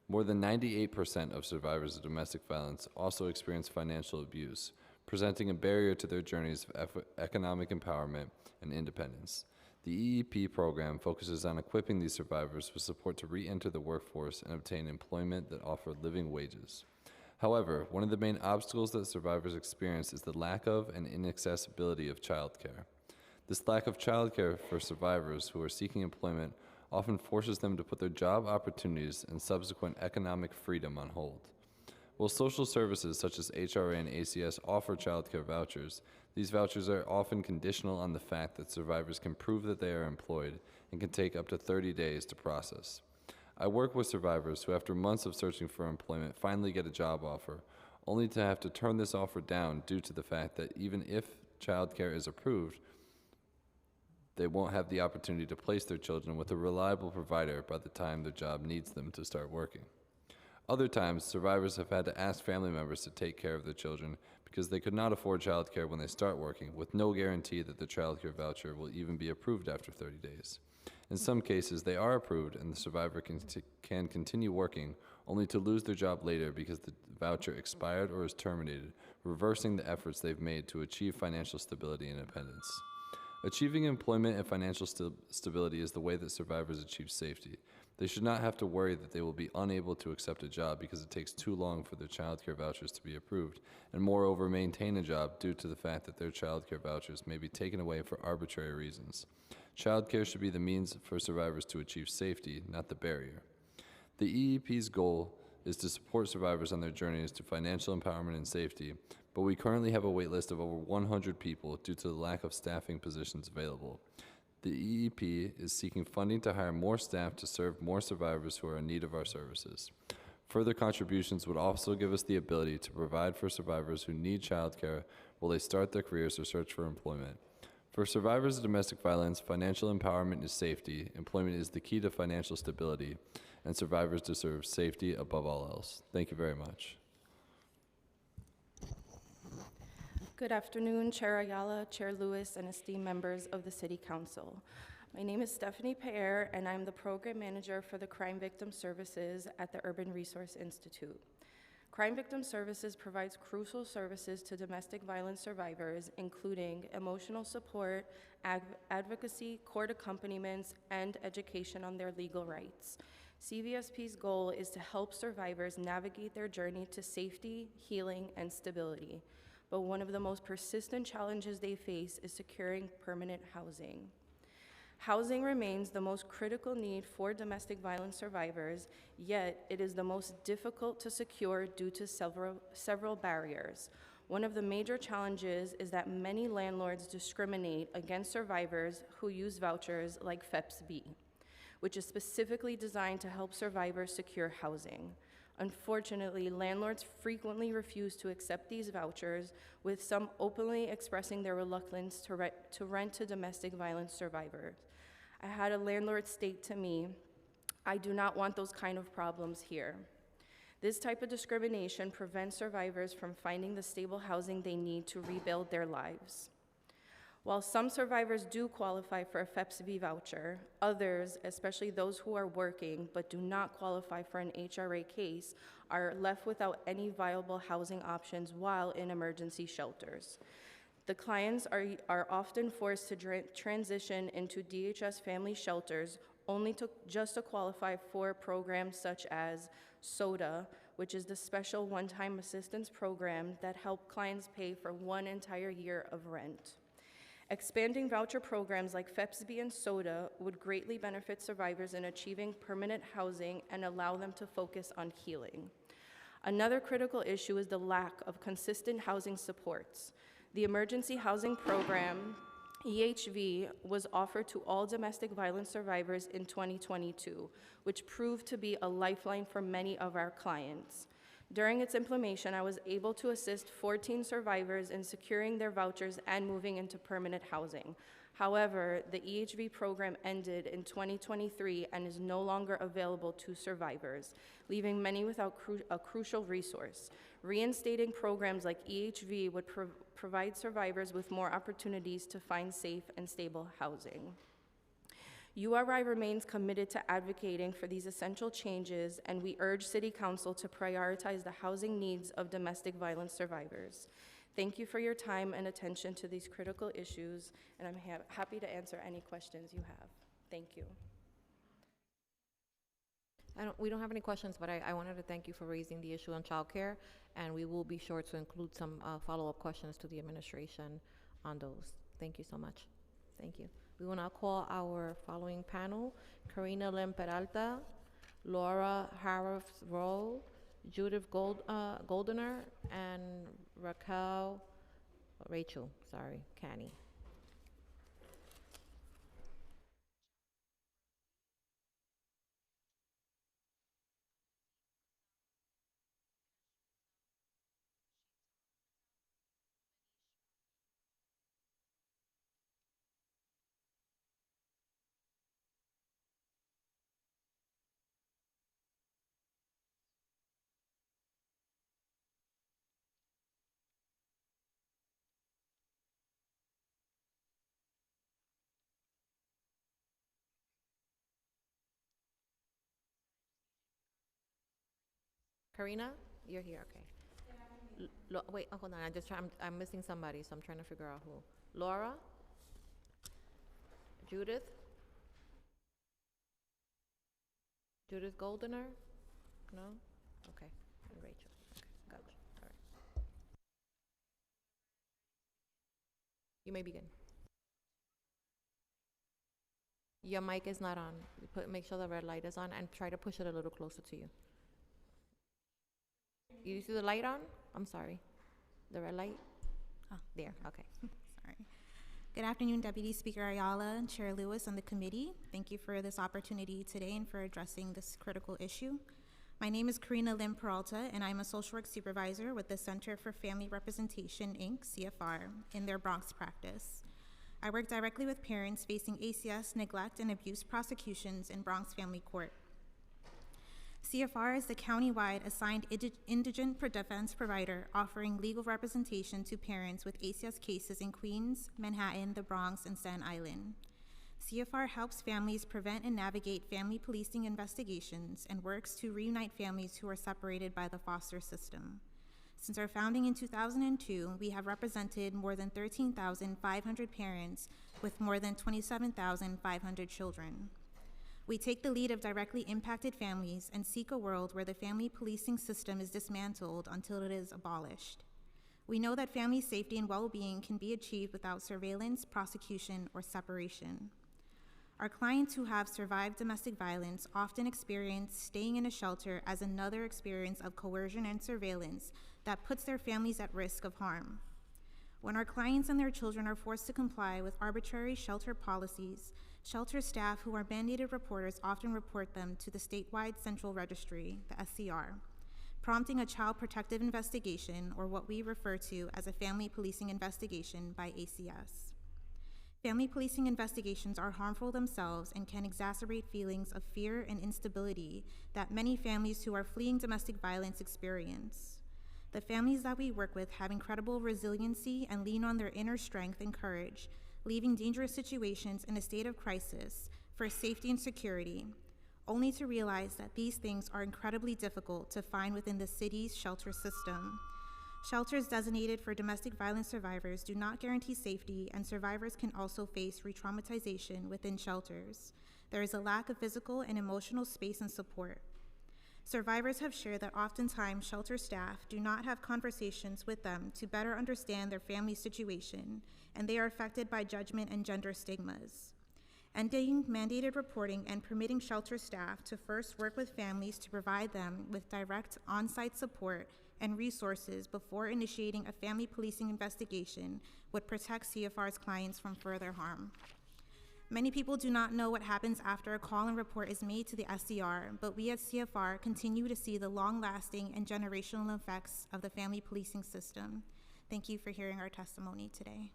More than 98% of survivors of domestic violence also experience financial abuse, presenting a barrier to their journeys of economic empowerment and independence. The EEP program focuses on equipping these survivors with support to re-enter the workforce and obtain employment that offers living wages. However, one of the main obstacles that survivors experience is the lack of and inaccessibility of childcare. This lack of childcare for survivors who are seeking employment often forces them to put their job opportunities and subsequent economic freedom on hold. While social services such as HRA and ACS offer childcare vouchers, these vouchers are often conditional on the fact that survivors can prove that they are employed and can take up to 30 days to process. I work with survivors who, after months of searching for employment, finally get a job offer, only to have to turn this offer down due to the fact that even if childcare is approved, they won't have the opportunity to place their children with a reliable provider by the time their job needs them to start working. Other times, survivors have had to ask family members to take care of their children because they could not afford childcare when they start working, with no guarantee that the childcare voucher will even be approved after 30 days. In some cases, they are approved and the survivor can continue working, only to lose their job later because the voucher expired or is terminated, reversing the efforts they've made to achieve financial stability and independence. Achieving employment and financial stability is the way that survivors achieve safety. They should not have to worry that they will be unable to accept a job because it takes too long for their childcare vouchers to be approved, and moreover maintain a job due to the fact that their childcare vouchers may be taken away for arbitrary reasons. Childcare should be the means for survivors to achieve safety, not the barrier. The EEP's goal is to support survivors on their journeys to financial empowerment and safety, but we currently have a wait list of over 100 people due to the lack of staffing positions available. The EEP is seeking funding to hire more staff to serve more survivors who are in need of our services. Further contributions would also give us the ability to provide for survivors who need childcare while they start their careers or search for employment. For survivors of domestic violence, financial empowerment is safety, employment is the key to financial stability, and survivors deserve safety above all else. Thank you very much. Good afternoon, Chair Ayala, Chair Lewis, and esteemed members of the City Council. My name is Stephanie Pear, and I'm the Program Manager for the Crime Victim Services at the Urban Resource Institute. Crime Victim Services provides crucial services to domestic violence survivors, including emotional support, advocacy, court accompaniments, and education on their legal rights. CVSP's goal is to help survivors navigate their journey to safety, healing, and stability. But one of the most persistent challenges they face is securing permanent housing. Housing remains the most critical need for domestic violence survivors, yet it is the most difficult to secure due to several barriers. One of the major challenges is that many landlords discriminate against survivors who use vouchers like FEPS-B, which is specifically designed to help survivors secure housing. Unfortunately, landlords frequently refuse to accept these vouchers, with some openly expressing their reluctance to rent to domestic violence survivors. I had a landlord state to me, "I do not want those kind of problems here." This type of discrimination prevents survivors from finding the stable housing they need to rebuild their lives. While some survivors do qualify for a FEPS-B voucher, others, especially those who are working but do not qualify for an HRA case, are left without any viable housing options while in emergency shelters. The clients are often forced to transition into DHS family shelters only to qualify for programs such as SODA, which is the Special One-Time Assistance Program that help clients pay for one entire year of rent. Expanding voucher programs like FEPS-B and SODA would greatly benefit survivors in achieving permanent housing and allow them to focus on healing. Another critical issue is the lack of consistent housing supports. The Emergency Housing Program, EHV, was offered to all domestic violence survivors in 2022, which proved to be a lifeline for many of our clients. During its implementation, I was able to assist 14 survivors in securing their vouchers and moving into permanent housing. However, the EHV program ended in 2023 and is no longer available to survivors, leaving many without a crucial resource. Reinstating programs like EHV would provide survivors with more opportunities to find safe and stable housing. URI remains committed to advocating for these essential changes, and we urge City Council to prioritize the housing needs of domestic violence survivors. Thank you for your time and attention to these critical issues, and I'm happy to answer any questions you have. Thank you. We don't have any questions, but I wanted to thank you for raising the issue on childcare, and we will be sure to include some follow-up questions to the administration on those. Thank you so much. Thank you. We will now call our following panel: Karina Lim Peralta, Laura Harris-Roll, Judith Goldener, and Rachel Canny. Karina, you're here, okay. Wait, hold on, I'm missing somebody, so I'm trying to figure out who. Laura? Judith? Judith Goldener? No? Okay, and Rachel, okay, gotcha, all right. You may begin. Your mic is not on. Make sure the red light is on and try to push it a little closer to you. You see the light on? I'm sorry. The red light? Oh. There, okay. Sorry. Good afternoon, Deputy Speaker Ayala and Chair Lewis and the committee. Thank you for this opportunity today and for addressing this critical issue. My name is Karina Lim Peralta, and I'm a social work supervisor with the Center for Family Representation, Inc., CFR, in their Bronx practice. I work directly with parents facing ACS, neglect, and abuse prosecutions in Bronx Family Court. CFR is the countywide assigned indigent defense provider offering legal representation to parents with ACS cases in Queens, Manhattan, the Bronx, and Staten Island. CFR helps families prevent and navigate family policing investigations and works to reunite families who are separated by the foster system. Since our founding in 2002, we have represented more than 13,500 parents with more than 27,500 children. We take the lead of directly impacted families and seek a world where the family policing system is dismantled until it is abolished. We know that family safety and well-being can be achieved without surveillance, prosecution, or separation. Our clients who have survived domestic violence often experience staying in a shelter as another experience of coercion and surveillance that puts their families at risk of harm. When our clients and their children are forced to comply with arbitrary shelter policies, shelter staff who are mandated reporters often report them to the statewide central registry, the SCR, prompting a child protective investigation, or what we refer to as a family policing investigation by ACS. Family policing investigations are harmful themselves and can exacerbate feelings of fear and instability that many families who are fleeing domestic violence experience. The families that we work with have incredible resiliency and lean on their inner strength and courage, leaving dangerous situations in a state of crisis for safety and security, only to realize that these things are incredibly difficult to find within the city's shelter system. Shelters designated for domestic violence survivors do not guarantee safety, and survivors can also face re-traumatization within shelters. There is a lack of physical and emotional space and support. Survivors have shared that oftentimes shelter staff do not have conversations with them to better understand their family situation, and they are affected by judgment and gender stigmas. Ending mandated reporting and permitting shelter staff to first work with families to provide them with direct on-site support and resources before initiating a family policing investigation would protect CFR's clients from further harm. Many people do not know what happens after a call and report is made to the SCR, but we at CFR continue to see the long-lasting and generational effects of the family policing system. Thank you for hearing our testimony today.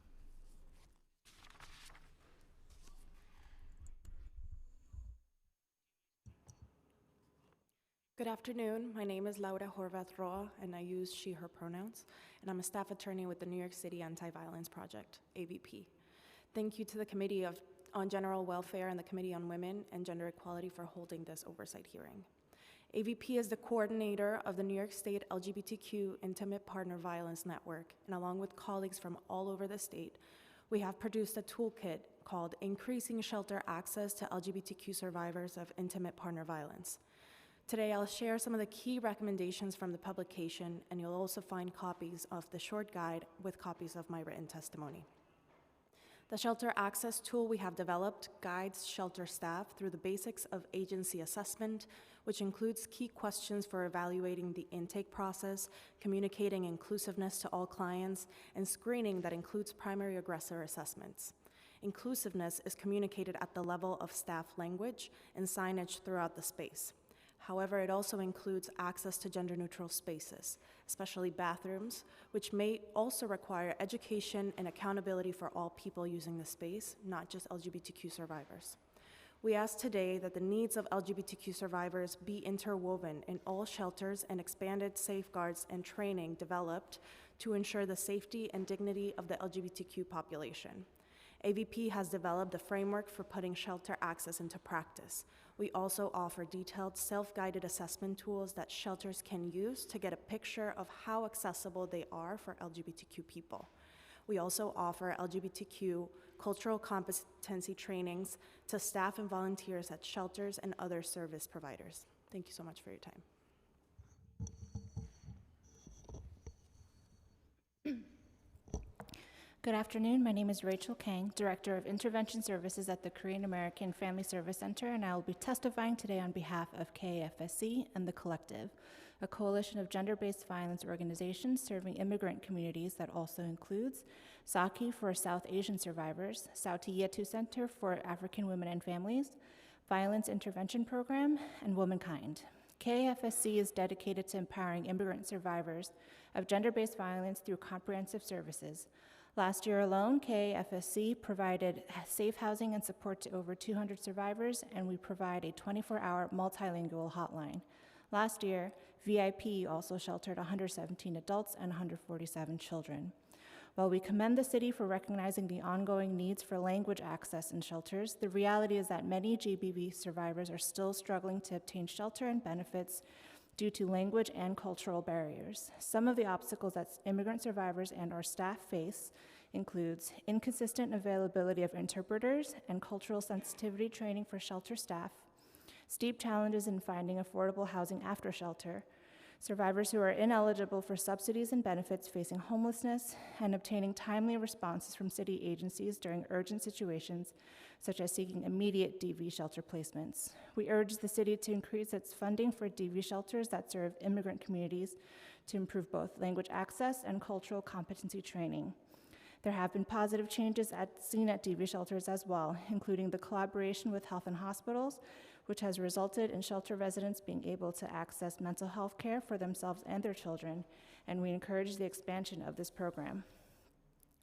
Good afternoon. My name is Laura Horvath Roa, and I use she, her pronouns, and I'm a staff attorney with the New York City Anti-Violence Project, AVP. Thank you to the Committee on General Welfare and the Committee on Women and Gender Equality for holding this oversight hearing. AVP is the coordinator of the New York State LGBTQ Intimate Partner Violence Network, and along with colleagues from all over the state, we have produced a toolkit called Increasing Shelter Access to LGBTQ Survivors of Intimate Partner Violence. Today, I'll share some of the key recommendations from the publication, and you'll also find copies of the short guide with copies of my written testimony. The shelter access tool we have developed guides shelter staff through the basics of agency assessment, which includes key questions for evaluating the intake process, communicating inclusiveness to all clients, and screening that includes primary aggressor assessments. Inclusiveness is communicated at the level of staff language and signage throughout the space. However, it also includes access to gender-neutral spaces, especially bathrooms, which may also require education and accountability for all people using the space, not just LGBTQ survivors. We ask today that the needs of LGBTQ survivors be interwoven in all shelters and expanded safeguards and training developed to ensure the safety and dignity of the LGBTQ population. AVP has developed a framework for putting shelter access into practice. We also offer detailed self-guided assessment tools that shelters can use to get a picture of how accessible they are for LGBTQ people. We also offer LGBTQ cultural competency trainings to staff and volunteers at shelters and other service providers. Thank you so much for your time. Good afternoon. My name is Rachel Kang, Director of Intervention Services at the Korean American Family Service Center, and I will be testifying today on behalf of KAFSC and The Collective, a coalition of gender-based violence organizations serving immigrant communities that also includes Saki for South Asian survivors, Sauti Yetu Center for African Women and Families, Violence Intervention Program, and Womankind. KAFSC is dedicated to empowering immigrant survivors of gender-based violence through comprehensive services. Last year alone, KAFSC provided safe housing and support to over 200 survivors, and we provide a 24-hour multilingual hotline. Last year, VIP also sheltered 117 adults and 147 children. While we commend the city for recognizing the ongoing needs for language access in shelters, the reality is that many GBV survivors are still struggling to obtain shelter and benefits due to language and cultural barriers. Some of the obstacles that immigrant survivors and our staff face includes inconsistent availability of interpreters and cultural sensitivity training for shelter staff, steep challenges in finding affordable housing after shelter, survivors who are ineligible for subsidies and benefits facing homelessness, and obtaining timely responses from city agencies during urgent situations, such as seeking immediate DV shelter placements. We urge the city to increase its funding for DV shelters that serve immigrant communities to improve both language access and cultural competency training. There have been positive changes seen at DV shelters as well, including the collaboration with health and hospitals, which has resulted in shelter residents being able to access mental health care for themselves and their children, and we encourage the expansion of this program.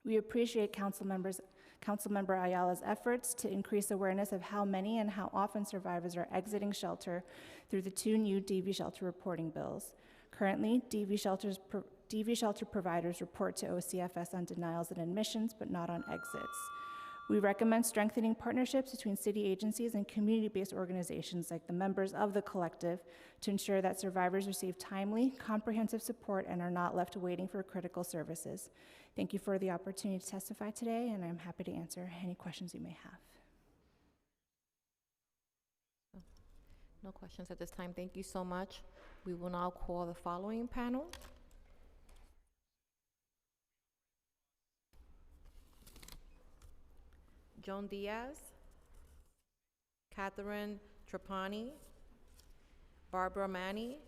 We appreciate Councilmember Ayala's efforts to increase awareness of how many and how often survivors are exiting shelter through the 2 new DV shelter reporting bills. Currently, DV shelter providers report to OCFS on denials and admissions, but not on exits. We recommend strengthening partnerships between city agencies and community-based organizations like the members of The Collective to ensure that survivors receive timely, comprehensive support and are not left waiting for critical services. Thank you for the opportunity to testify today, and I'm happy to answer any questions you may have. No questions at this time. Thank you so much. We will now call the following panel. Joan Diaz, Catherine Trapani, Barbara Manny,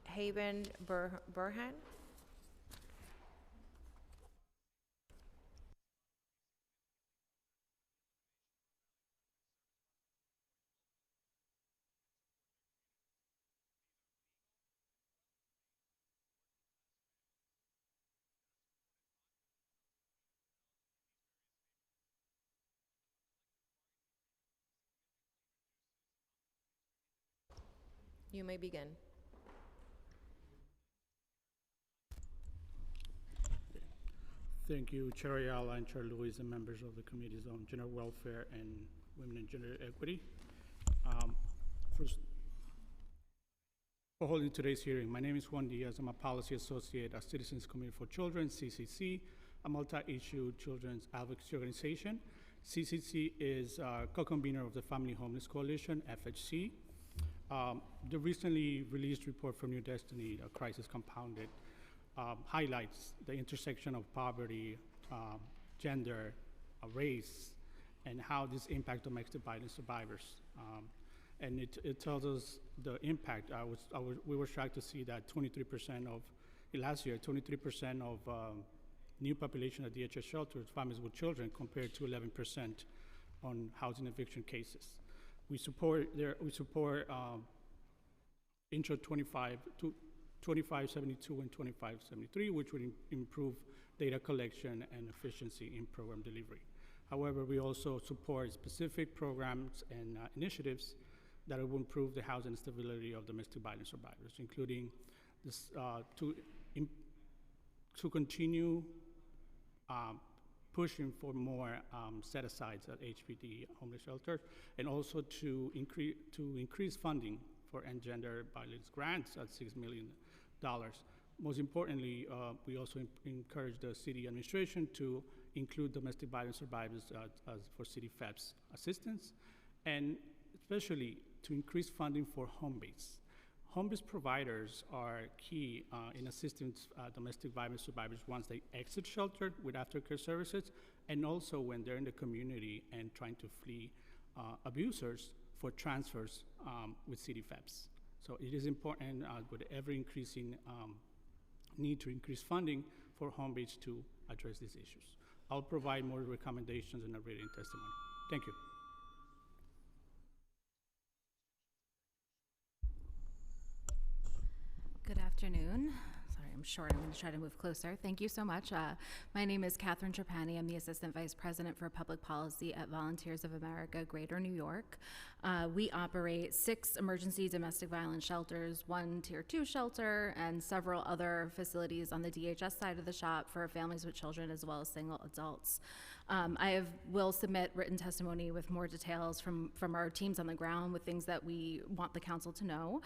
Haven Burhan, You may begin. Thank you, Chair Ayala and Chair Lewis and members of the Committees on General Welfare and Women and Gender Equity. First, for holding today's hearing, my name is Juan Diaz. I'm a Policy Associate at Citizens Committee for Children, CCC, a multi-issue children's advocacy organization. CCC is co-convener of the Family Homeless Coalition, FHC. The recently released report from New Destiny, A Crisis Compounded, highlights the intersection of poverty, gender, race, and how this impacts domestic violence survivors. And it tells us the impact. We were shocked to see that 23% of, last year, 23% of new population at DHS shelters, families with children, compared to 11% on housing eviction cases. We support Intro 2572 and 2573, which would improve data collection and efficiency in program delivery. However, we also support specific programs and initiatives that will improve the housing stability of domestic violence survivors, including this, to continue pushing for more set-asides at HPD homeless shelters, and also to increase funding for end gender violence grants at $6 million. Most importantly, we also encourage the city administration to include domestic violence survivors for city FEPS assistance, and especially to increase funding for home-based. Home-based providers are key in assisting domestic violence survivors once they exit shelter with aftercare services, and also when they're in the community and trying to flee abusers for transfers with city FEPS. So it is important with ever increasing need to increase funding for home-based to address these issues. I'll provide more recommendations in a written testimony. Thank you. Good afternoon. Sorry, I'm short. I'm going to try to move closer. Thank you so much. My name is Catherine Trapani. I'm the Assistant Vice President for Public Policy at Volunteers of America, Greater New York. We operate 6 emergency domestic violence shelters, 1 Tier 2 shelter, and several other facilities on the DHS side of the shop for families with children as well as single adults. Will submit written testimony with more details from our teams on the ground with things that we want the council to know,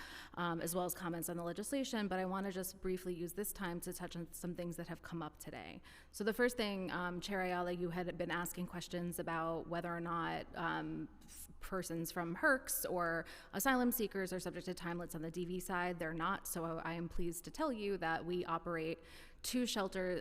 as well as comments on the legislation, but I want to just briefly use this time to touch on some things that have come up today. So the first thing, Chair Ayala, you had been asking questions about whether or not persons from HERCS or asylum seekers are subject to time limits on the DV side. They're not, so I am pleased to tell you that we operate 3 shelters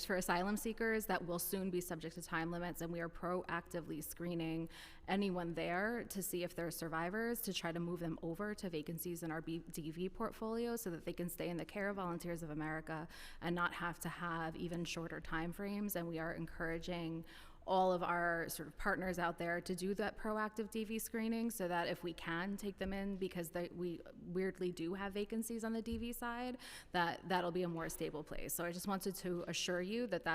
for asylum seekers that will soon be subject to time limits, and we are proactively screening anyone there to see if they're survivors, to try to move them over to vacancies in our DV portfolio so that they can stay in the care of Volunteers of America and not have to have even shorter time frames. And we are encouraging all of our sort of partners out there to do that proactive DV screening so that if we can take them in, because we weirdly do have vacancies on the DV side, that'll be a more stable place. So I just wanted to assure you that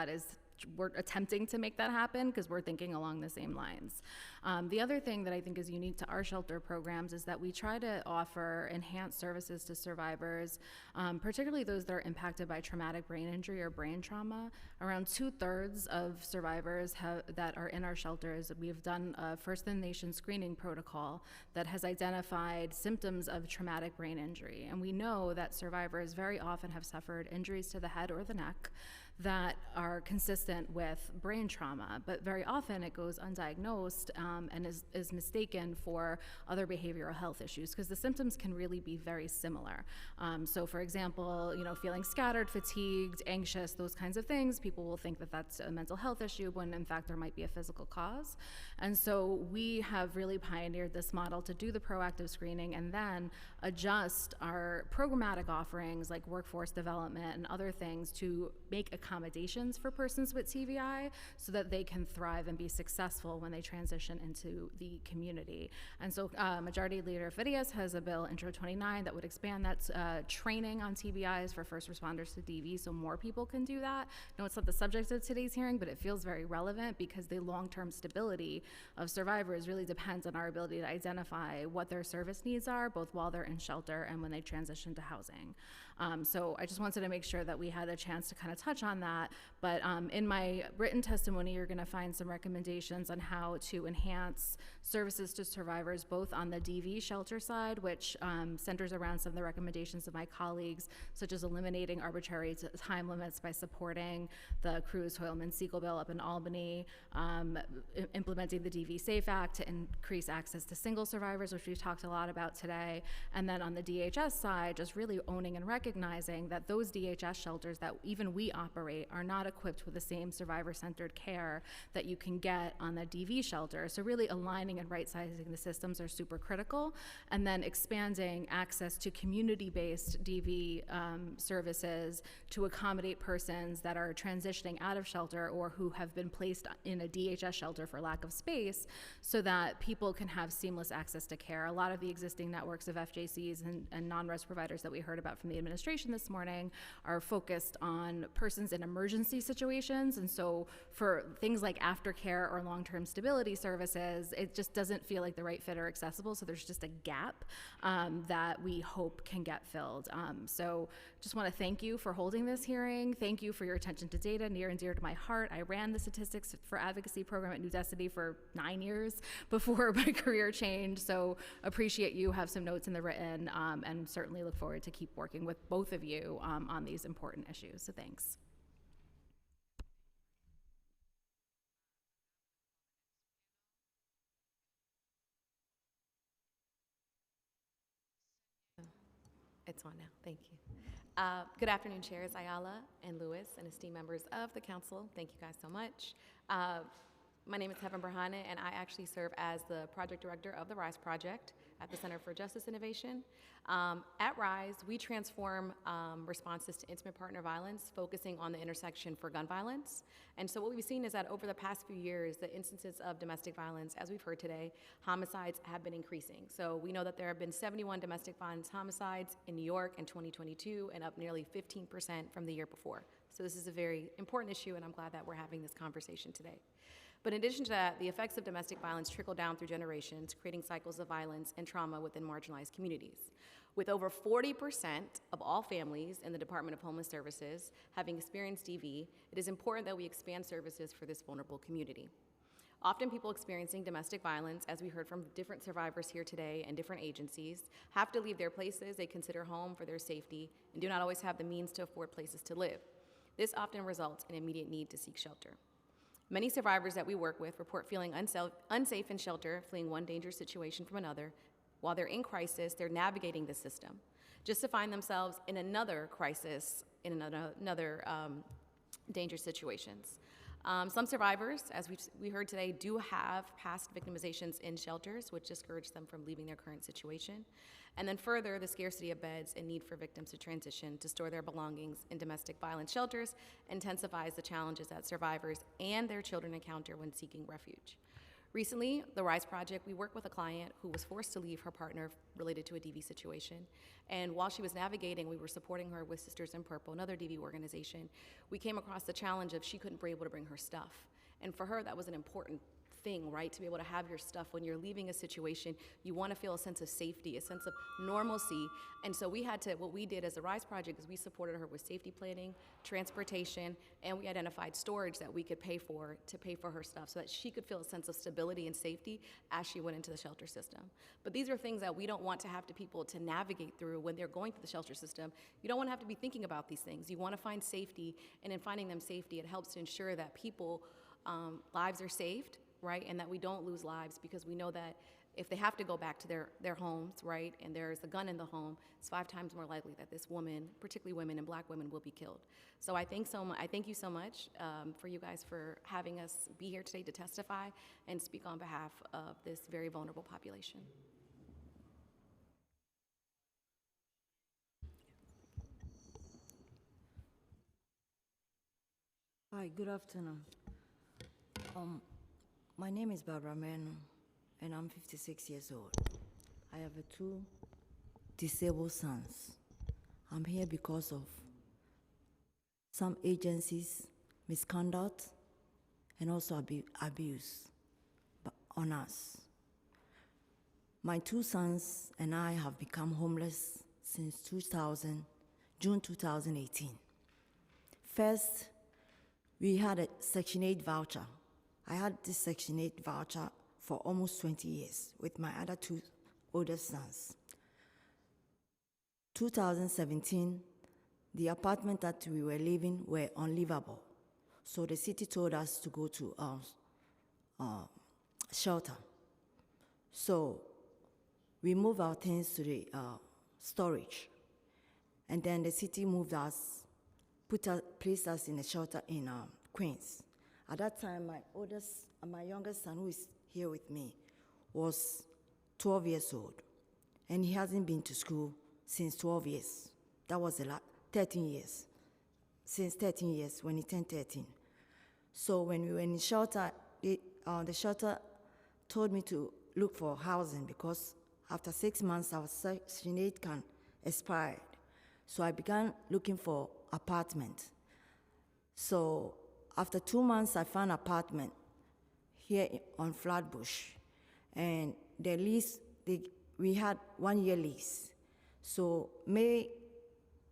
we're attempting to make that happen because we're thinking along the same lines. The other thing that I think is unique to our shelter programs is that we try to offer enhanced services to survivors, particularly those that are impacted by traumatic brain injury or brain trauma. Around 2/3 of survivors that are in our shelters, we've done a first-in-the-nation screening protocol that has identified symptoms of traumatic brain injury. And we know that survivors very often have suffered injuries to the head or the neck that are consistent with brain trauma, but very often it goes undiagnosed and is mistaken for other behavioral health issues because the symptoms can really be very similar. So for example, feeling scattered, fatigued, anxious, those kinds of things, people will think that that's a mental health issue when in fact there might be a physical cause. And so we have really pioneered this model to do the proactive screening and then adjust our programmatic offerings like workforce development and other things to make accommodations for persons with TBI so that they can thrive and be successful when they transition into the community. And so Majority Leader Fidias has a bill, Intro 29, that would expand that training on TBIs for first responders to DV so more people can do that. No, it's not the subject of today's hearing, but it feels very relevant because the long-term stability of survivors really depends on our ability to identify what their service needs are, both while they're in shelter and when they transition to housing. So I just wanted to make sure that we had a chance to kind of touch on that. But in my written testimony, you're going to find some recommendations on how to enhance services to survivors, both on the DV shelter side, which centers around some of the recommendations of my colleagues, such as eliminating arbitrary time limits by supporting the Cruz, Hoylman, Siegel bill up in Albany, implementing the DV SAFE Act to increase access to single survivors, which we've talked a lot about today. And then on the DHS side, just really owning and recognizing that those DHS shelters that even we operate are not equipped with the same survivor-centered care that you can get on the DV shelter. So really aligning and right-sizing the systems are super critical. And then expanding access to community-based DV services to accommodate persons that are transitioning out of shelter or who have been placed in a DHS shelter for lack of space so that people can have seamless access to care. A lot of the existing networks of FJCs and non-res providers that we heard about from the administration this morning are focused on persons in emergency situations. And so for things like aftercare or long-term stability services, it just doesn't feel like the right fit or accessible. So there's just a gap that we hope can get filled. So just want to thank you for holding this hearing. Thank you for your attention to data, near and dear to my heart. I ran the Statistics for Advocacy program at New Destiny for 9 years before my career changed. So appreciate you, have some notes in the written, and certainly look forward to keep working with both of you on these important issues. So thanks. It's on now. Thank you. Good afternoon, Chairs Ayala and Lewis, and esteemed members of the council. Thank you guys so much. My name is Heaven Berhane, and I actually serve as the project director of the RISE project at the Center for Justice Innovation. At RISE, we transform responses to intimate partner violence, focusing on the intersection for gun violence. And so what we've seen is that over the past few years, the instances of domestic violence, as we've heard today, homicides have been increasing. So we know that there have been 71 domestic violence homicides in New York in 2022, and up nearly 15% from the year before. So this is a very important issue, and I'm glad that we're having this conversation today. But in addition to that, the effects of domestic violence trickle down through generations, creating cycles of violence and trauma within marginalized communities. With over 40% of all families in the Department of Homeless Services having experienced DV, it is important that we expand services for this vulnerable community. Often people experiencing domestic violence, as we heard from different survivors here today and different agencies, have to leave their places they consider home for their safety and do not always have the means to afford places to live. This often results in immediate need to seek shelter. Many survivors that we work with report feeling unsafe in shelter, fleeing one dangerous situation from another. While they're in crisis, they're navigating the system, just to find themselves in another crisis, in another dangerous situations. Some survivors, as we heard today, do have past victimizations in shelters, which discourage them from leaving their current situation. And then further, the scarcity of beds and need for victims to transition to store their belongings in domestic violence shelters intensifies the challenges that survivors and their children encounter when seeking refuge. Recently, the RISE project, we worked with a client who was forced to leave her partner related to a DV situation. And while she was navigating, we were supporting her with Sisters in Purple, another DV organization. We came across the challenge of she couldn't be able to bring her stuff. And for her, that was an important thing, right? To be able to have your stuff when you're leaving a situation, you want to feel a sense of safety, a sense of normalcy. And so what we did as the RISE project is we supported her with safety planning, transportation, and we identified storage that we could pay for to pay for her stuff so that she could feel a sense of stability and safety as she went into the shelter system. But these are things that we don't want to have people to navigate through when they're going through the shelter system. You don't want to have to be thinking about these things. You want to find safety, and in finding them safety, it helps to ensure that people, lives are saved, right? And that we don't lose lives, because we know that if they have to go back to their homes, right, and there's a gun in the home, it's 5 times more likely that this woman, particularly women and Black women, will be killed. So I thank you so much for you guys for having us be here today to testify and speak on behalf of this very vulnerable population. Hi, good afternoon. My name is Barbara Menu, and I'm 56 years old. I have two disabled sons. I'm here because of some agencies' misconduct and also abuse on us. My two sons and I have become homeless since June 2018. First, we had a Section 8 voucher. I had this Section 8 voucher for almost 20 years with my other two older sons. 2017, the apartment that we were living were unlivable. So the city told us to go to shelter. So we moved our things to the storage. And then the city moved us, placed us in a shelter in Queens. At that time, my youngest son, who is here with me, was 12 years old. And he hasn't been to school since 12 years. That was 13 years. Since 13 years, when he turned 13. So when we were in shelter, the shelter told me to look for housing because after 6 months, our Section 8 can expire. So I began looking for apartment. So after 2 months, I found an apartment here on Flatbush. And the lease, we had 1 year lease. So May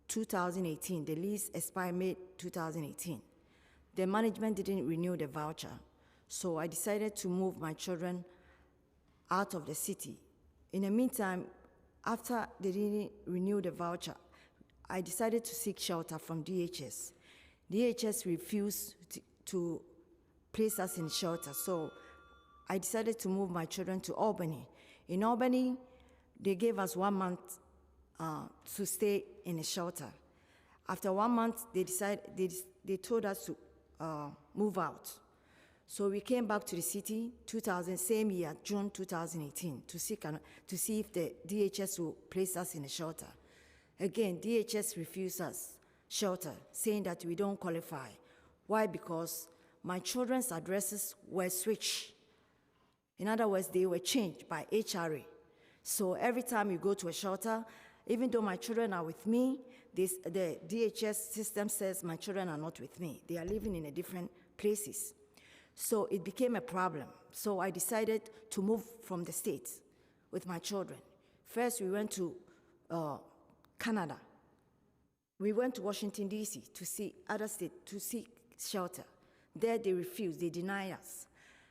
2018, the lease expired May 2018. The management didn't renew the voucher. So I decided to move my children out of the city. In the meantime, after they didn't renew the voucher, I decided to seek shelter from DHS. DHS refused to place us in shelter, so I decided to move my children to Albany. In Albany, they gave us 1 month to stay in a shelter. After 1 month, they told us to move out. So we came back to the city, same year, June 2018, to see if the DHS will place us in a shelter. Again, DHS refused us shelter, saying that we don't qualify. Why? Because my children's addresses were switched. In other words, they were changed by HRA. So every time you go to a shelter, even though my children are with me, the DHS system says my children are not with me. They are living in different places. So it became a problem. So I decided to move from the States with my children. First, we went to Canada. We went to Washington, D.C. to see other states, to seek shelter. There they refused, they denied us.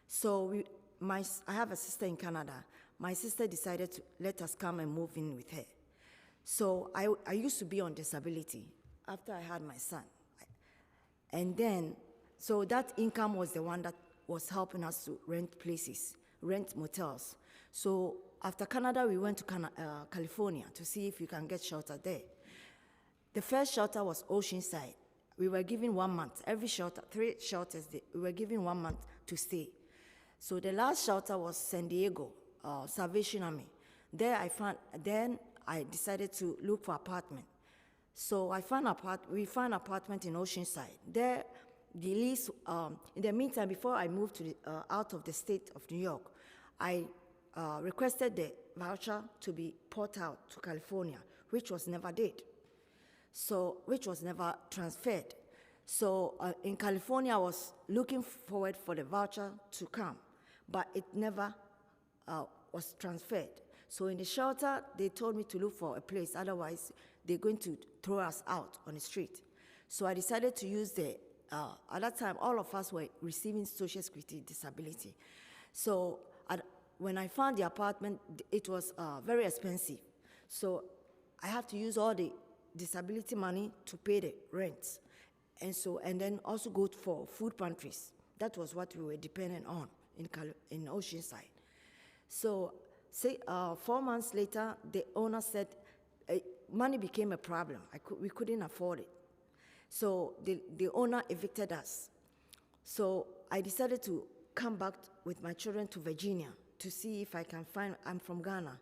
So I have a sister in Canada. My sister decided to let us come and move in with her. So I used to be on disability after I had my son. And then, so that income was the one that was helping us to rent places, rent motels. So after Canada, we went to California to see if we can get shelter there. The first shelter was Oceanside. We were given 1 month. Every shelter, 3 shelters, we were given 1 month to stay. So the last shelter was San Diego, Salvation Army. Then I decided to look for apartment. So we found apartment in Oceanside. There, the lease, in the meantime, before I moved to out of the state of New York, I requested the voucher to be put out to California, which was never did. So, which was never transferred. So in California, I was looking forward for the voucher to come, but it never was transferred. So in the shelter, they told me to look for a place, otherwise they're going to throw us out on the street. So I decided to use at that time, all of us were receiving Social Security disability. So when I found the apartment, it was very expensive. So I have to use all the disability money to pay the rent. And then also go for food pantries. That was what we were dependent on in Oceanside. So 4 months later, the owner said money became a problem. We couldn't afford it. So the owner evicted us. So I decided to come back with my children to Virginia to see if I can find, I'm from Ghana.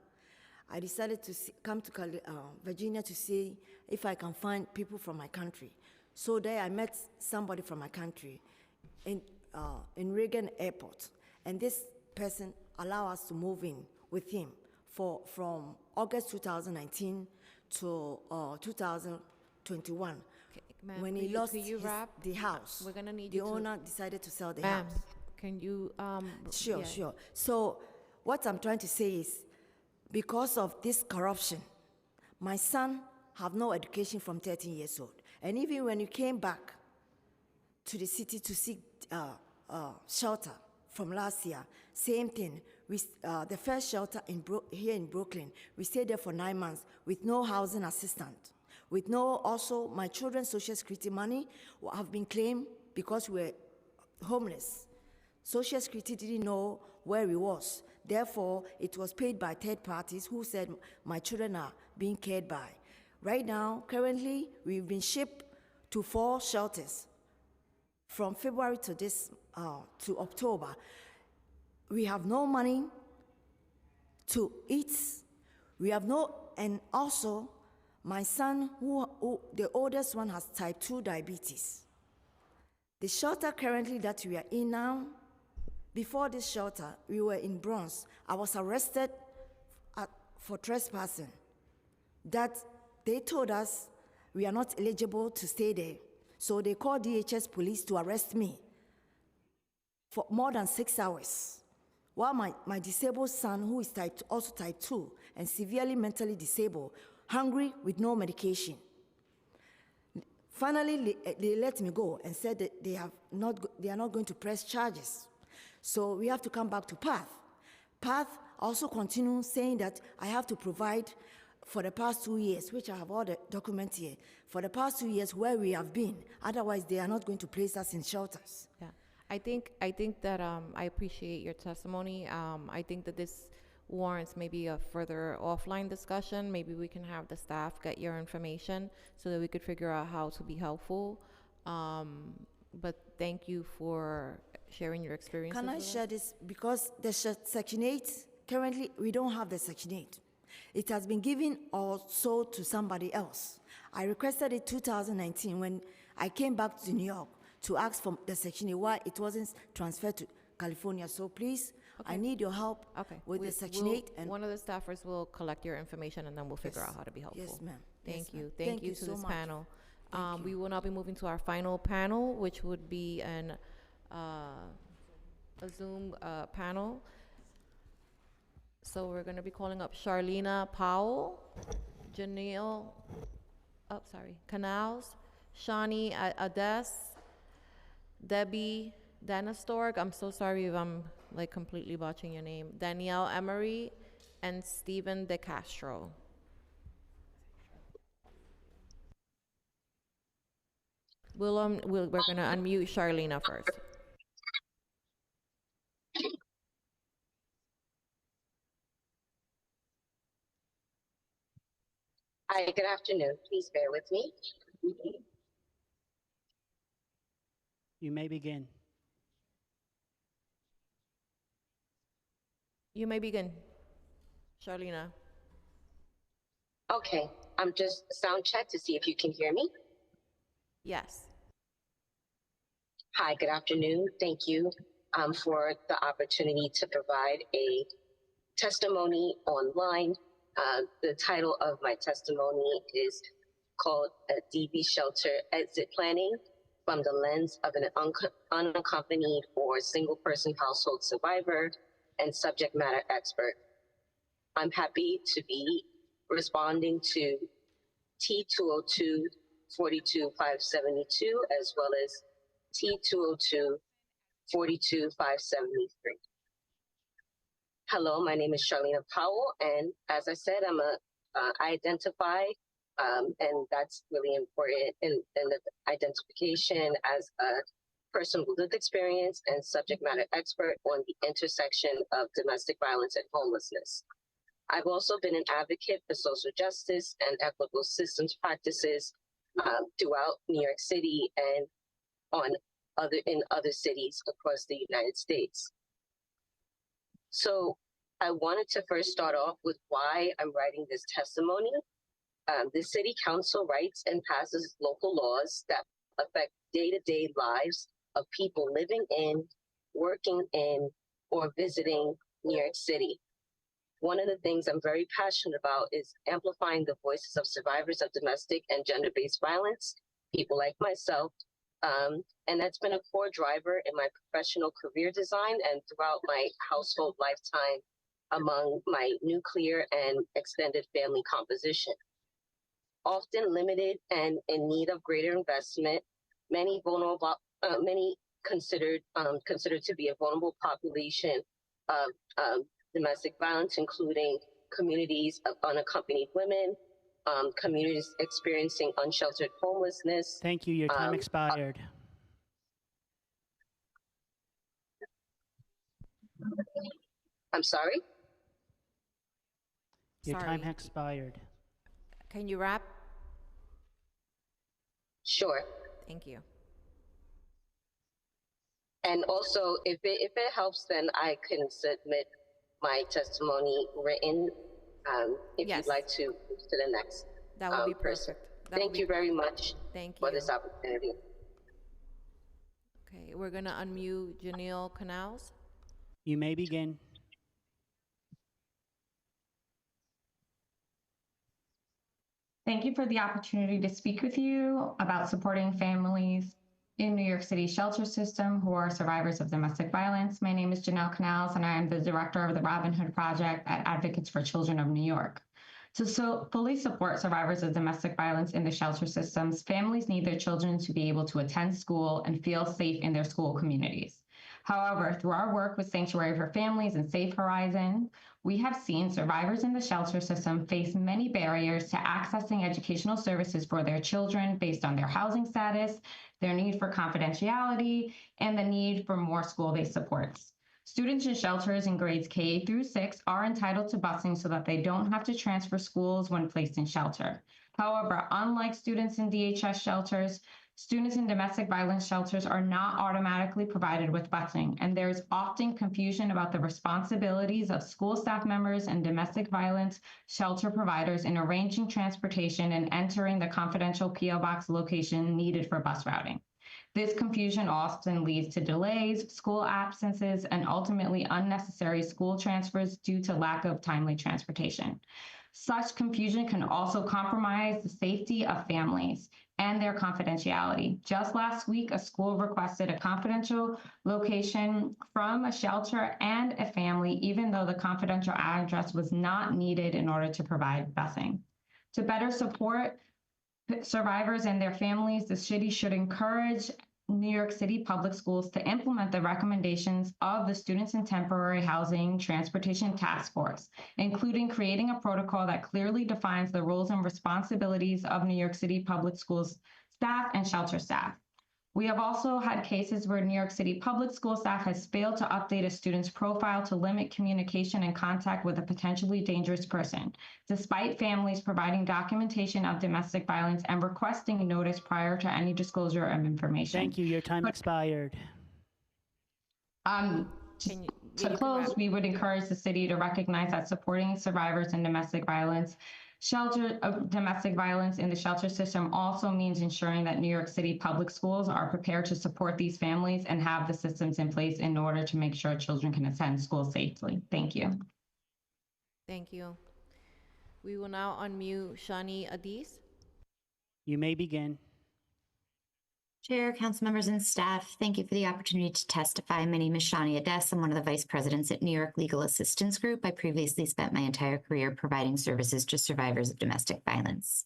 I decided to come to Virginia to see if I can find people from my country. So there I met somebody from my country in Reagan Airport, and this person allowed us to move in with him from August 2019 to 2021. Ma'am, When could he you- lost could you wrap? the house, We're gonna need the you to- owner decided to sell the Ma'am, house. can you, Sure, yeah. sure. So what I'm trying to say is, because of this corruption, my son have no education from 13 years old. And even when he came back to the city to seek shelter from last year, same thing. The first shelter here in Brooklyn, we stayed there for 9 months with no housing assistance, with no, also my children's social security money have been claimed because we're homeless. Social security didn't know where we was. Therefore, it was paid by third parties who said my children are being cared by. Right now, currently, we've been shipped to 4 shelters from February to October. We have no money to eat. We have no, and also my son, the oldest one, has type 2 diabetes. The shelter currently that we are in now, before this shelter, we were in Bronx. I was arrested for trespassing. That they told us we are not eligible to stay there. So they called DHS police to arrest me for more than 6 hours. While my disabled son, who is also type 2 and severely mentally disabled, hungry with no medication. Finally, they let me go and said that they are not going to press charges. So we have to come back to PATH. PATH also continues saying that I have to provide for the past 2 years, which I have all the documents here, for the past 2 years where we have been. Otherwise, they are not going to place us in shelters. Yeah, I think that I appreciate your testimony. I think that this warrants maybe a further offline discussion. Maybe we can have the staff get your information so that we could figure out how to be helpful. But thank you for sharing your experiences. Can I with share us. this? Because the Section 8, currently we don't have the Section 8. It has been given or sold to somebody else. I requested it 2019 when I came back to New York to ask for the Section 8, why it wasn't transferred to California. So please, I need your help with the Section 8. And one of the staffers will collect your information and then we'll figure out how to be helpful. Yes, ma'am. Thank Yes, you. ma'am. Thank you to so this much. panel. We will now be moving to our final panel, which would be a Zoom panel. So we're going to be calling up Charlena Powell, Canals, Shawnee Ades, Debbie Danastorg, I'm so sorry if I'm like completely botching your name, Danielle Emery, and Stephen De Castro. We're going to unmute Charlena first. Hi, good afternoon. Please bear with me. You may begin. You may begin, Charlena. Okay, I'm just sound check to see if you can hear me. Yes. Hi, good afternoon. Thank you for the opportunity to provide a testimony online. The title of my testimony is called DV Shelter Exit Planning from the Lens of an Unaccompanied or Single Person Household Survivor and Subject Matter Expert. I'm happy to be responding to T202 42572 as well as T202 42573. Hello, my name is Charlena Powell, and as I said, I identify, and that's really important in the identification as a person with lived experience and subject matter expert on the intersection of domestic violence and homelessness. I've also been an advocate for social justice and equitable systems practices throughout New York City and in other cities across the United States. So I wanted to first start off with why I'm writing this testimony. The City Council writes and passes local laws that affect day-to-day lives of people living in, working in, or visiting New York City. One of the things I'm very passionate about is amplifying the voices of survivors of domestic and gender-based violence, people like myself, and that's been a core driver in my professional career design and throughout my household lifetime among my nuclear and extended family composition. Often limited and in need of greater investment, many vulnerable, many considered to be a vulnerable population of domestic violence, including communities of unaccompanied women, communities experiencing unsheltered homelessness. Thank you. Your time expired. I'm sorry? Your time Sorry. expired. Can you wrap? Sure. Thank you. And also, if it helps, then I can submit my testimony written if Yes. you'd like to move to the next That would be person. perfect. That would Thank be you very much Thank for you. this opportunity. Okay, we're gonna unmute Janelle Canals. You may begin. Thank you for the opportunity to speak with you about supporting families in New York City shelter system who are survivors of domestic violence. My name is Janelle Canals, and I am the director of the Robin Hood Project at Advocates for Children of New York. To fully support survivors of domestic violence in the shelter systems, families need their children to be able to attend school and feel safe in their school communities. However, through our work with Sanctuary for Families and Safe Horizon, we have seen survivors in the shelter system face many barriers to accessing educational services for their children based on their housing status, their need for confidentiality, and the need for more school-based supports. Students in shelters in grades K through 6 are entitled to busing so that they don't have to transfer schools when placed in shelter. However, unlike students in DHS shelters, students in domestic violence shelters are not automatically provided with busing, and there is often confusion about the responsibilities of school staff members and domestic violence shelter providers in arranging transportation and entering the confidential PO box location needed for bus routing. This confusion often leads to delays, school absences, and ultimately unnecessary school transfers due to lack of timely transportation. Such confusion can also compromise the safety of families and their confidentiality. Just last week, a school requested a confidential location from a shelter and a family, even though the confidential address was not needed in order to provide busing. To better support survivors and their families, the city should encourage New York City public schools to implement the recommendations of the Students in Temporary Housing Transportation Task Force, including creating a protocol that clearly defines the roles and responsibilities of New York City public schools staff and shelter staff. We have also had cases where New York City public school staff has failed to update a student's profile to limit communication and contact with a potentially dangerous person, despite families providing documentation of domestic violence and requesting notice prior to any disclosure of information. Thank you. Your time expired. To close, we would encourage the city to recognize that supporting survivors in domestic violence domestic violence in the shelter system also means ensuring that New York City public schools are prepared to support these families and have the systems in place in order to make sure children can attend school safely. Thank you. Thank you. We will now unmute Shani Adis. You may begin. Chair, council members, and staff, thank you for the opportunity to testify. My name is Shani Ades. I'm one of the vice presidents at New York Legal Assistance Group. I previously spent my entire career providing services to survivors of domestic violence.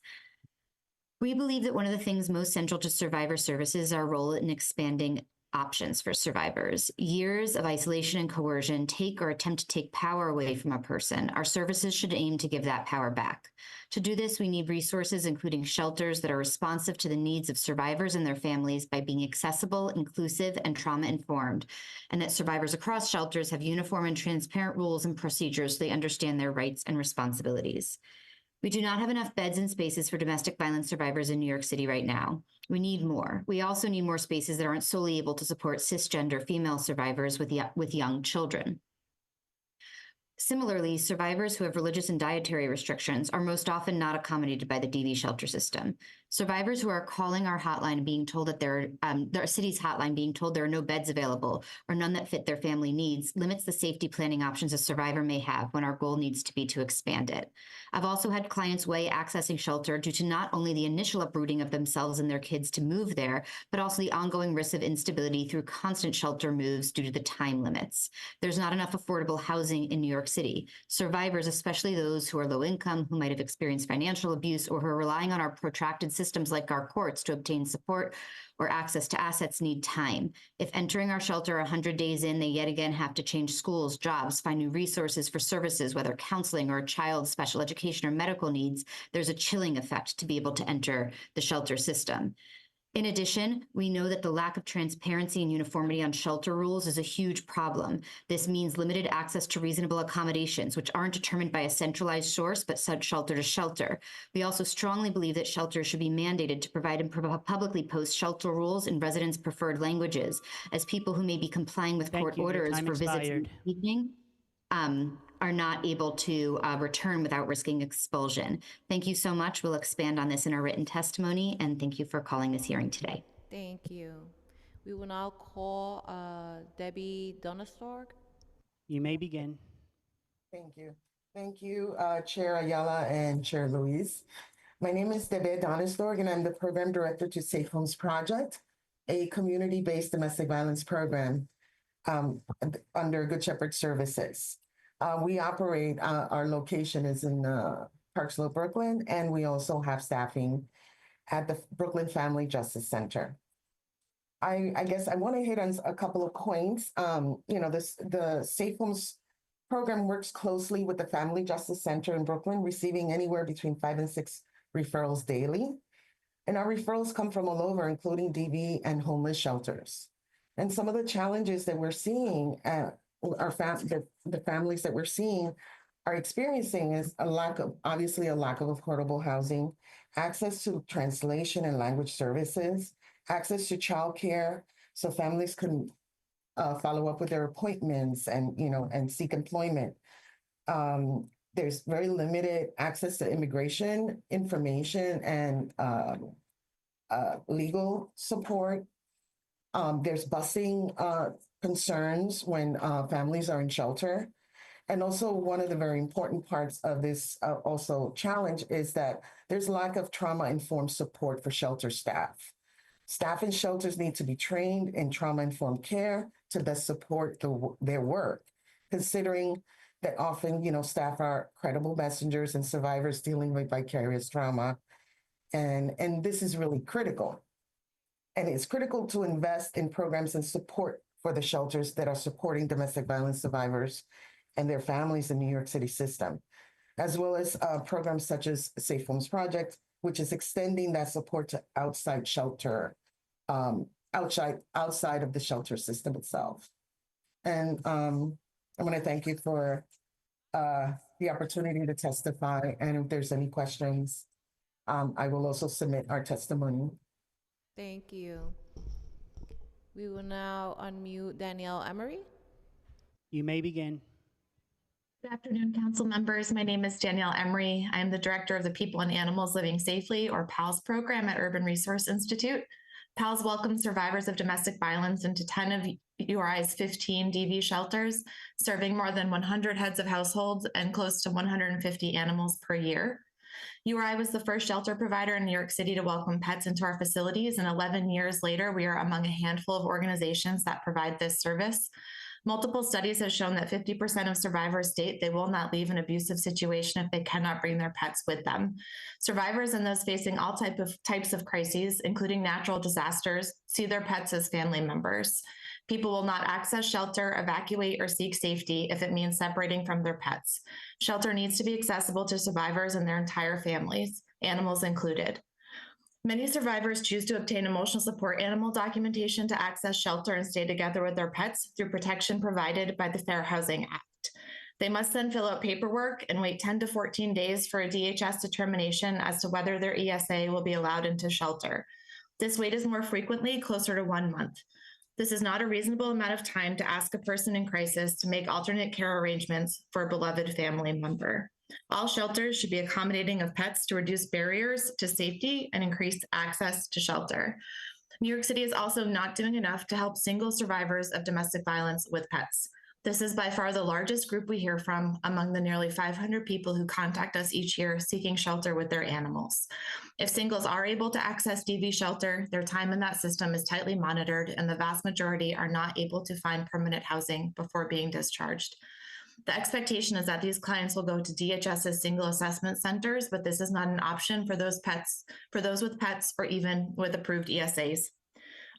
We believe that one of the things most central to survivor services is our role in expanding options for survivors. Years of isolation and coercion take or attempt to take power away from a person. Our services should aim to give that power back. To do this, we need resources, including shelters that are responsive to the needs of survivors and their families by being accessible, inclusive, and trauma-informed, and that survivors across shelters have uniform and transparent rules and procedures so they understand their rights and responsibilities. We do not have enough beds and spaces for domestic violence survivors in New York City right now. We need more. We also need more spaces that aren't solely able to support cisgender female survivors with young children. Similarly, survivors who have religious and dietary restrictions are most often not accommodated by the DV shelter system. Survivors who are calling our hotline being told that their city's hotline being told there are no beds available or none that fit their family needs limits the safety planning options a survivor may have when our goal needs to be to expand it. I've also had clients weigh accessing shelter due to not only the initial uprooting of themselves and their kids to move there, but also the ongoing risk of instability through constant shelter moves due to the time limits. There's not enough affordable housing in New York City. Survivors, especially those who are low income, who might have experienced financial abuse, or who are relying on our protracted systems like our courts to obtain support or access to assets, need time. If entering our shelter 100 days in, they yet again have to change schools, jobs, find new resources for services, whether counseling or a child's special education or medical needs, there's a chilling effect to be able to enter the shelter system. In addition, we know that the lack of transparency and uniformity on shelter rules is a huge problem. This means limited access to reasonable accommodations, which aren't determined by a centralized source, but set shelter to shelter. We also strongly believe that shelters should be mandated to provide and publicly post shelter rules in residents' preferred languages, as people who may be complying with court orders for visits in the evening are not able to return without risking expulsion. Thank you so much. We'll expand on this in our written testimony, and thank you for calling this hearing today. Thank you. We will now call Debbie Donestorg. You may begin. Thank you. Thank you, Chair Ayala and Chair Louise. My name is Debbie Donestorg, and I'm the Program Director to Safe Homes Project, a community-based domestic violence program under Good Shepherd Services. We operate, our location is in Park Slope, Brooklyn, and we also have staffing at the Brooklyn Family Justice Center. I guess I want to hit on a couple of points. The Safe Homes program works closely with the Family Justice Center in Brooklyn, receiving anywhere between 5 and 6 referrals daily. And our referrals come from all over, including DV and homeless shelters. And some of the challenges that we're seeing the families that we're seeing are experiencing is obviously a lack of affordable housing, access to translation and language services, access to childcare, so families can follow up with their appointments and seek employment. There's very limited access to immigration information and legal support. There's busing concerns when families are in shelter. And also one of the very important parts of this challenge is that there's lack of trauma-informed support for shelter staff. Staff in shelters need to be trained in trauma-informed care to best support their work, considering that often, staff are credible messengers and survivors dealing with vicarious trauma. And this is really critical. And it's critical to invest in programs and support for the shelters that are supporting domestic violence survivors and their families in the New York City system, as well as programs such as Safe Homes Project, which is extending that support to outside shelter, outside of the shelter system itself. And I want to thank you for the opportunity to testify. And if there's any questions, I will also submit our testimony. Thank you. We will now unmute Danielle Emery. You may begin. Good afternoon, council members. My name is Danielle Emery. I am the director of the People and Animals Living Safely, or PALS program at Urban Resource Institute. PALS welcomes survivors of domestic violence into 10 of URI's 15 DV shelters, serving more than 100 heads of households and close to 150 animals per year. URI was the first shelter provider in New York City to welcome pets into our facilities, and 11 years later, we are among a handful of organizations that provide this service. Multiple studies have shown that 50% of survivors state they will not leave an abusive situation if they cannot bring their pets with them. Survivors and those facing all types of crises, including natural disasters, see their pets as family members. People will not access shelter, evacuate, or seek safety if it means separating from their pets. Shelter needs to be accessible to survivors and their entire families, animals included. Many survivors choose to obtain emotional support animal documentation to access shelter and stay together with their pets through protection provided by the Fair Housing Act. They must then fill out paperwork and wait 10 to 14 days for a DHS determination as to whether their ESA will be allowed into shelter. This wait is more frequently closer to 1 month. This is not a reasonable amount of time to ask a person in crisis to make alternate care arrangements for a beloved family member. All shelters should be accommodating of pets to reduce barriers to safety and increase access to shelter. New York City is also not doing enough to help single survivors of domestic violence with pets. This is by far the largest group we hear from among the nearly 500 people who contact us each year seeking shelter with their animals. If singles are able to access DV shelter, their time in that system is tightly monitored, and the vast majority are not able to find permanent housing before being discharged. The expectation is that these clients will go to DHS's single assessment centers, but this is not an option for those with pets or even with approved ESAs.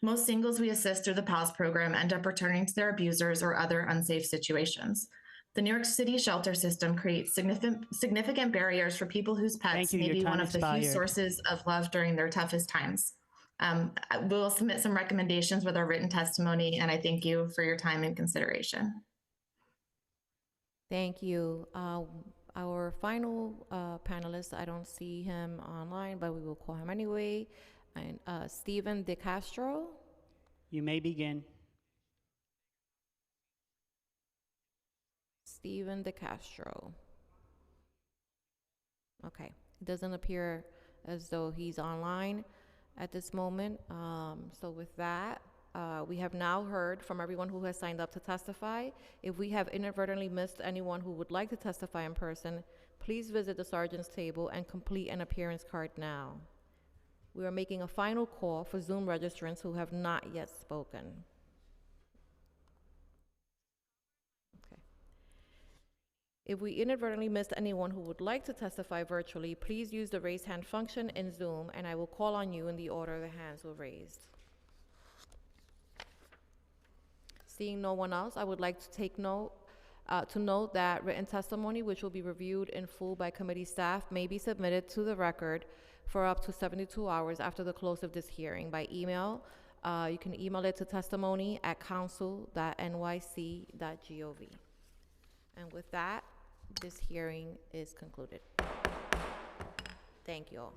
Most singles we assist through the PALS program end up returning to their abusers or other unsafe situations. The New York City shelter system creates significant barriers for people whose pets may be one of the few sources of love during their toughest times. We'll submit some recommendations with our written testimony, and I thank you for your time and consideration. Thank you. Our final panelist, I don't see him online, but we will call him anyway. And Stephen DeCastro. You may begin. Stephen DeCastro. Okay, it doesn't appear as though he's online at this moment. So with that, we have now heard from everyone who has signed up to testify. If we have inadvertently missed anyone who would like to testify in person, please visit the sergeant's table and complete an appearance card now. We are making a final call for Zoom registrants who have not yet spoken. Okay. If we inadvertently missed anyone who would like to testify virtually, please use the raise hand function in Zoom, and I will call on you in the order the hands were raised. Seeing no one else, I would like to take note that written testimony, which will be reviewed in full by committee staff, may be submitted to the record for up to 72 hours after the close of this hearing by email. You can email it to testimony@council.nyc.gov. And with that, this hearing is concluded. Thank you all.